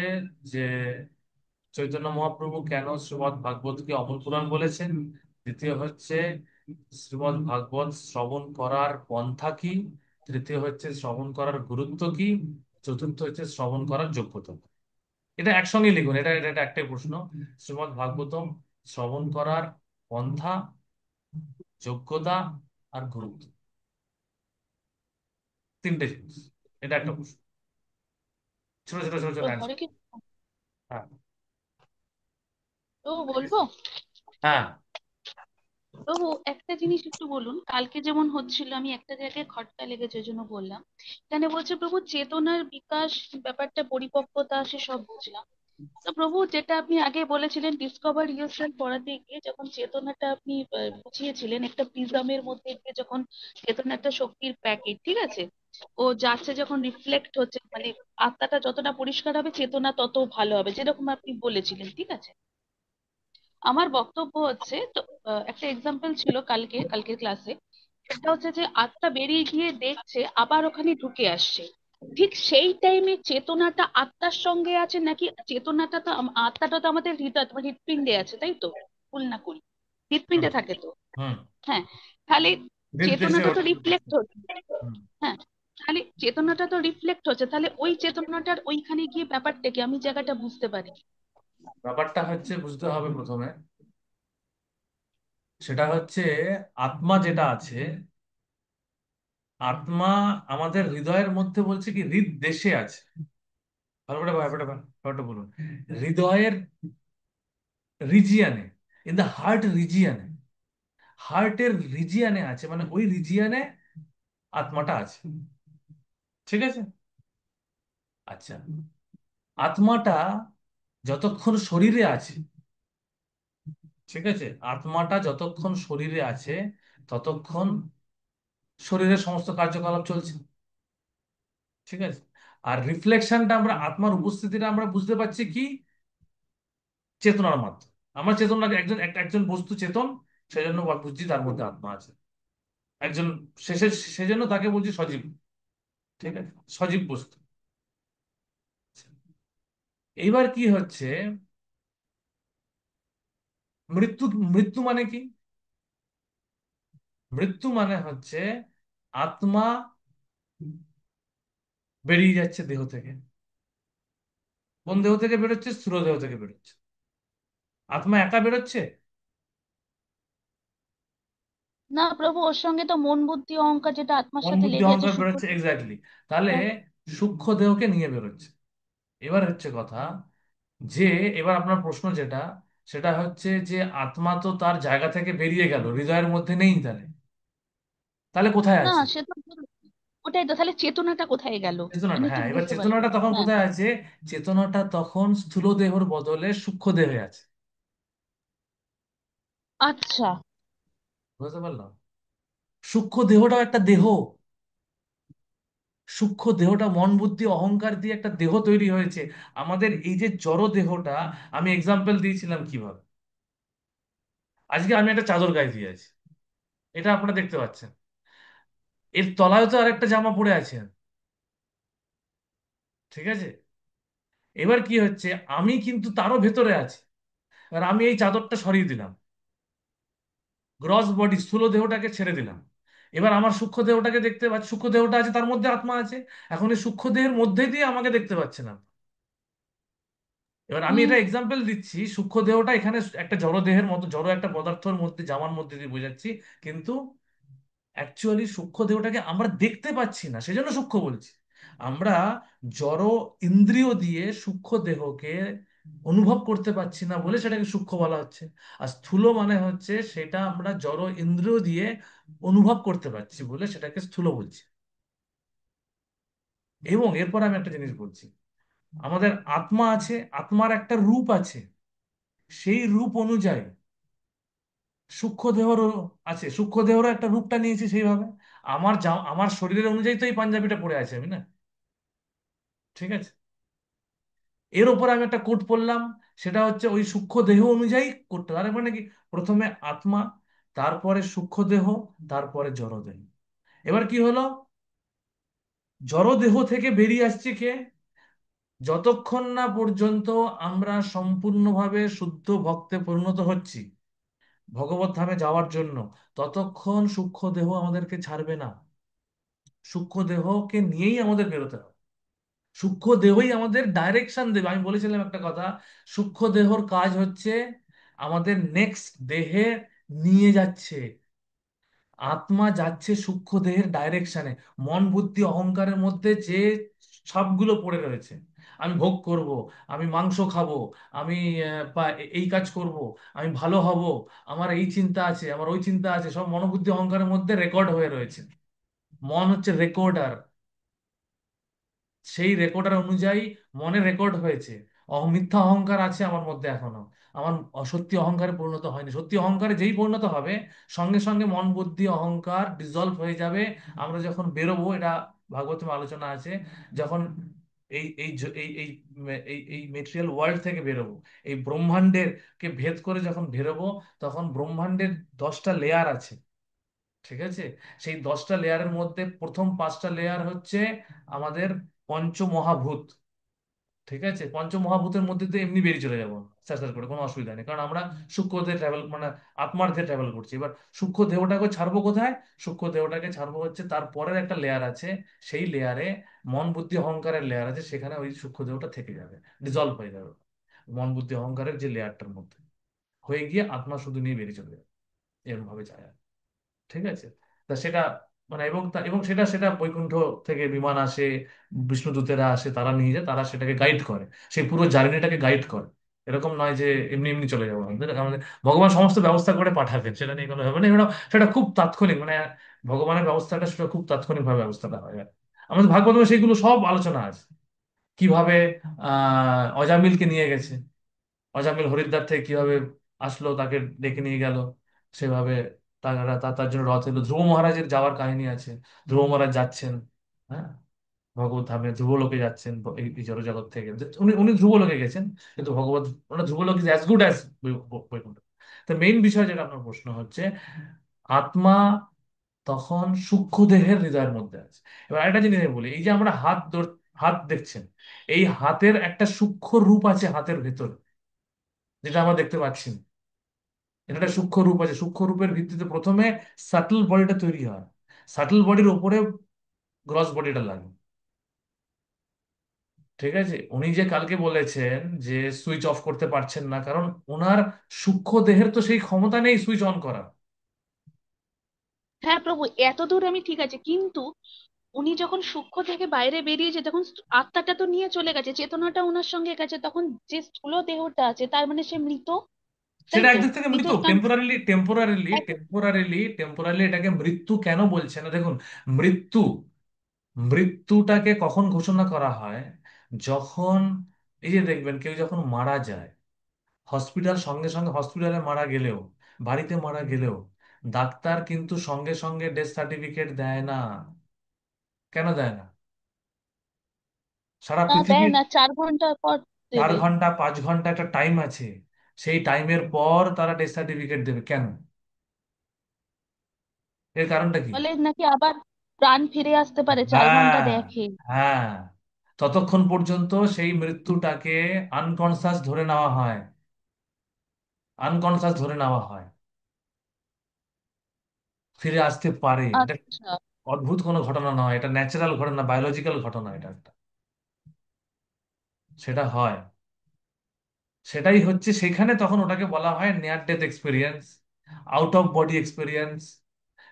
[SPEAKER 1] যে চৈতন্য মহাপ্রভু কেন শ্রীমদ্ ভাগবতকে অমল পুরাণ বলেছেন, দ্বিতীয় হচ্ছে শ্রীমদ্ ভাগবত শ্রবণ করার পন্থা কি, তৃতীয় হচ্ছে শ্রবণ করার গুরুত্ব কি, চতুর্থ হচ্ছে শ্রবণ করার যোগ্যতা। এটা একসঙ্গে লিখুন, এটা এটা এটা একটাই প্রশ্ন। শ্রীমদ্ ভাগবতম শ্রবণ করার পন্থা, যোগ্যতা আর গুরুত্ব, তিনটে জিনিস। এটা একটা প্রশ্ন, ছোট ছোট ছোট ছোট
[SPEAKER 3] তো হরে
[SPEAKER 1] অ্যান্সার।
[SPEAKER 3] কি,
[SPEAKER 1] হ্যাঁ,
[SPEAKER 3] তো বলবো।
[SPEAKER 1] হ্যাঁ,
[SPEAKER 3] তো একটা জিনিস একটু বলুন, কালকে যেমন হচ্ছিল, আমি একটা জায়গায় খটকা লেগেছে ওই জন্য বললাম। এখানে বলছে প্রভু চেতনার বিকাশ, ব্যাপারটা পরিপক্কতা সে সব বুঝলাম। তো প্রভু যেটা আপনি আগে বলেছিলেন ডিসকভার ইয়োরসেলফ পড়াতে গিয়ে, যখন চেতনাটা আপনি বুঝিয়েছিলেন একটা প্রিজমের মধ্যে দিয়ে, যখন চেতনা একটা শক্তির প্যাকেট, ঠিক আছে, ও যাচ্ছে যখন রিফ্লেক্ট হচ্ছে, মানে আত্মাটা যতটা পরিষ্কার হবে চেতনা তত ভালো হবে, যেরকম আপনি বলেছিলেন, ঠিক আছে। আমার বক্তব্য হচ্ছে তো, একটা এক্সাম্পল ছিল কালকের ক্লাসে, সেটা হচ্ছে যে আত্মা বেরিয়ে গিয়ে দেখছে আবার ওখানে ঢুকে আসছে, ঠিক সেই টাইমে চেতনাটা আত্মার সঙ্গে আছে নাকি, চেতনাটা তো আত্মাটা তো আমাদের হৃদয়, তোমার হৃৎপিণ্ডে আছে, তাই তো, ভুল না করি,
[SPEAKER 1] হুম,
[SPEAKER 3] হৃৎপিণ্ডে থাকে তো।
[SPEAKER 1] হুম,
[SPEAKER 3] হ্যাঁ, তাহলে
[SPEAKER 1] নির্দেশে
[SPEAKER 3] চেতনাটা তো
[SPEAKER 1] ওঠে।
[SPEAKER 3] রিফ্লেক্ট হচ্ছে।
[SPEAKER 1] হুম।
[SPEAKER 3] হ্যাঁ, তাহলে চেতনাটা তো রিফ্লেক্ট হচ্ছে, তাহলে ওই চেতনাটার ওইখানে গিয়ে ব্যাপারটা কি, আমি জায়গাটা বুঝতে পারি।
[SPEAKER 1] ব্যাপারটা হচ্ছে বুঝতে হবে প্রথমে, সেটা হচ্ছে আত্মা যেটা আছে, আত্মা আমাদের হৃদয়ের মধ্যে বলছে কি হৃদ দেশে আছে। ভালো করে ব্যাপারটা ব্যাপারটা বলুন, হৃদয়ের রিজিয়ানে, ইন দা হার্ট রিজিয়ানে, হার্টের রিজিয়ানে আছে, মানে ওই রিজিয়ানে আত্মাটা আছে। ঠিক আছে, আচ্ছা, আত্মাটা যতক্ষণ শরীরে আছে, ঠিক আছে, আত্মাটা যতক্ষণ শরীরে আছে ততক্ষণ শরীরের সমস্ত কার্যকলাপ চলছে। ঠিক আছে, আর রিফ্লেকশনটা আমরা, আত্মার উপস্থিতিটা আমরা বুঝতে পারছি কি, চেতনার মাধ্যমে। আমরা চেতনা, একজন একজন বস্তু চেতন, সেজন্য বুঝছি তার মধ্যে আত্মা আছে। একজন শেষে, সেজন্য তাকে বলছি সজীব। ঠিক আছে, সজীব বস্তু। এইবার কি হচ্ছে, মৃত্যু, মৃত্যু মানে কি, মৃত্যু মানে হচ্ছে আত্মা বেরিয়ে যাচ্ছে দেহ থেকে। কোন দেহ থেকে বেরোচ্ছে, স্থূল দেহ থেকে বেরোচ্ছে। আত্মা একা বেরোচ্ছে?
[SPEAKER 3] না প্রভু, ওর সঙ্গে তো মন বুদ্ধি অহংকার যেটা আত্মার
[SPEAKER 1] মন
[SPEAKER 3] সাথে
[SPEAKER 1] বুদ্ধি
[SPEAKER 3] লেগে আছে,
[SPEAKER 1] অহংকার
[SPEAKER 3] সূক্ষ্ম।
[SPEAKER 1] বেরোচ্ছে, এক্স্যাক্টলি। তাহলে সূক্ষ্ম দেহকে নিয়ে বেরোচ্ছে। এবার হচ্ছে কথা যে, এবার আপনার প্রশ্ন যেটা, সেটা হচ্ছে যে আত্মা তো তার জায়গা থেকে বেরিয়ে গেল, হৃদয়ের মধ্যে নেই, তাহলে তাহলে কোথায়
[SPEAKER 3] না
[SPEAKER 1] আছে
[SPEAKER 3] সে তো, ওটাই তো, তাহলে চেতনাটা কোথায় গেল,
[SPEAKER 1] চেতনাটা?
[SPEAKER 3] আমি
[SPEAKER 1] হ্যাঁ,
[SPEAKER 3] ঠিক
[SPEAKER 1] এবার
[SPEAKER 3] বুঝতে পারি।
[SPEAKER 1] চেতনাটা তখন
[SPEAKER 3] হ্যাঁ,
[SPEAKER 1] কোথায় আছে, চেতনাটা তখন স্থূল দেহর বদলে সূক্ষ্ম দেহে আছে।
[SPEAKER 3] আচ্ছা।
[SPEAKER 1] বুঝতে পারলাম? সূক্ষ্ম দেহটাও একটা দেহ। সূক্ষ্ম দেহটা মন বুদ্ধি অহংকার দিয়ে একটা দেহ তৈরি হয়েছে। আমাদের এই যে জড় দেহটা, আমি এক্সাম্পল দিয়েছিলাম কিভাবে। আজকে আমি একটা চাদর গায়ে দিয়ে আছি, এটা আপনারা দেখতে পাচ্ছেন। এর তলায় তো আরেকটা জামা পরে আছেন, ঠিক আছে? এবার কি হচ্ছে, আমি কিন্তু তারও ভেতরে আছি। এবার আমি এই চাদরটা সরিয়ে দিলাম, গ্রস বডি স্থূল দেহটাকে ছেড়ে দিলাম। এবার আমার সূক্ষ্ম দেহটাকে দেখতে পাচ্ছি, সূক্ষ্ম দেহটা আছে, তার মধ্যে আত্মা আছে। এখন এই সূক্ষ্ম দেহের মধ্যে দিয়ে আমাকে দেখতে পাচ্ছে না। এবার আমি
[SPEAKER 3] হুম।
[SPEAKER 1] এটা এক্সাম্পল দিচ্ছি, সূক্ষ্ম দেহটা এখানে একটা জড় দেহের মতো, জড় একটা পদার্থের মধ্যে, জামার মধ্যে দিয়ে বোঝাচ্ছি। কিন্তু অ্যাকচুয়ালি সূক্ষ্ম দেহটাকে আমরা দেখতে পাচ্ছি না, সেজন্য সূক্ষ্ম বলছি। আমরা জড় ইন্দ্রিয় দিয়ে সূক্ষ্ম দেহকে অনুভব করতে পারছি না বলে সেটাকে সূক্ষ্ম বলা হচ্ছে। আর স্থূল মানে হচ্ছে সেটা আমরা জড় ইন্দ্রিয় দিয়ে অনুভব করতে পারছি বলে সেটাকে স্থূল বলছি। এবং এরপর আমি একটা জিনিস বলছি, আমাদের আত্মা আছে, আত্মার একটা রূপ আছে, সেই রূপ অনুযায়ী সূক্ষ্ম দেহরও আছে, সূক্ষ্ম দেহরও একটা রূপটা নিয়েছি সেইভাবে। আমার শরীরের অনুযায়ী তো এই পাঞ্জাবিটা পরে আছে আমি, না? ঠিক আছে, এর উপর আমি একটা কোট পরলাম, সেটা হচ্ছে ওই সূক্ষ্ম দেহ অনুযায়ী কোটটা। তার মানে কি, প্রথমে আত্মা, তারপরে সূক্ষ্ম দেহ, তারপরে জড় দেহ। এবার কি হলো, জড় দেহ থেকে বেরিয়ে আসছে কে? যতক্ষণ না পর্যন্ত আমরা সম্পূর্ণভাবে শুদ্ধ ভক্তে পরিণত হচ্ছি ভগবত ধামে যাওয়ার জন্য, ততক্ষণ সূক্ষ্ম দেহ আমাদেরকে ছাড়বে না। সূক্ষ্ম দেহকে নিয়েই আমাদের বেরোতে হবে। সূক্ষ্ম দেহই আমাদের ডাইরেকশন দেবে। আমি বলেছিলাম একটা কথা, সূক্ষ্ম দেহর কাজ হচ্ছে আমাদের নেক্সট দেহে নিয়ে যাচ্ছে। আত্মা যাচ্ছে সূক্ষ্ম দেহের ডাইরেকশনে। মন বুদ্ধি অহংকারের মধ্যে যে সবগুলো পড়ে রয়েছে, আমি ভোগ করব, আমি মাংস খাবো, আমি বা এই কাজ করব, আমি ভালো হব, আমার এই চিন্তা আছে, আমার ওই চিন্তা আছে, সব মনোবুদ্ধি অহংকারের মধ্যে রেকর্ড হয়ে রয়েছে। মন হচ্ছে রেকর্ডার। সেই রেকর্ডার অনুযায়ী মনে রেকর্ড হয়েছে। মিথ্যা অহংকার আছে আমার মধ্যে এখনো, আমার অসত্যি অহংকারে পরিণত হয়নি। সত্যি অহংকারে যেই পরিণত হবে, সঙ্গে সঙ্গে মন বুদ্ধি অহংকার ডিসলভ হয়ে যাবে। আমরা যখন বেরোবো, এটা ভাগবতের আলোচনা আছে, যখন এই এই জ- এই এই এই এই মেটেরিয়াল ওয়ার্ল্ড থেকে বেরোবো, এই ব্রহ্মাণ্ডের কে ভেদ করে যখন বেরোবো, তখন ব্রহ্মাণ্ডের 10টা লেয়ার আছে, ঠিক আছে? সেই 10টা লেয়ারের মধ্যে প্রথম 5টা লেয়ার হচ্ছে আমাদের পঞ্চমহাভূত। ঠিক আছে, পঞ্চমহাভূতের মধ্যে দিয়ে এমনি বেরিয়ে চলে যাবো স্যার করে, কোনো অসুবিধা নেই, কারণ আমরা সূক্ষ্ম দেহে ট্রাভেল, মানে আত্মার দেহে ট্রাভেল করছি। এবার সূক্ষ্ম দেহটাকে ছাড়বো কোথায়? সূক্ষ্ম দেহটাকে ছাড়বো হচ্ছে তারপরের একটা লেয়ার আছে, সেই লেয়ারে মন বুদ্ধি অহংকারের লেয়ার আছে, সেখানে ওই সূক্ষ্ম দেহটা থেকে যাবে, ডিজলভ হয়ে যাবে মন বুদ্ধি অহংকারের যে লেয়ারটার মধ্যে, হয়ে গিয়ে আত্মা শুধু নিয়ে বেরিয়ে চলে যাবে। এরকম ভাবে যায়। ঠিক আছে, তা সেটা মানে, এবং সেটা সেটা বৈকুণ্ঠ থেকে বিমান আসে, বিষ্ণুদূতেরা আসে, তারা নিয়ে যায়, তারা সেটাকে গাইড করে, সেই পুরো জার্নিটাকে গাইড করে। এরকম নয় যে এমনি এমনি চলে যাবো আমাদের। ভগবান সমস্ত ব্যবস্থা করে পাঠাবেন, সেটা নিয়ে কোনো ব্যাপার নেই। সেটা খুব তাৎক্ষণিক, মানে ভগবানের ব্যবস্থাটা সেটা খুব তাৎক্ষণিক ভাবে ব্যবস্থাটা হয় আর কি। আমাদের ভাগবত সেইগুলো সব আলোচনা আছে, কিভাবে অজামিলকে নিয়ে গেছে, অজামিল হরিদ্বার থেকে কিভাবে আসলো, তাকে ডেকে নিয়ে গেল, সেভাবে তারা তার জন্য রথ এলো। ধ্রুব মহারাজের যাওয়ার কাহিনী আছে, ধ্রুব মহারাজ যাচ্ছেন, হ্যাঁ, ভগবত ধামে ধ্রুবলোকে যাচ্ছেন, এই জড়জগৎ থেকে। উনি উনি ধ্রুবলোকে গেছেন, কিন্তু ভগবত, ওনার ধ্রুবলোক is as good as Vaikuntha. তো মেইন বিষয় যেটা আপনার প্রশ্ন হচ্ছে, আত্মা তখন সূক্ষ্ম দেহের হৃদয়ের মধ্যে আছে। এবার একটা জিনিস আমি বলি, এই যে আমরা হাত দেখছেন, এই হাতের একটা সূক্ষ্ম রূপ আছে হাতের ভেতর, যেটা আমরা দেখতে পাচ্ছি না। এটা একটা সূক্ষ্ম রূপ আছে, সূক্ষ্ম রূপের ভিত্তিতে প্রথমে সাটল বডিটা তৈরি হয়, সাটল বডির ওপরে গ্রস বডিটা লাগে। ঠিক আছে, উনি যে কালকে বলেছেন যে সুইচ অফ করতে পারছেন না, কারণ ওনার সূক্ষ্ম দেহের তো সেই ক্ষমতা নেই সুইচ অন করার।
[SPEAKER 3] হ্যাঁ প্রভু, এতদূর আমি ঠিক আছে, কিন্তু উনি যখন সূক্ষ্ম থেকে বাইরে বেরিয়েছে তখন আত্মাটা তো নিয়ে চলে গেছে, চেতনাটা ওনার সঙ্গে গেছে, তখন যে স্থূল দেহটা আছে তার মানে সে মৃত, তাই
[SPEAKER 1] সেটা
[SPEAKER 3] তো?
[SPEAKER 1] একদিক থেকে মৃত,
[SPEAKER 3] মৃতর টান।
[SPEAKER 1] টেম্পোরারিলি এটাকে মৃত্যু কেন বলছে না, দেখুন, মৃত্যু, মৃত্যুটাকে কখন ঘোষণা করা হয়, যখন, এই যে দেখবেন কেউ যখন মারা যায়, হসপিটাল সঙ্গে সঙ্গে হসপিটালে মারা গেলেও বাড়িতে মারা গেলেও ডাক্তার কিন্তু সঙ্গে সঙ্গে ডেথ সার্টিফিকেট দেয় না। কেন দেয় না? সারা
[SPEAKER 3] না, দেয়
[SPEAKER 1] পৃথিবীর
[SPEAKER 3] না, 4 ঘন্টা পর
[SPEAKER 1] 4 ঘন্টা 5 ঘন্টা একটা টাইম আছে, সেই টাইমের পর তারা ডেথ সার্টিফিকেট দেবে কেন? এর কারণটা কি?
[SPEAKER 3] বলে নাকি আবার প্রাণ ফিরে আসতে পারে, 4 ঘন্টা
[SPEAKER 1] হ্যাঁ,
[SPEAKER 3] দেখে।
[SPEAKER 1] হ্যাঁ, ততক্ষণ পর্যন্ত সেই মৃত্যুটাকে আনকনসাস ধরে নেওয়া হয়, আনকনসাস ধরে নেওয়া হয়, ফিরে আসতে পারে। এটা
[SPEAKER 3] আচ্ছা।
[SPEAKER 1] অদ্ভুত কোনো ঘটনা নয়, এটা ন্যাচারাল ঘটনা, বায়োলজিক্যাল ঘটনা এটা একটা। সেটা হয়, সেটাই হচ্ছে সেখানে, তখন ওটাকে বলা হয় near death experience, out of body experience.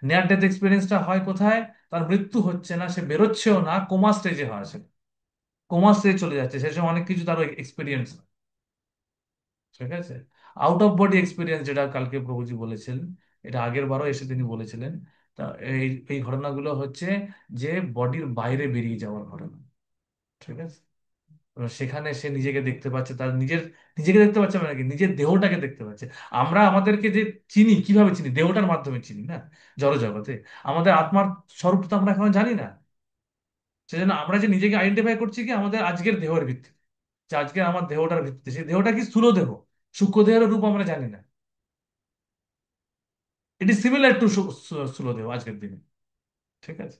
[SPEAKER 1] Near death এক্সপিরিয়েন্সটা হয় কোথায়? তার মৃত্যু হচ্ছে না, সে বেরোচ্ছেও না, কোমা স্টেজে হয়, সে কোমা স্টেজে চলে যাচ্ছে, সে সময় অনেক কিছু তার এক্সপিরিয়েন্স। ঠিক আছে। আউট অফ বডি এক্সপিরিয়েন্স যেটা কালকে প্রভুজি বলেছিলেন, এটা আগের বারও এসে তিনি বলেছিলেন। তা এই এই ঘটনাগুলো হচ্ছে যে বডির বাইরে বেরিয়ে যাওয়ার ঘটনা। ঠিক আছে। এবার সেখানে সে নিজেকে দেখতে পাচ্ছে, তার নিজেকে দেখতে পাচ্ছে মানে কি, নিজের দেহটাকে দেখতে পাচ্ছে। আমরা আমাদেরকে যে চিনি, কিভাবে চিনি? দেহটার মাধ্যমে চিনি না, জড়জগতে। আমাদের আত্মার স্বরূপ তো আমরা এখনো জানি না। সেজন্য আমরা যে নিজেকে আইডেন্টিফাই করছি কি আমাদের আজকের দেহের ভিত্তিতে, যে আজকে আমার দেহটার ভিত্তিতে, সেই দেহটা কি স্থূল দেহ, সূক্ষ্ম দেহের রূপ আমরা জানি না। ইট ইজ সিমিলার টু স্থূল দেহ আজকের দিনে। ঠিক আছে।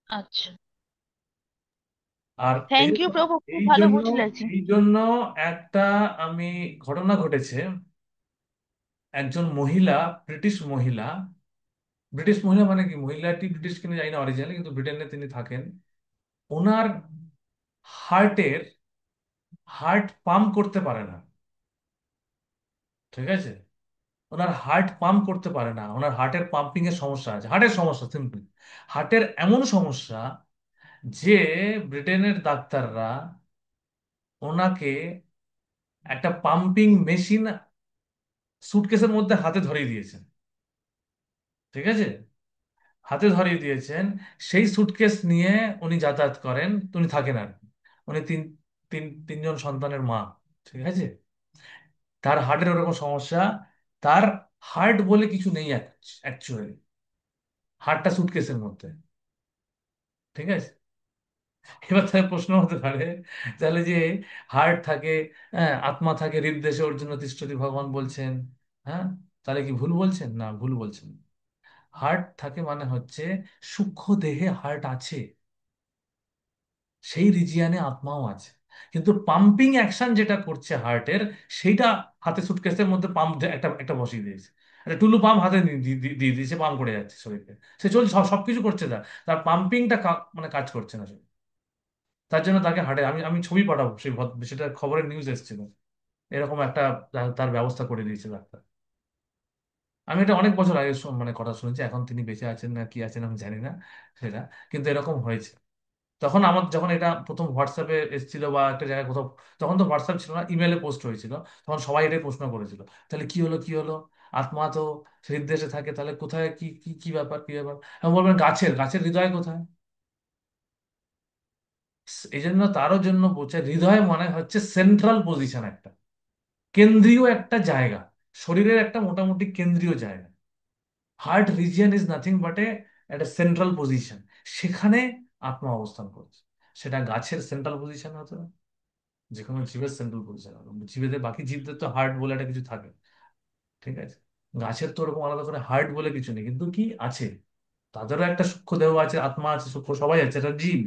[SPEAKER 3] আচ্ছা,
[SPEAKER 1] আর এই
[SPEAKER 3] থ্যাংক ইউ প্রভু, খুব
[SPEAKER 1] এই
[SPEAKER 3] ভালো
[SPEAKER 1] জন্য
[SPEAKER 3] বুঝলেছি।
[SPEAKER 1] এই জন্য একটা আমি ঘটনা ঘটেছে, একজন মহিলা, ব্রিটিশ মহিলা, ব্রিটিশ মহিলা মানে কি, মহিলাটি ব্রিটিশ কিনা জানি না অরিজিনালি, কিন্তু ব্রিটেনে তিনি থাকেন। ওনার হার্টের হার্ট পাম্প করতে পারে না। ঠিক আছে। ওনার হার্ট পাম্প করতে পারে না, ওনার হার্টের পাম্পিং এর সমস্যা আছে, হার্টের সমস্যা সিম্পল। হার্টের এমন সমস্যা যে ব্রিটেনের ডাক্তাররা ওনাকে একটা পাম্পিং মেশিন সুটকেসের মধ্যে হাতে ধরিয়ে দিয়েছেন। ঠিক আছে। হাতে ধরিয়ে দিয়েছেন, সেই সুটকেস নিয়ে উনি যাতায়াত করেন, উনি থাকেন আর কি। উনি তিনজন সন্তানের মা। ঠিক আছে। তার হার্টের ওরকম সমস্যা, তার হার্ট বলে কিছু নেই অ্যাকচুয়ালি, হার্টটা সুটকেসের মধ্যে। ঠিক আছে। এবার তাহলে প্রশ্ন হতে পারে, তাহলে যে হার্ট থাকে, হ্যাঁ, আত্মা থাকে হৃদদেশে, অর্জুন তিষ্ঠতি ভগবান বলছেন, হ্যাঁ, তাহলে কি ভুল বলছেন? না, ভুল বলছেন। হার্ট থাকে মানে হচ্ছে সূক্ষ্ম দেহে হার্ট আছে, সেই রিজিয়ানে আত্মাও আছে, কিন্তু পাম্পিং অ্যাকশন যেটা করছে হার্টের, সেইটা হাতে সুটকেসের মধ্যে পাম্প একটা একটা বসিয়ে দিয়েছে, একটা টুলু পাম্প হাতে দিয়ে দিয়েছে, পাম্প করে যাচ্ছে শরীরে, সে চলছে, সবকিছু করছে, তার তার পাম্পিংটা মানে কাজ করছে না। তার জন্য তাকে হার্টে, আমি আমি ছবি পাঠাবো, সেটা খবরের নিউজ এসেছিল, এরকম একটা তার ব্যবস্থা করে দিয়েছে ডাক্তার। আমি এটা অনেক বছর আগে মানে কথা শুনেছি, এখন তিনি বেঁচে আছেন না কি আছেন আমি জানি না সেটা, কিন্তু এরকম হয়েছে। তখন আমার যখন এটা প্রথম হোয়াটসঅ্যাপে এসেছিল বা একটা জায়গায় কোথাও, তখন তো হোয়াটসঅ্যাপ ছিল না, ইমেলে পোস্ট হয়েছিল, তখন সবাই এটাই প্রশ্ন করেছিল, তাহলে কি হলো, কি হলো? আত্মা তো হৃদদেশে থাকে, তাহলে কোথায়, কি কি কি ব্যাপার, কি ব্যাপার? আমি বলবেন গাছের গাছের হৃদয় কোথায়? এই জন্য তারও জন্য বলছে, হৃদয় মানে হচ্ছে সেন্ট্রাল পজিশন, একটা কেন্দ্রীয় একটা জায়গা, শরীরের একটা মোটামুটি কেন্দ্রীয় জায়গা। Heart region is nothing but একটা সেন্ট্রাল পজিশন, সেখানে আত্মা অবস্থান করছে। সেটা গাছের সেন্ট্রাল পজিশন হতে পারে, যে কোনো জীবের সেন্ট্রাল পজিশন হবে, জীবেদের, বাকি জীবদের তো হার্ট বলে একটা কিছু থাকে। ঠিক আছে। গাছের তো ওরকম আলাদা করে হার্ট বলে কিছু নেই, কিন্তু কি আছে, তাদেরও একটা সূক্ষ্ম দেহ আছে, আত্মা আছে, সূক্ষ্ম সবাই আছে, একটা জীব,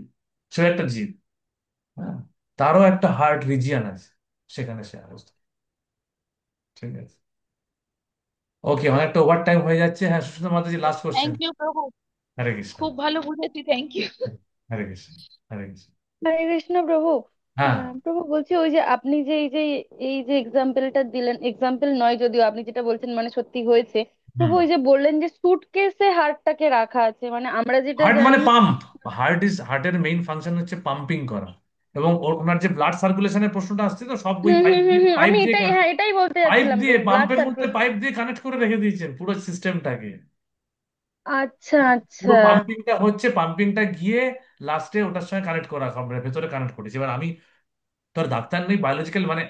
[SPEAKER 1] সে একটা জীব। হ্যাঁ। তারও একটা হার্ট রিজিয়ন আছে, সেখানে সে অবস্থা। ঠিক আছে। ওকে, অনেকটা ওভার টাইম হয়ে যাচ্ছে। হ্যাঁ, সুস্মিতা মাতাজি, লাস্ট কোশ্চেন।
[SPEAKER 3] থ্যাংক ইউ প্রভু,
[SPEAKER 1] হরে কৃষ্ণ।
[SPEAKER 3] খুব ভালো বুঝেছি, থ্যাংক ইউ।
[SPEAKER 1] হরে কৃষ্ণ। হরে কৃষ্ণ।
[SPEAKER 5] হরে কৃষ্ণ প্রভু।
[SPEAKER 1] হ্যাঁ।
[SPEAKER 5] প্রভু বলছি, ওই যে আপনি যে এই যে এক্সাম্পলটা দিলেন, এক্সাম্পল নয় যদিও, আপনি যেটা বলছেন মানে সত্যি হয়েছে। প্রভু
[SPEAKER 1] হুম।
[SPEAKER 5] ওই যে বললেন যে সুটকেসে হার্টটাকে রাখা আছে, মানে আমরা যেটা
[SPEAKER 1] হার্ট মানে
[SPEAKER 5] জানি।
[SPEAKER 1] পাম্প, হার্টের মেইন ফাংশন হচ্ছে পাম্পিং করা। এবং ওনার যে ব্লাড সার্কুলেশনের প্রশ্নটা আসছে, তো সব ওই
[SPEAKER 5] হুম হুম হুম হুম,
[SPEAKER 1] পাইপ
[SPEAKER 5] আমি
[SPEAKER 1] দিয়ে
[SPEAKER 5] এটাই, হ্যাঁ এটাই বলতে
[SPEAKER 1] পাইপ
[SPEAKER 5] যাচ্ছিলাম
[SPEAKER 1] দিয়ে
[SPEAKER 5] প্রভু, ব্লাড
[SPEAKER 1] পাম্পের মধ্যে
[SPEAKER 5] সার্কুলেশন।
[SPEAKER 1] পাইপ দিয়ে কানেক্ট করে রেখে দিয়েছেন পুরো সিস্টেমটাকে।
[SPEAKER 5] আচ্ছা
[SPEAKER 1] পুরো
[SPEAKER 5] আচ্ছা।
[SPEAKER 1] পাম্পিংটা গিয়ে লাস্টে ওটার সঙ্গে কানেক্ট করা হবে, ভেতরে কানেক্ট করেছি। এবার আমি তো আর ডাক্তার নেই বায়োলজিক্যাল, মানে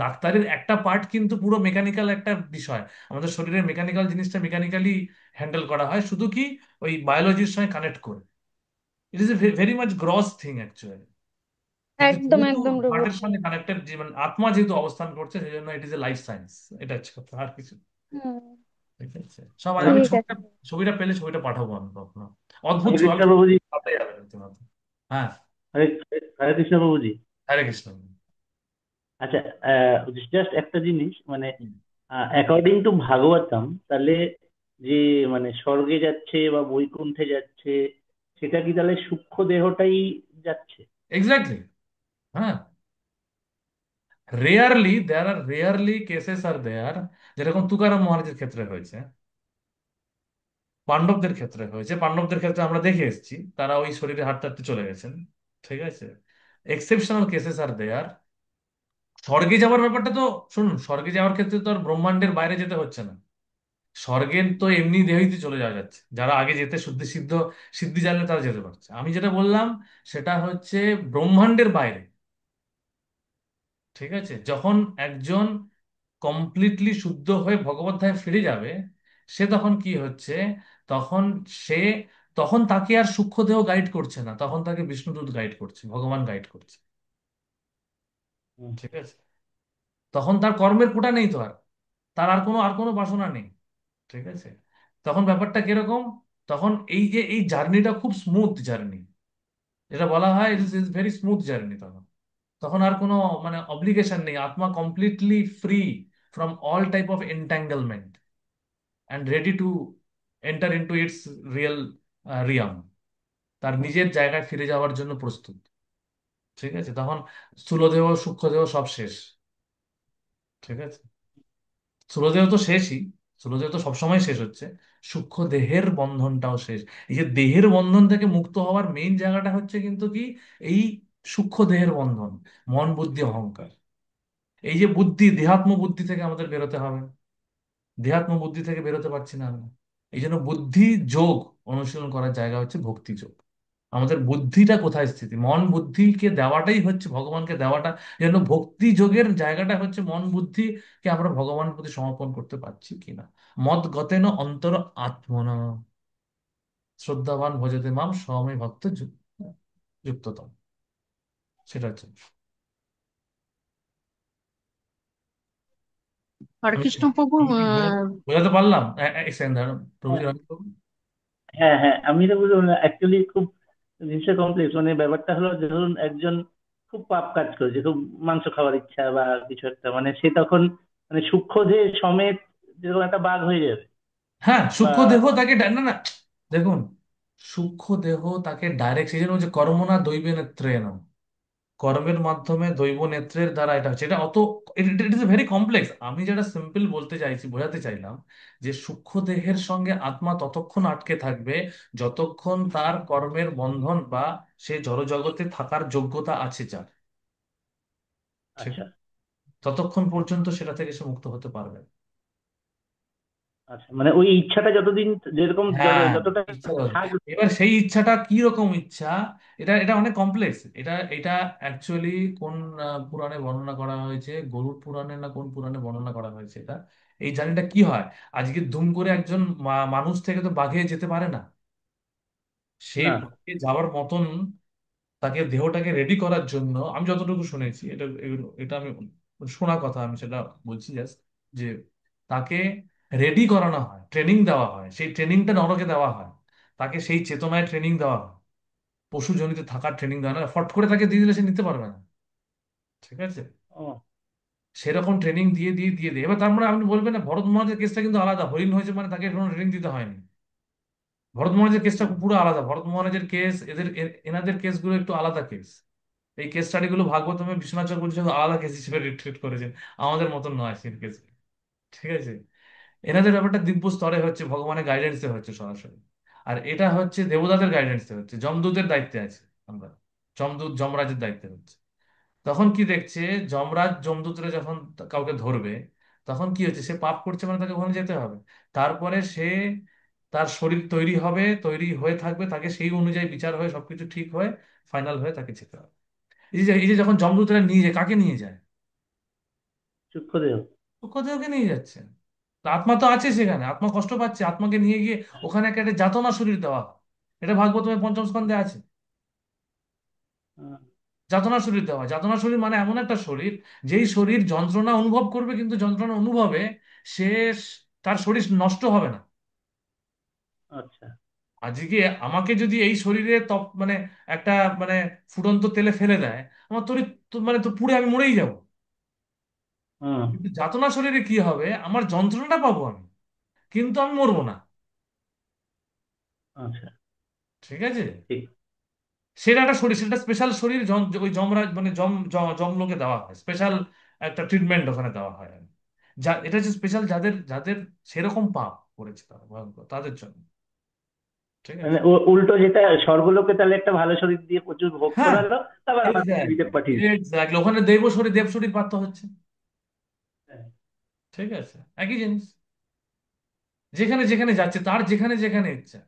[SPEAKER 1] ডাক্তারের একটা পার্ট কিন্তু পুরো মেকানিক্যাল একটা বিষয়। আমাদের শরীরের মেকানিক্যাল জিনিসটা মেকানিক্যালি হ্যান্ডেল করা হয়, শুধু কি ওই বায়োলজির সঙ্গে কানেক্ট করে। It is a very much gross thing actually. কিন্তু
[SPEAKER 5] একদম
[SPEAKER 1] যেহেতু
[SPEAKER 5] একদম প্রভু।
[SPEAKER 1] হার্টের সঙ্গে কানেক্টেড, মানে আত্মা যেহেতু অবস্থান করছে, সেই জন্য it is a life science. এটা হচ্ছে কথা, আর কিছু না।
[SPEAKER 5] হুম।
[SPEAKER 1] ঠিক আছে সবাই, আমি
[SPEAKER 5] ঠিক
[SPEAKER 1] ছবিটা
[SPEAKER 5] আছে।
[SPEAKER 1] ছবিটা পেলে ছবিটা পাঠাবো আমি কখনো। অদ্ভুত
[SPEAKER 7] হরে
[SPEAKER 1] ছবি,
[SPEAKER 7] কৃষ্ণ
[SPEAKER 1] আমি
[SPEAKER 7] বাবুজি।
[SPEAKER 1] ভাবতে যাবে রীতিমতো। হ্যাঁ।
[SPEAKER 7] হরে হরে কৃষ্ণ বাবুজি।
[SPEAKER 1] হরে কৃষ্ণ।
[SPEAKER 7] আচ্ছা, জাস্ট একটা জিনিস, মানে
[SPEAKER 1] হুম।
[SPEAKER 7] অ্যাকর্ডিং টু ভাগবতম, তাহলে যে মানে স্বর্গে যাচ্ছে বা বৈকুণ্ঠে যাচ্ছে, সেটা কি তাহলে সূক্ষ্ম দেহটাই যাচ্ছে?
[SPEAKER 1] এক্স্যাক্টলি। হ্যাঁ। রেয়ারলি, দেয়ার আর রেয়ারলি কেসেস আর দেয়ার, যেরকম তুকারাম মহারাজের ক্ষেত্রে হয়েছে, পাণ্ডবদের ক্ষেত্রে হয়েছে, পাণ্ডবদের ক্ষেত্রে আমরা দেখে এসেছি তারা ওই শরীরে হাঁটতে হাঁটতে চলে গেছেন। ঠিক আছে। এক্সেপশনাল কেসেস আর দেয়ার। স্বর্গে যাওয়ার ব্যাপারটা তো, শুনুন, স্বর্গে যাওয়ার ক্ষেত্রে তো আর ব্রহ্মাণ্ডের বাইরে যেতে হচ্ছে না। স্বর্গে তো এমনি দেহেই চলে যাওয়া যাচ্ছে, যারা আগে যেতে শুদ্ধ সিদ্ধ সিদ্ধি জানলে তারা যেতে পারছে। আমি যেটা বললাম সেটা হচ্ছে ব্রহ্মাণ্ডের বাইরে। ঠিক আছে, যখন একজন কমপ্লিটলি শুদ্ধ হয়ে ভগবত ধামে ফিরে যাবে, সে তখন কি হচ্ছে, তখন সে, তখন তাকে আর সূক্ষ্ম দেহ গাইড করছে না, তখন তাকে বিষ্ণুদূত গাইড করছে, ভগবান গাইড করছে।
[SPEAKER 7] হুম।
[SPEAKER 1] ঠিক আছে। তখন তার কর্মের কোটা নেই তো আর, তার আর কোনো বাসনা নেই। ঠিক আছে। তখন ব্যাপারটা কিরকম, তখন এই যে এই জার্নিটা খুব স্মুথ জার্নি, যেটা বলা হয় it is very smooth journey. তখন তখন আর কোনো মানে অব্লিগেশন নেই, আত্মা completely free from all type of entanglement and ready to enter into its real realm, তার নিজের জায়গায় ফিরে যাওয়ার জন্য প্রস্তুত। ঠিক আছে। তখন স্থূলদেহ সূক্ষ্মদেহ সব শেষ। ঠিক আছে। স্থূলদেহ তো শেষই, স্থূলদেহ তো সবসময় শেষ হচ্ছে, সূক্ষ্ম দেহের বন্ধনটাও শেষ। এই যে দেহের বন্ধন থেকে মুক্ত হওয়ার মেইন জায়গাটা হচ্ছে কিন্তু কি, এই সূক্ষ্ম দেহের বন্ধন, মন বুদ্ধি অহংকার। এই যে বুদ্ধি, দেহাত্ম বুদ্ধি থেকে আমাদের বেরোতে হবে, দেহাত্ম বুদ্ধি থেকে বেরোতে পারছি না আমরা। এই জন্য বুদ্ধি যোগ অনুশীলন করার জায়গা হচ্ছে ভক্তি যোগ। আমাদের বুদ্ধিটা কোথায় স্থিতি, মন বুদ্ধিকে দেওয়াটাই হচ্ছে ভগবানকে দেওয়াটা। যেন ভক্তি যোগের জায়গাটা হচ্ছে মন বুদ্ধিকে আমরা ভগবানের প্রতি সমর্পণ করতে পারছি কিনা। মদ গতেন অন্তর আত্মন, শ্রদ্ধাবান ভজতে মাম স্বমে ভক্ত যুক্ততম। সেটা হচ্ছে।
[SPEAKER 2] হরে
[SPEAKER 1] আমি
[SPEAKER 2] কৃষ্ণ প্রভু।
[SPEAKER 1] আমি কি বোঝাতে পারলাম? এক সেকেন্ড দাঁড়ান, প্রভুজি আমি বলবো।
[SPEAKER 7] হ্যাঁ, হ্যাঁ, আমি তো বুঝলাম না অ্যাকচুয়ালি, খুব জিনিসটা কমপ্লেক্স। মানে ব্যাপারটা হলো যে, ধরুন একজন খুব পাপ কাজ করেছে, খুব মাংস খাওয়ার ইচ্ছা বা কিছু একটা, মানে সে তখন মানে সূক্ষ্ম যে সমেত যেরকম একটা বাঘ হয়ে যাবে
[SPEAKER 1] হ্যাঁ,
[SPEAKER 7] বা।
[SPEAKER 1] সূক্ষ্ম দেহ তাকে না না, দেখুন, সূক্ষ্ম দেহ তাকে ডাইরেক্ট, সেই জন্য হচ্ছে কর্মনা দৈবে নেত্রেণ, কর্মের মাধ্যমে দৈব নেত্রের দ্বারা এটা হচ্ছে। এটা অত, ইট ইজ ভেরি কমপ্লেক্স। আমি যেটা সিম্পল বলতে চাইছি, বোঝাতে চাইলাম, যে সূক্ষ্ম দেহের সঙ্গে আত্মা ততক্ষণ আটকে থাকবে যতক্ষণ তার কর্মের বন্ধন বা সে জড়জগতে থাকার যোগ্যতা আছে যার। ঠিক
[SPEAKER 7] আচ্ছা,
[SPEAKER 1] আছে। ততক্ষণ পর্যন্ত সেটা থেকে সে মুক্ত হতে পারবে না।
[SPEAKER 7] আচ্ছা, মানে ওই ইচ্ছাটা যতদিন, যেরকম
[SPEAKER 1] হ্যাঁ,
[SPEAKER 7] যতটা
[SPEAKER 1] ইচ্ছা করে।
[SPEAKER 7] থাকবে।
[SPEAKER 1] এবার সেই ইচ্ছাটা কি রকম ইচ্ছা, এটা এটা অনেক কমপ্লেক্স। এটা এটা অ্যাকচুয়ালি কোন পুরাণে বর্ণনা করা হয়েছে, গরুড় পুরাণে না কোন পুরাণে বর্ণনা করা হয়েছে এটা। এই জার্নিটা কি হয়, আজকে দুম করে একজন মানুষ থেকে তো বাঘে যেতে পারে না। সে
[SPEAKER 7] না।
[SPEAKER 1] বাঘে যাওয়ার মতন তাকে দেহটাকে রেডি করার জন্য, আমি যতটুকু শুনেছি, এটা আমি শোনা কথা, আমি সেটা বলছি জাস্ট, যে তাকে রেডি করানো হয়, ট্রেনিং দেওয়া হয়, সেই ট্রেনিংটা নরকে দেওয়া হয়, তাকে সেই চেতনায় ট্রেনিং দেওয়া হয়, পশু জনিতে থাকার ট্রেনিং দেওয়া হয় না, ফট করে তাকে দিয়ে দিলে সে নিতে পারবে না। ঠিক আছে।
[SPEAKER 7] ও।
[SPEAKER 1] সেরকম ট্রেনিং দিয়ে দিয়ে দিয়ে দিয়ে, এবার তার মানে আপনি বলবেন না ভরত মহারাজের কেসটা কিন্তু আলাদা, হরিণ হয়েছে মানে তাকে কোনো ট্রেনিং দিতে হয়নি। ভরত মহারাজের কেসটা
[SPEAKER 7] হুম।
[SPEAKER 1] পুরো আলাদা, ভরত মহারাজের কেস, এনাদের কেসগুলো একটু আলাদা কেস। এই কেস স্টাডি গুলো ভাগবতমে বিশ্বনাথ চক্রবর্তী শুধু আলাদা কেস হিসেবে ট্রিট করেছেন, আমাদের মতন নয় সেই কেস। ঠিক আছে। এনাদের ব্যাপারটা দিব্য স্তরে হচ্ছে, ভগবানের গাইডেন্সে হচ্ছে সরাসরি। আর এটা হচ্ছে দেবতাদের গাইডেন্সে হচ্ছে, যমদূতের দায়িত্বে আছে আমরা, যমদূত যমরাজের দায়িত্বে হচ্ছে। তখন কি দেখছে, যমরাজ যমদূতরা যখন কাউকে ধরবে, তখন কি হচ্ছে, সে পাপ করছে মানে তাকে ওখানে যেতে হবে। তারপরে সে, তার শরীর তৈরি হবে, তৈরি হয়ে থাকবে, তাকে সেই অনুযায়ী বিচার হয়ে সবকিছু ঠিক হয়ে ফাইনাল হয়ে তাকে যেতে হবে। এই যে যখন যমদূতরা নিয়ে যায়, কাকে নিয়ে যায়?
[SPEAKER 7] সূক্ষ্মদেহ।
[SPEAKER 1] সূক্ষ্মদেহকে নিয়ে যাচ্ছে। তো আত্মা তো আছে সেখানে, আত্মা কষ্ট পাচ্ছে, আত্মাকে নিয়ে গিয়ে ওখানে একটা যাতনা শরীর দেওয়া হয়। এটা ভাগবতের পঞ্চম স্কন্ধে আছে।
[SPEAKER 7] হুম,
[SPEAKER 1] যাতনা শরীর দেওয়া হয়। যাতনা শরীর মানে এমন একটা শরীর, যেই শরীর যন্ত্রণা অনুভব করবে, কিন্তু যন্ত্রণা অনুভবে সে, তার শরীর নষ্ট হবে না।
[SPEAKER 7] আচ্ছা।
[SPEAKER 1] আজকে আমাকে যদি এই শরীরে মানে একটা মানে ফুটন্ত তেলে ফেলে দেয়, আমার মানে তো পুড়ে আমি মরেই যাব।
[SPEAKER 7] হুম।
[SPEAKER 1] কিন্তু যাতনা শরীরে কি হবে, আমার যন্ত্রণাটা পাবো আমি, কিন্তু আমি মরবো না।
[SPEAKER 7] আচ্ছা।
[SPEAKER 1] ঠিক আছে।
[SPEAKER 7] ঠিক।
[SPEAKER 1] সেটা একটা শরীর, সেটা স্পেশাল শরীর, ওই যমরাজ মানে যমলোকে দেওয়া হয়, স্পেশাল একটা ট্রিটমেন্ট ওখানে দেওয়া হয়। এটা হচ্ছে স্পেশাল, যাদের যাদের সেরকম পাপ করেছে তারা ভয়ঙ্কর, তাদের জন্য। ঠিক
[SPEAKER 7] মানে
[SPEAKER 1] আছে।
[SPEAKER 7] উল্টো যেটা, স্বর্গলোকে তাহলে একটা ভালো শরীর দিয়ে প্রচুর ভোগ
[SPEAKER 1] হ্যাঁ,
[SPEAKER 7] করালো, তারপর আবার পৃথিবীতে
[SPEAKER 1] এক্স্যাক্টলি,
[SPEAKER 7] পাঠিয়ে দিল।
[SPEAKER 1] এক্স্যাক্টলি, ওখানে দেব শরীর, দেব শরীর প্রাপ্ত হচ্ছে।
[SPEAKER 7] হ্যাঁ।
[SPEAKER 1] ঠিক আছে, একই জিনিস। যেখানে যেখানে যাচ্ছে, তার যেখানে যেখানে ইচ্ছা,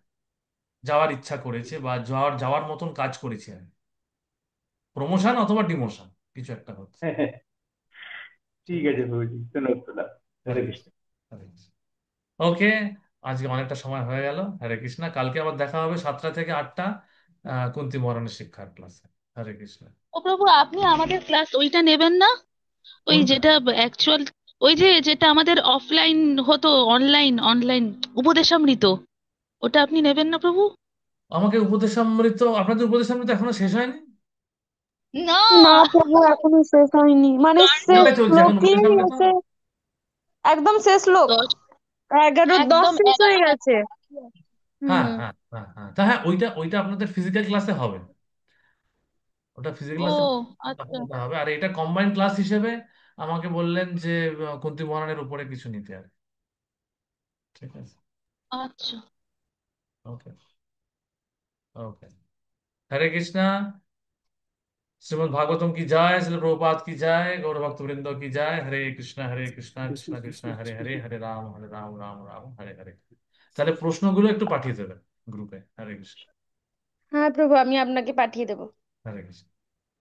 [SPEAKER 1] যাওয়ার ইচ্ছা করেছে বা যাওয়ার যাওয়ার মতন কাজ করেছে, প্রমোশন অথবা ডিমোশন, কিছু একটা হচ্ছে।
[SPEAKER 7] হ্যাঁ, হ্যাঁ।
[SPEAKER 1] ঠিক
[SPEAKER 7] ঠিক
[SPEAKER 1] আছে।
[SPEAKER 7] আছে প্রভুজি, ধন্যবাদ প্রণাম। হরে
[SPEAKER 1] হরে
[SPEAKER 7] কৃষ্ণ।
[SPEAKER 1] কৃষ্ণ। হরে কৃষ্ণ। ওকে, আজকে অনেকটা সময় হয়ে গেল। হরে কৃষ্ণ। কালকে আবার দেখা হবে 7টা থেকে 8টা, কুন্তী মহারানীর শিক্ষার ক্লাসে। হরে কৃষ্ণ।
[SPEAKER 3] ও প্রভু, আপনি আমাদের ক্লাস ওইটা নেবেন না? ওই
[SPEAKER 1] কোনটা?
[SPEAKER 3] যেটা অ্যাকচুয়াল, ওই যে যেটা আমাদের অফলাইন হতো, অনলাইন অনলাইন উপদেশামৃত, ওটা আপনি নেবেন না প্রভু?
[SPEAKER 1] আমাকে উপদেশামৃত, আপনাদের উপদেশামৃত এখনো শেষ হয়নি?
[SPEAKER 3] না,
[SPEAKER 5] না প্রভু, এখনো শেষ হয়নি, মানে শেষ
[SPEAKER 1] কোনটা চলছে এখন
[SPEAKER 5] শ্লোকেই
[SPEAKER 1] উপদেশামৃত?
[SPEAKER 5] আছে, একদম শেষ শ্লোক,
[SPEAKER 3] দশ,
[SPEAKER 5] 11-10
[SPEAKER 3] একদম
[SPEAKER 5] শেষ হয়ে
[SPEAKER 3] 11টা
[SPEAKER 5] গেছে।
[SPEAKER 3] বাকি আছে।
[SPEAKER 1] হ্যাঁ,
[SPEAKER 3] হুম।
[SPEAKER 1] হ্যাঁ, হ্যাঁ, হ্যাঁ, তা হ্যাঁ, ওইটা ওইটা আপনাদের ফিজিক্যাল ক্লাসে হবে। ওটা ফিজিক্যাল
[SPEAKER 3] ও
[SPEAKER 1] ক্লাসে
[SPEAKER 3] আচ্ছা।
[SPEAKER 1] আপনাদের হবে। আর এটা কম্বাইন্ড ক্লাস হিসেবে আমাকে বললেন যে কুন্তী মহারানীর উপরে কিছু নিতে আর। ঠিক আছে।
[SPEAKER 3] আচ্ছা।
[SPEAKER 1] ওকে। ওকে। হরে কৃষ্ণা। श्रीमद् भागवतम की जय, श्रील प्रभुपाद की जय, गौर भक्त वृंदो की जय। हरे कृष्णा
[SPEAKER 4] কৃষ্ণ
[SPEAKER 1] कृष्णा
[SPEAKER 4] কৃষ্ণ
[SPEAKER 1] कृष्णा हरे
[SPEAKER 4] কৃষ্ণ
[SPEAKER 1] हरे,
[SPEAKER 4] কৃষ্ণ।
[SPEAKER 1] हरे राम राम राम हरे हरे। তাহলে প্রশ্নগুলো একটু পাঠিয়ে দেবেন গ্রুপে। হরে কৃষ্ণ।
[SPEAKER 5] হ্যাঁ প্রভু, আমি আপনাকে পাঠিয়ে দেবো।
[SPEAKER 1] হরে কৃষ্ণ।